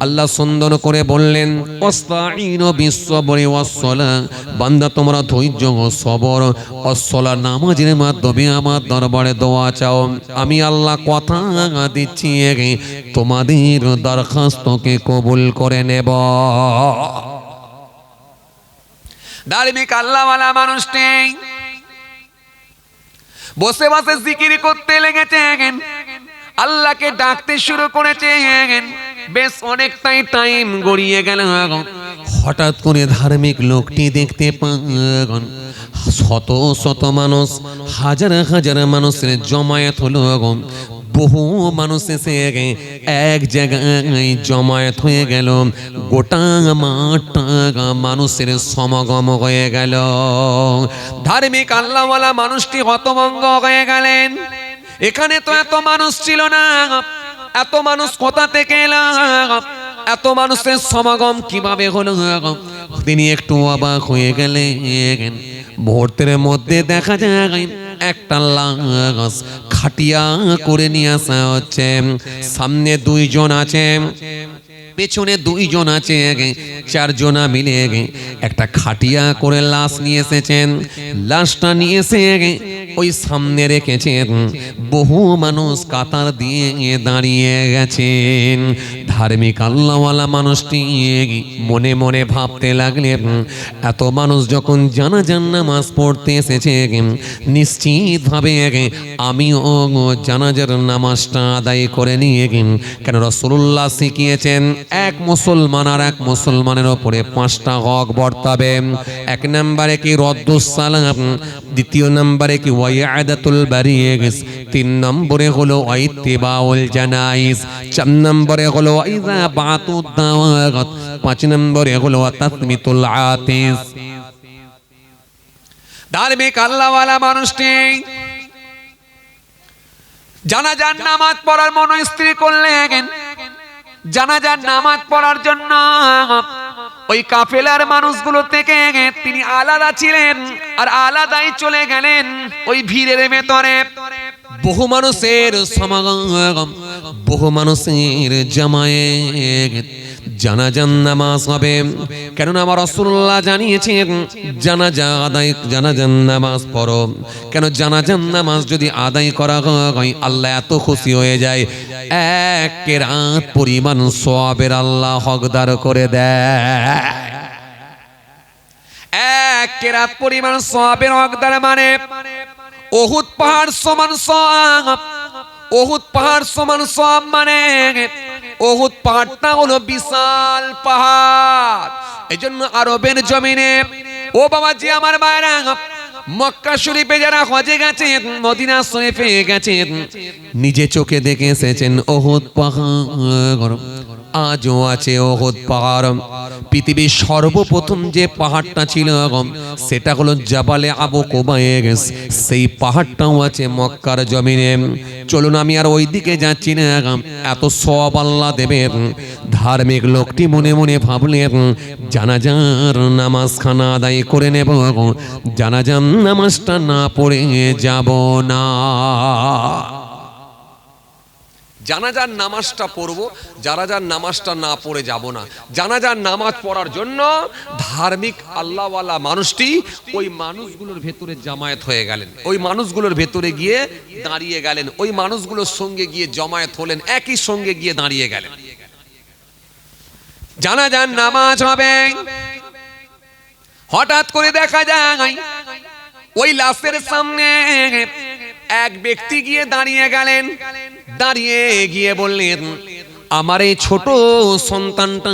আল্লাহ সুন্দর করে বললেন, ওয়াস্তাঈনু বিস-সাবরি ওয়াস-সালাহ, বান্দা তোমরা ধৈর্য ও সবর ও সালাত নামাজের মাধ্যমে আমার দরবারে দোয়া চাও, আমি আল্লাহ কথা দিচ্ছি তোমাদের দরখাস্তকে কবুল করে নেব। ধার্মিক আল্লাহওয়ালা মানুষটি বসে বসে জিকির করতে লেগেছেন, আল্লাহকে ডাকতে শুরু করেছেন। বেশ অনেকটাই টাইম গড়িয়ে গেল। হঠাৎ করে ধার্মিক লোকটি দেখতে পান শত শত মানুষ, হাজার হাজার মানুষের জমায়েত হলো। বহু মানুষ এসে এক জায়গায় জমায়েত হয়ে গেল, গোটা মাঠটা মানুষের সমাগম হয়ে গেল। ধার্মিক আল্লাহওয়ালা মানুষটি হতভম্ব হয়ে গেলেন, এখানে তো এত মানুষ ছিল না, এত মানুষ কোথা থেকে এলো, এত মানুষের সমাগম কিভাবে হলো? তিনি একটু অবাক হয়ে গেলেন। মুহূর্তের মধ্যে দেখা যায় একটা লাশ খাটিয়া করে নিয়ে আসা হচ্ছে। সামনে দুইজন আছে, পেছনে দুইজন আছে, চারজনা মিলে একটা খাটিয়া করে লাশ নিয়ে এসেছেন। লাশটা নিয়ে এসে ওই সামনে রেখেছেন। বহু মানুষ কাতার দিয়ে দাঁড়িয়ে গেছেন। ধার্মিক আল্লাহওয়ালা মানুষটি মনে মনে ভাবতে লাগলেন, এত মানুষ যখন জানাজার নামাজ পড়তে এসেছে, নিশ্চিতভাবে আমিও জানাজার নামাজটা আদায় করে নিয়ে, কেন রাসূলুল্লাহ শিখিয়েছেন এক মুসলমান আর এক মুসলমানের ওপরে 5টা হক বর্তাবে। এক নম্বরে কি রদ্দুস সালাম, দ্বিতীয় নম্বরে কি ওয়াইআদাতুল বারিস, 3 নম্বরে হলো ইত্তিবাউল জানাইজ, 4 নম্বরে হলো ইযা বাতুদ দাওয়াত, 5 নম্বরে হলো তাসমিতুল আতিস। ধার্মিক আল্লাহওয়ালা মানুষটি জানাজার নামাজ পড়ার মনস্থির করলেন। জানাজার নামাজ পড়ার জন্য ওই কাফেলার মানুষগুলো থেকে তিনি আলাদা ছিলেন, আর আলাদাই চলে গেলেন ওই ভিড়ের ভেতরে। বহু মানুষের সমাগম, বহু মানুষের জামায়েত, জানাজার নামাজ হবে। কেননা আমার রাসূলুল্লাহ জানিয়েছেন জানাজার নামাজ পড়ো। কেন জানাজার নামাজ যদি আদায় করা হয়, আল্লাহ এত খুশি হয়ে যায়, 1 রাত পরিমাণ সওয়াবের আল্লাহ হকদার করে দেয়। 1 রাত পরিমাণ সওয়াবের হকদার মানে উহুদ পাহাড় সমান সওয়াব। উহুদ পাহাড় সমান সওয়াব মানে উহুদ পাহাড়টা হলো বিশাল পাহাড়। এজন্য আরবের জমিনে ও বাবাজি আমার ভাইরা, মক্কা শরীফে যারা হজে গেছেন, মদিনা শরীফে গেছেন, নিজে চোখে দেখে এসেছেন উহুদ পাহাড়। আজও আছে উহুদ পাহাড়। পৃথিবীর সর্বপ্রথম যে পাহাড়টা ছিল সেটা হলো জাবালে আবু কুবাইস। সেই পাহাড়টাও আছে মক্কার জমিনে। চলুন আমি আর ওইদিকে যাচ্ছি না, এত সওয়াব আল্লাহ দেবেন। ধার্মিক লোকটি মনে মনে ভাবলেন, জানাজার নামাজ খানা আদায় করে নেব, জানাজার নামাজটা না পড়ে যাব না। জানাজার নামাজটা পড়বো, জানাজার নামাজটা না পড়ে যাব না। জানাজার নামাজ পড়ার জন্য ধার্মিক আল্লাহওয়ালা মানুষটি ওই মানুষগুলোর ভেতরে জামায়াত হয়ে গেলেন, ওই মানুষগুলোর ভেতরে গিয়ে দাঁড়িয়ে গেলেন, ওই মানুষগুলোর সঙ্গে গিয়ে জমায়েত হলেন, একই সঙ্গে গিয়ে দাঁড়িয়ে গেলেন। জানাজার নামাজ হবে। হঠাৎ করে দেখা যায় ওই লাশের সামনে এক ব্যক্তি গিয়ে দাঁড়িয়ে গেলেন। দাঁড়িয়ে গিয়ে বললেন, আমার এই ছোট সন্তানটা,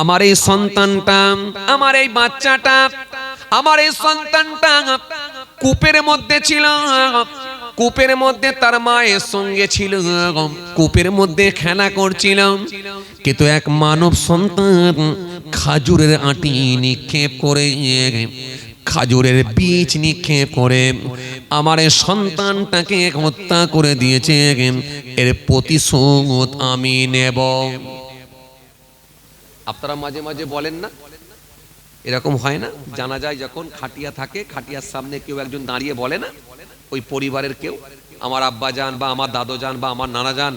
আমার এই সন্তানটা, আমার এই বাচ্চাটা, আমার এই সন্তানটা কূপের মধ্যে ছিল। কূপের মধ্যে তার মায়ের সঙ্গে ছিল, কূপের মধ্যে খেলা করছিল। কিন্তু এক মানব সন্তান খাজুরের আটি নিক্ষেপ করে খাজুরের বীজ নিক্ষেপ করে আমার এই সন্তানটাকে হত্যা করে দিয়েছে, এর প্রতিশোধ আমি নেব। আপনারা মাঝে মাঝে বলেন না, এরকম হয় না? জানা যায় যখন খাটিয়া থাকে, খাটিয়ার সামনে কেউ একজন দাঁড়িয়ে বলে না, ওই পরিবারের কেউ, আমার আব্বা যান বা আমার দাদু যান বা আমার নানা যান,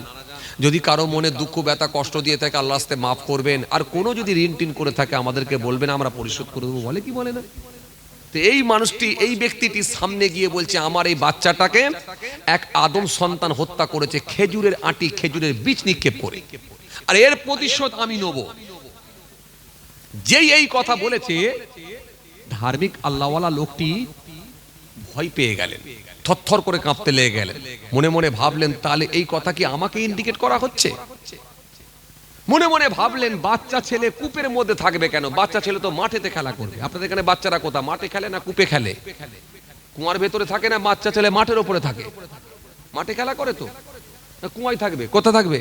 যদি কারো মনে দুঃখ ব্যথা কষ্ট দিয়ে থাকে আল্লাহ আস্তে মাফ করবেন, আর কোনো যদি ঋণ টিন করে থাকে আমাদেরকে বলবেন, আমরা পরিশোধ করে দেবো, বলে কি বলে না? তো এই মানুষটি, এই ব্যক্তিটি সামনে গিয়ে বলছে আমার এই বাচ্চাটাকে এক আদম সন্তান হত্যা করেছে খেজুরের আটি, খেজুরের বীজ নিক্ষেপ করে, আর এর প্রতিশোধ আমি নেব। যেই এই কথা বলেছে, ধার্মিক আল্লাহওয়ালা লোকটি ভয় পেয়ে গেলেন, থরথর করে কাঁপতে লেগে গেলেন। মনে মনে ভাবলেন তাহলে এই কথা কি আমাকে ইন্ডিকেট করা হচ্ছে? মনে মনে ভাবলেন বাচ্চা ছেলে কূপের মধ্যে থাকবে কেন? বাচ্চা ছেলে তো মাঠেতে খেলা করবে। আপনাদের এখানে বাচ্চারা কোথা, মাঠে খেলে না কূপে খেলে? কুয়ার ভেতরে থাকে না, বাচ্চা ছেলে মাঠের উপরে থাকে? মাঠে খেলা করে তো, না কুয়ায় থাকবে? কোথা থাকবে?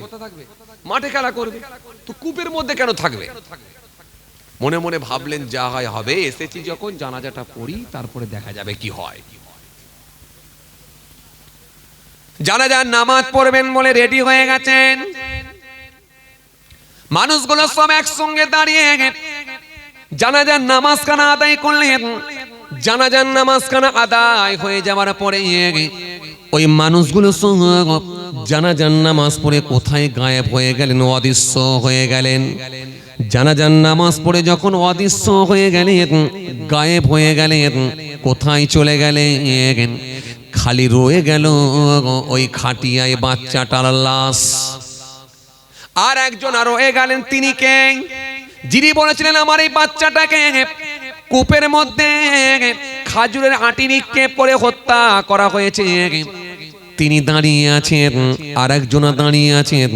মাঠে খেলা করবে, তো কূপের মধ্যে কেন থাকবে? মনে মনে ভাবলেন যা হয় হবে, এসেছি যখন জানাজাটা পড়ি, তারপরে দেখা যাবে কি হয়। জানাজার নামাজ পড়বেন বলে রেডি হয়ে গেছেন। মানুষগুলো সব একসঙ্গে দাঁড়িয়ে জানাজার নামাজ খানা আদায় করলেন। জানাজার নামাজ খানা আদায় হয়ে যাওয়ার পরে ওই মানুষগুলো সব জানাজার নামাজ পড়ে কোথায় গায়েব হয়ে গেলেন, অদৃশ্য হয়ে গেলেন। জানাজার নামাজ পড়ে যখন অদৃশ্য হয়ে গেলেন, গায়েব হয়ে গেলেন, কোথায় চলে গেলেন? খালি রয়ে গেল ওই খাটিয়ায় বাচ্চাটার লাশ। আর একজন আর রয়ে গেলেন, তিনি কে? যিনি বলেছিলেন আমার এই বাচ্চাটাকে কূপের মধ্যে খাজুরের আটি নিক্ষেপ করে হত্যা করা হয়েছে, তিনি দাঁড়িয়ে আছেন। আর একজন দাঁড়িয়ে আছেন,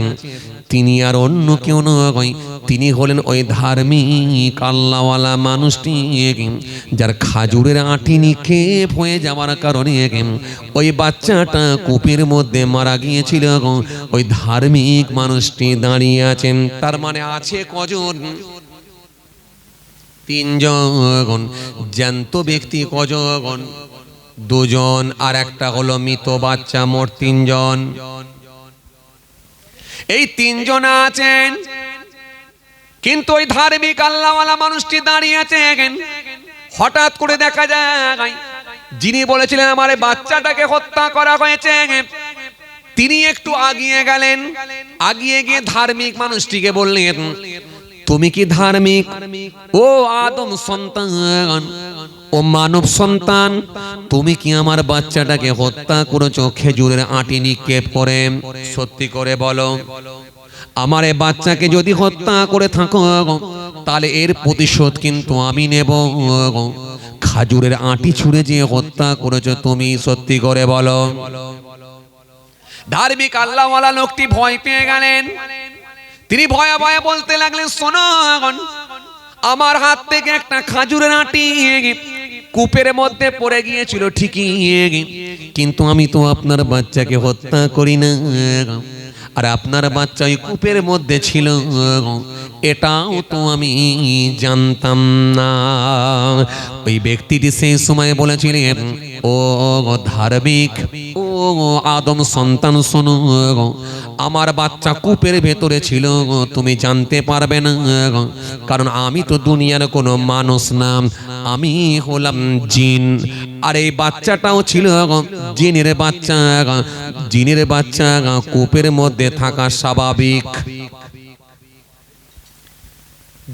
তিনি আর অন্য কেউ নয়, তিনি হলেন ওই ধার্মিক আল্লাহওয়ালা মানুষটি, যার খাজুরের আটি নিক্ষেপ হয়ে যাওয়ার কারণে ওই বাচ্চাটা কূপের মধ্যে মারা গিয়েছিল। ওই ধার্মিক মানুষটি দাঁড়িয়ে আছেন। তার মানে আছে কজন? তিনজন। জ্যান্ত ব্যক্তি কজন? দুজন, আর একটা হলো মৃত বাচ্চা, মোট তিনজন। এই তিনজন আছেন, কিন্তু ওই ধার্মিক আল্লাহওয়ালা মানুষটি দাঁড়িয়ে আছেন। হঠাৎ করে দেখা যায় যিনি বলেছিলেন আমার বাচ্চাটাকে হত্যা করা হয়েছে, তিনি একটু আগিয়ে গেলেন। আগিয়ে গিয়ে ধার্মিক মানুষটিকে বললেন, তুমি কি ধার্মিক? ও আদম সন্তান, ও মানব সন্তান, তুমি কি আমার বাচ্চাটাকে হত্যা করেছো খেজুরের আটি নিক্ষেপ করে? সত্যি করে বলো। আমার এই বাচ্চাকে যদি হত্যা করে থাকো, তাহলে এর প্রতিশোধ কিন্তু আমি নেব। খাজুরের আটি ছুঁড়ে যে হত্যা করেছো তুমি, সত্যি করে বলো। ধার্মিক আল্লাহওয়ালা লোকটি ভয় পেয়ে গেলেন। তিনি ভয়ে ভয়ে বলতে লাগলেন, শোনো, আমার হাত থেকে একটা খাজুরের আটি কূপের মধ্যে পড়ে গিয়েছিল ঠিকই, কিন্তু আমি তো আপনার বাচ্চাকে হত্যা করি না, আর আপনার বাচ্চা ওই কূপের মধ্যে ছিল, এটাও তো আমি জানতাম না। ওই ব্যক্তিটি সেই সময় বলেছিলেন, ও ধার্মিক, ও আদম সন্তান, শোনো, আমার বাচ্চা কূপের ভেতরে ছিল, তুমি জানতে পারবে না, কারণ আমি তো দুনিয়ার কোনো মানুষ না, আমি হলাম জিন। আর এই বাচ্চাটাও ছিল জিনের বাচ্চা। জিনের বাচ্চা কূপের মধ্যে থাকা স্বাভাবিক।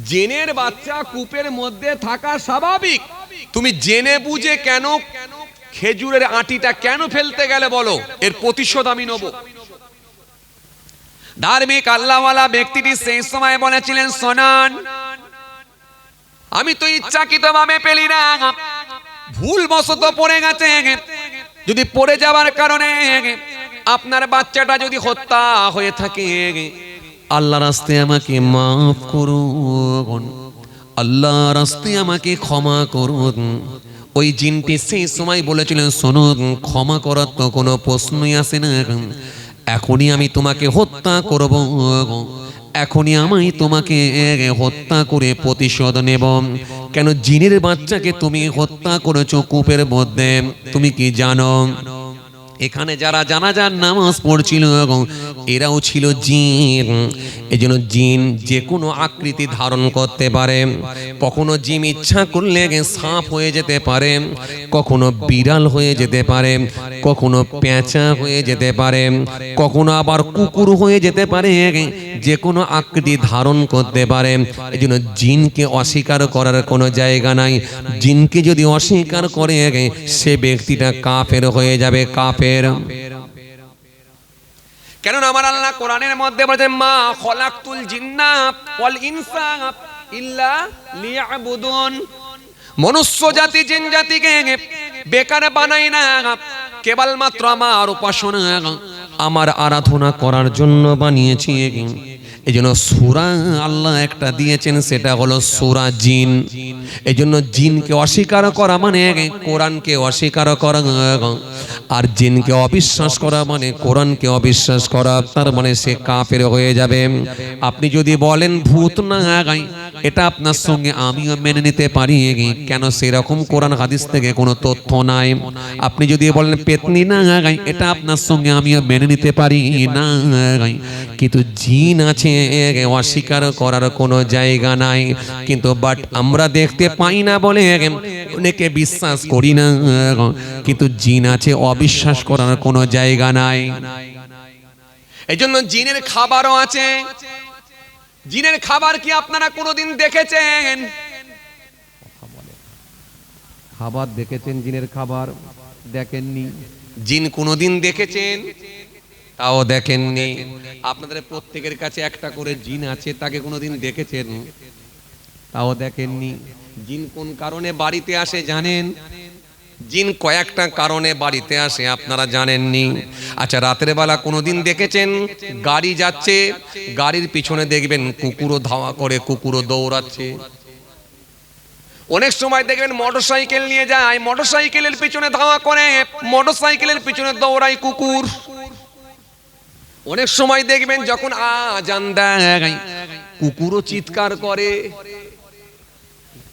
জিনের বাচ্চা কূপের মধ্যে থাকা স্বাভাবিক। তুমি জেনে বুঝে কেন খেজুরের আটিটা কেন ফেলতে গেলে বলো? এর প্রতিশোধ আমি নেব। ধার্মিক আল্লাহওয়ালা ব্যক্তিটি সেই সময় বলেছিলেন, শোনান, আমি তো ইচ্ছাকৃতভাবে পেলি না, ভুলবশত পড়ে গেছে। যদি পড়ে যাওয়ার কারণে আপনার বাচ্চাটা যদি হত্যা হয়ে থাকে, আল্লাহর রাস্তায় আমাকে মাফ করুন, আল্লাহর রাস্তায় আমাকে ক্ষমা করুন। ওই জিনটি সেই সময় বলেছিলেন, শুনুন, ক্ষমা করার তো কোনো প্রশ্নই আসে না, এখনই আমি তোমাকে হত্যা করব, এখনই আমি তোমাকে হত্যা করে প্রতিশোধ নেব। কেন জিনের বাচ্চাকে তুমি হত্যা করেছো কূপের মধ্যে? তুমি কি জানো? এখানে যারা জানাজার নামাজ পড়ছিল এরাও ছিল জিন। এজন্য জিন যে কোনো আকৃতি ধারণ করতে পারে। কখনো জিন ইচ্ছা করলে সাপ হয়ে যেতে পারে, কখনো বিড়াল হয়ে যেতে পারে, কখনো পেঁচা হয়ে যেতে পারে, কখনো আবার কুকুর হয়ে যেতে পারে। যে কোনো আকৃতি ধারণ করতে পারে। এজন্য জিনকে অস্বীকার করার কোনো জায়গা নাই। জিনকে যদি অস্বীকার করে সে ব্যক্তিটা কাফের হয়ে যাবে, কাফের। কেননা আমার আল্লাহ কোরআনের মধ্যে বলেছেন, মা খলাকতুল জিন্না ওয়াল ইনসা ইল্লা লিয়াবুদুন। মনুষ্য জাতি জিন জাতিকে বেকার বানাই না, কেবলমাত্র আমার উপাসনা, আমার আরাধনা করার জন্য বানিয়েছি। এজন্য সূরা আল্লাহ একটা দিয়েছেন, সেটা হলো সূরা জিন। এজন্য জিনকে অস্বীকার করা মানে কোরআনকে অস্বীকার করা, আর জিনকে অবিশ্বাস করা মানে কোরআনকে অবিশ্বাস করা। তার মানে সে কাফের হয়ে যাবে। আপনি যদি বলেন ভূত না গাই, এটা আপনার সঙ্গে আমিও মেনে নিতে পারি, কেন সেরকম কোরআন হাদিস থেকে কোনো তথ্য নাই। আপনি যদি বলেন পেতনি না গাই, এটা আপনার সঙ্গে আমিও মেনে নিতে পারি না গাই, কিন্তু জিন আছে অস্বীকার করার কোনো জায়গা নাই। কিন্তু বাট আমরা দেখতে পাই না বলে অনেকে বিশ্বাস করি না, কিন্তু জিন আছে অবিশ্বাস করার কোনো জায়গা নাই। এজন্য জিনের খাবারও আছে। জিনের খাবার কি আপনারা কোনোদিন দেখেছেন? খাবার দেখেছেন, জিনের খাবার দেখেননি। জিন কোনোদিন দেখেছেন? তাও দেখেননি। আপনাদের প্রত্যেকের কাছে একটা করে জিন আছে, তাকে কোনোদিন দেখেছেন? তাও দেখেননি। জিন কোন কারণে বাড়িতে আসে জানেন? জিন কয়েকটা কারণে বাড়িতে আসে, আপনারা জানেননি। আচ্ছা, রাতের বেলা কোনোদিন দেখেছেন গাড়ি যাচ্ছে, গাড়ির পিছনে দেখবেন কুকুরও ধাওয়া করে, কুকুরও দৌড়াচ্ছে। অনেক সময় দেখবেন মোটরসাইকেল নিয়ে যায়, মোটরসাইকেলের পিছনে ধাওয়া করে, মোটরসাইকেলের পিছনে দৌড়ায় কুকুর। অনেক সময় দেখবেন যখন আজান দেয় কুকুরও চিৎকার করে,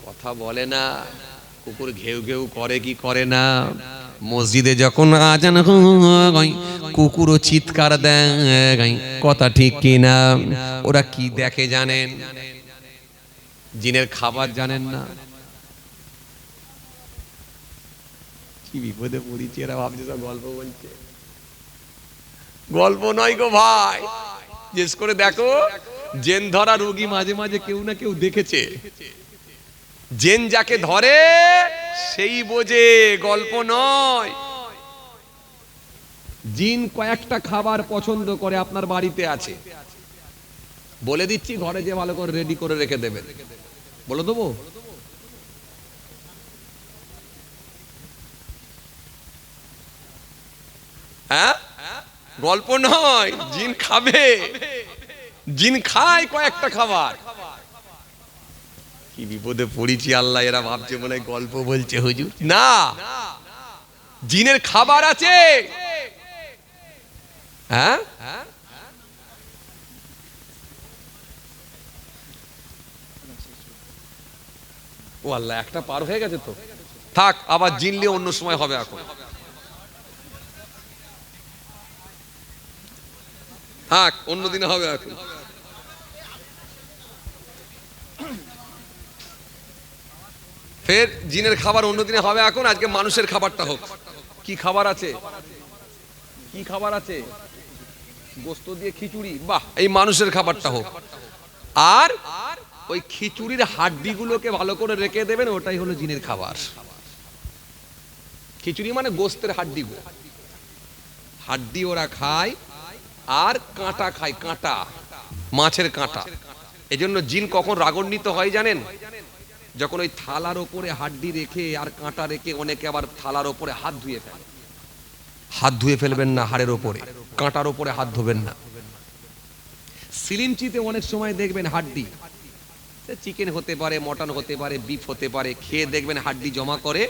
কথা বলে না, কুকুর ঘেউ ঘেউ করে কি করে না। মসজিদে যখন আজান হয় কুকুরও চিৎকার দেয়, কথা ঠিক কি না? ওরা কি দেখে জানেন? জিনের খাবার জানেন না। কি বিপদে পড়েছি, এরা ভাবছে সব গল্প বলছে। গল্প নয় গো ভাই, জিজ্ঞেস করে দেখো, জেন ধরা রোগী মাঝে মাঝে কেউ না কেউ দেখেছে। জেন যাকে ধরে সেই বোঝে, গল্প নয়। জিন কয়েকটা খাবার পছন্দ করে, আপনার বাড়িতে আছে, বলে দিচ্ছি, ঘরে যে ভালো করে রেডি করে রেখে দেবেন। বলে দেবো? হ্যাঁ, গল্প নয়, জিন খাবে, জিন খায় কয়েকটা খাবার। কি বিপদে পড়েছি আল্লাহ, এরা ভাবছে মনে হয় গল্প বলছে হুজুর। না, জিনের খাবার আছে। হ্যাঁ, ও আল্লাহ, একটা পার হয়ে গেছে তো, থাক, আবার জিনলে অন্য সময় হবে। এখন থাক, অন্যদিনে হবে। এখন ফের জিনের খাবার অন্যদিনে হবে। এখন আজকে মানুষের খাবারটা হোক। কি খাবার আছে? কি খাবার আছে? গোস্ত দিয়ে খিচুড়ি, বাহ, এই মানুষের খাবারটা হোক। আর ওই খিচুড়ির হাড্ডিগুলোকে ভালো করে রেখে দেবেন, ওটাই হলো জিনের খাবার। খিচুড়ি মানে গোস্তের হাড্ডিগুলো, হাড্ডি ওরা খায়। আর কাঁটা খায়, কাঁটা, মাছের কাঁটা। এজন্য জিন কখন রাগান্বিত হয় জানেন? যখন ওই থালার ওপরে হাড্ডি রেখে আর কাঁটা রেখে অনেকে আবার থালার ওপরে হাত ধুয়ে ফেলে। হাত ধুয়ে ফেলবেন না, হাড়ের ওপরে, কাঁটার ওপরে হাত ধোবেন না। সিলিমচিতে অনেক সময় দেখবেন হাড্ডি, চিকেন হতে পারে, মটন হতে পারে, বিফ হতে পারে, খেয়ে দেখবেন হাড্ডি জমা করে,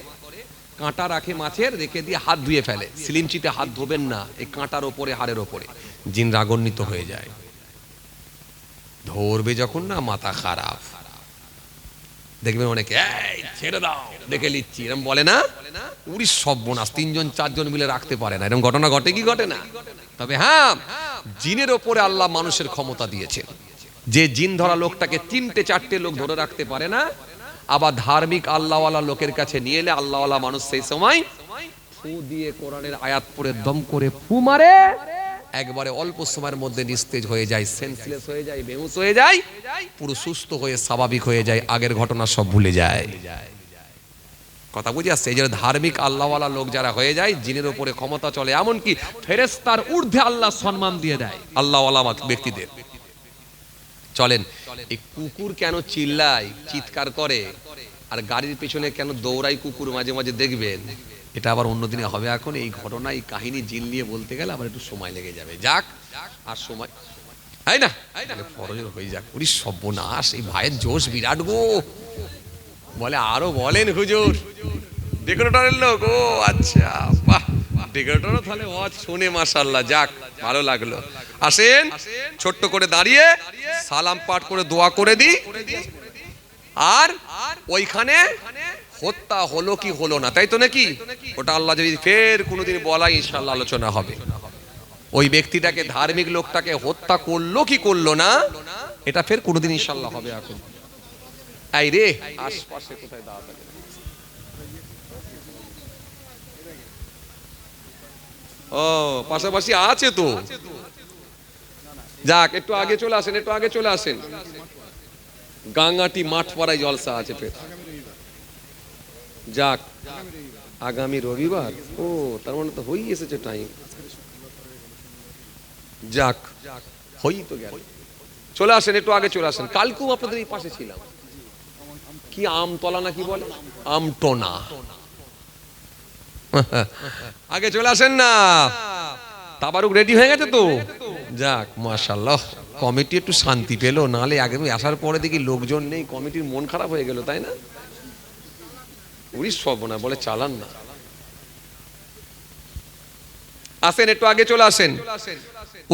কাঁটা রাখে মাছের, রেখে দিয়ে হাত ধুয়ে ফেলে। সিলিমচিতে হাত ধোবেন না, এই কাঁটার ওপরে, হাড়ের ওপরে। জিন রাগান্বিত হয়ে যায়, ধরবে যখন না, মাথা খারাপ। দেখবেন অনেকে এই ছেড়ে দাও দেখে নিচ্ছি এরকম বলে না, উড়ি সর্বনাশ, 3 জন 4 জন মিলে রাখতে পারে না, এরকম ঘটনা ঘটে কি ঘটে না? তবে হ্যাঁ, জিনের ওপরে আল্লাহ মানুষের ক্ষমতা দিয়েছেন, যে জিন ধরা লোকটাকে 3টে 4টে লোক ধরে রাখতে পারে না, আবার ধার্মিক আল্লাহওয়ালা লোকের কাছে নিয়ে এলে আল্লাহওয়ালা মানুষ সেই সময় ফু দিয়ে কোরআনের আয়াত পড়ে দম করে ফু মারে, একবারে অল্প সময়ের মধ্যে নিস্তেজ হয়ে যায়, সেন্সলেস হয়ে যায়, বেহুশ হয়ে যায়, পুরো সুস্থ হয়ে স্বাভাবিক হয়ে যায়, আগের ঘটনা সব ভুলে যায়। কথা বুঝে আসছে? এই যে ধার্মিক আল্লাহওয়ালা লোক যারা হয়ে যায়, জিনের উপরে ক্ষমতা চলে, এমনকি ফেরেশতার ঊর্ধ্বে আল্লাহ সম্মান দিয়ে দেয় আল্লাহওয়ালা ব্যক্তিদের। চলেন, এই কুকুর কেন চিল্লায়, চিৎকার করে, আর গাড়ির পেছনে কেন দৌড়ায় কুকুর মাঝে মাঝে দেখবেন, এটা আবার অন্যদিনে হবে। এখন এই ঘটনা, এই কাহিনী জিন নিয়ে বলতে গেলে আবার একটু সময় লেগে যাবে। যাক, আর সময় তাই না, ফরজের হয়ে যাক। ওরে সর্বনাশ, এই ভাইয়ের জোশ বিরাট গো। বলে আরো বলেন হুজুর, ডেকোরেটরের লোক। ও আচ্ছা, বাহ, ডেকোরেটরও তাহলে ওয়াজ শুনে মাশাআল্লাহ, যাক ভালো লাগলো। আসেন, ছোট্ট করে দাঁড়িয়ে সালাম পাঠ করে দোয়া করে দিই। আর ওইখানে হত্যা হলো কি হলো না, তাই তো নাকি? ওটা আল্লাহ যদি ফের কোনোদিন বলা, ইনশাআল্লাহ আলোচনা হবে। ওই ব্যক্তিটাকে, ধার্মিক লোকটাকে হত্যা করলো কি করলো না, এটা ফের কোনোদিন ইনশাআল্লাহ হবে। এখন এই রে, আশপাশে কোথায় দাঁড়াতে, ও পাশাপাশি আছে তো, যাক একটু আগে চলে আসেন, একটু আগে চলে আসেন। গাঙ্গাটি মাঠপাড়ায় জলসা আছে ফের। যাক, আগামী রবিবার, ও তার মানে তো হই এসেছে টাইম। যাক, হই তো গেল, চলে আসেন, একটু আগে চলে আসেন। কালকেও আপনাদের এই পাশে ছিলাম, কি আমতলা না কি বলে, আমটোনা। আগে চলে আসেন না, তাবারুক রেডি হয়ে গেছে তো? যাক মাশাআল্লাহ, কমিটি একটু শান্তি পেলো, নালে আগে আসার পরে দেখি লোকজন নেই, কমিটির মন খারাপ হয়ে গেল, তাই না? উনি সব না বলে চালান না। আসেন, একটু আগে চলে আসেন,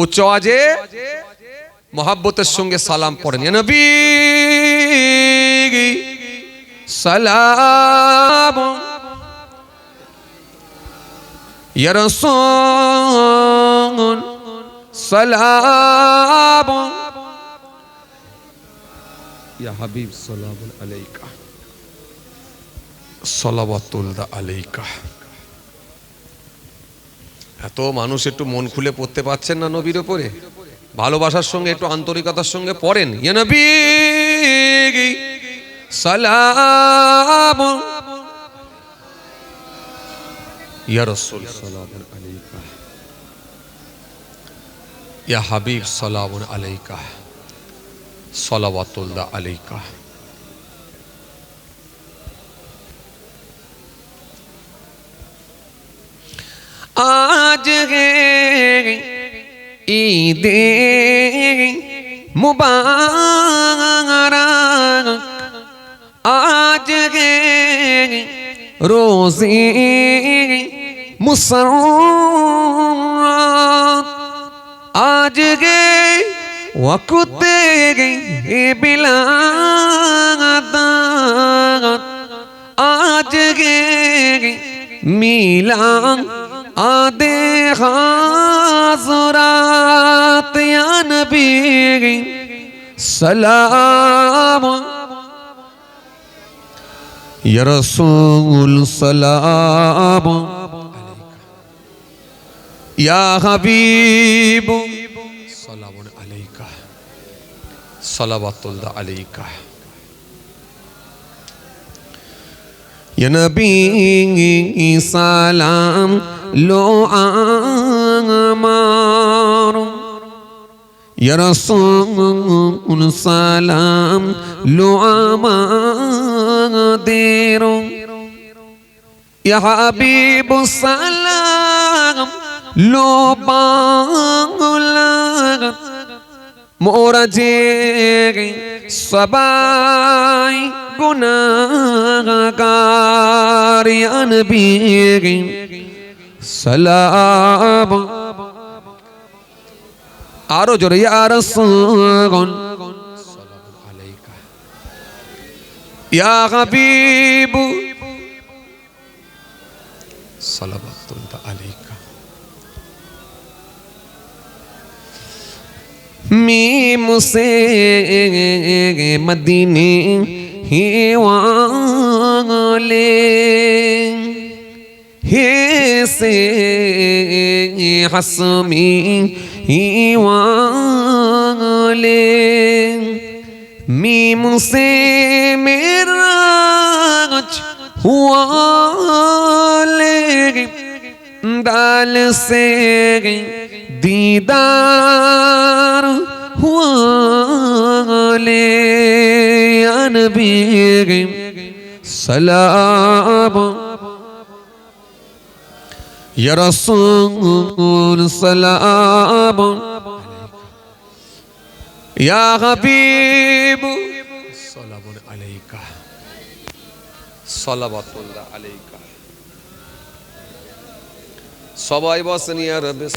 উচ্চ আওয়াজে মহাব্বতের সঙ্গে সালাম পড়েন। ইয়া নবী সালাম, ইয়া রাসূল সালাম, ইয়া হাবিব সালামুন আলাইকা, সালাওয়াতুল্লাহ আলাইকা। এত মানুষ একটু মন খুলে পড়তে পারছেন না নবীর উপরে? ভালোবাসার সঙ্গে একটু আন্তরিকতার সঙ্গে পড়েন। ইয়া নবী সালাম, ইয়া রাসূল সালামুন আলাইকা, ইয়া হাবিব সালামুন আলাইকা, সালাওয়াতুল্লাহ আলাইকা। आज है ईद मुबारक, आज है रोज़े मुसर्रत, आज है वक़्त बिलादत, आज है मिलाद आदे हाज़रात, या नबी सलाम, या रसूल सलाम, या हबीब सलामुन अलैका, सलावतुल्लाह अलैका। या नबी सलाम लो आमार, या रसूल सलाम लो आमादेर, या हबीब सलाम लो बांगला, मोरा जे सबाई गुनाहगार, या नबी सलाम, आरो जोरे या रसूल सलामुन अलैका, ইয়া হাবিবু সালাওয়াতুল্লাহ আলাইকা मीम से मदीने ही वाले हे से हसमी ही वाले मीम से मेरा वाले दाल से दीदार वाले या नबी सलाम या रसूल सलाम या हबीब सलाम अलैका सलावतुल्लाह अलैका সবাই বসেন ইয়া রাব্বি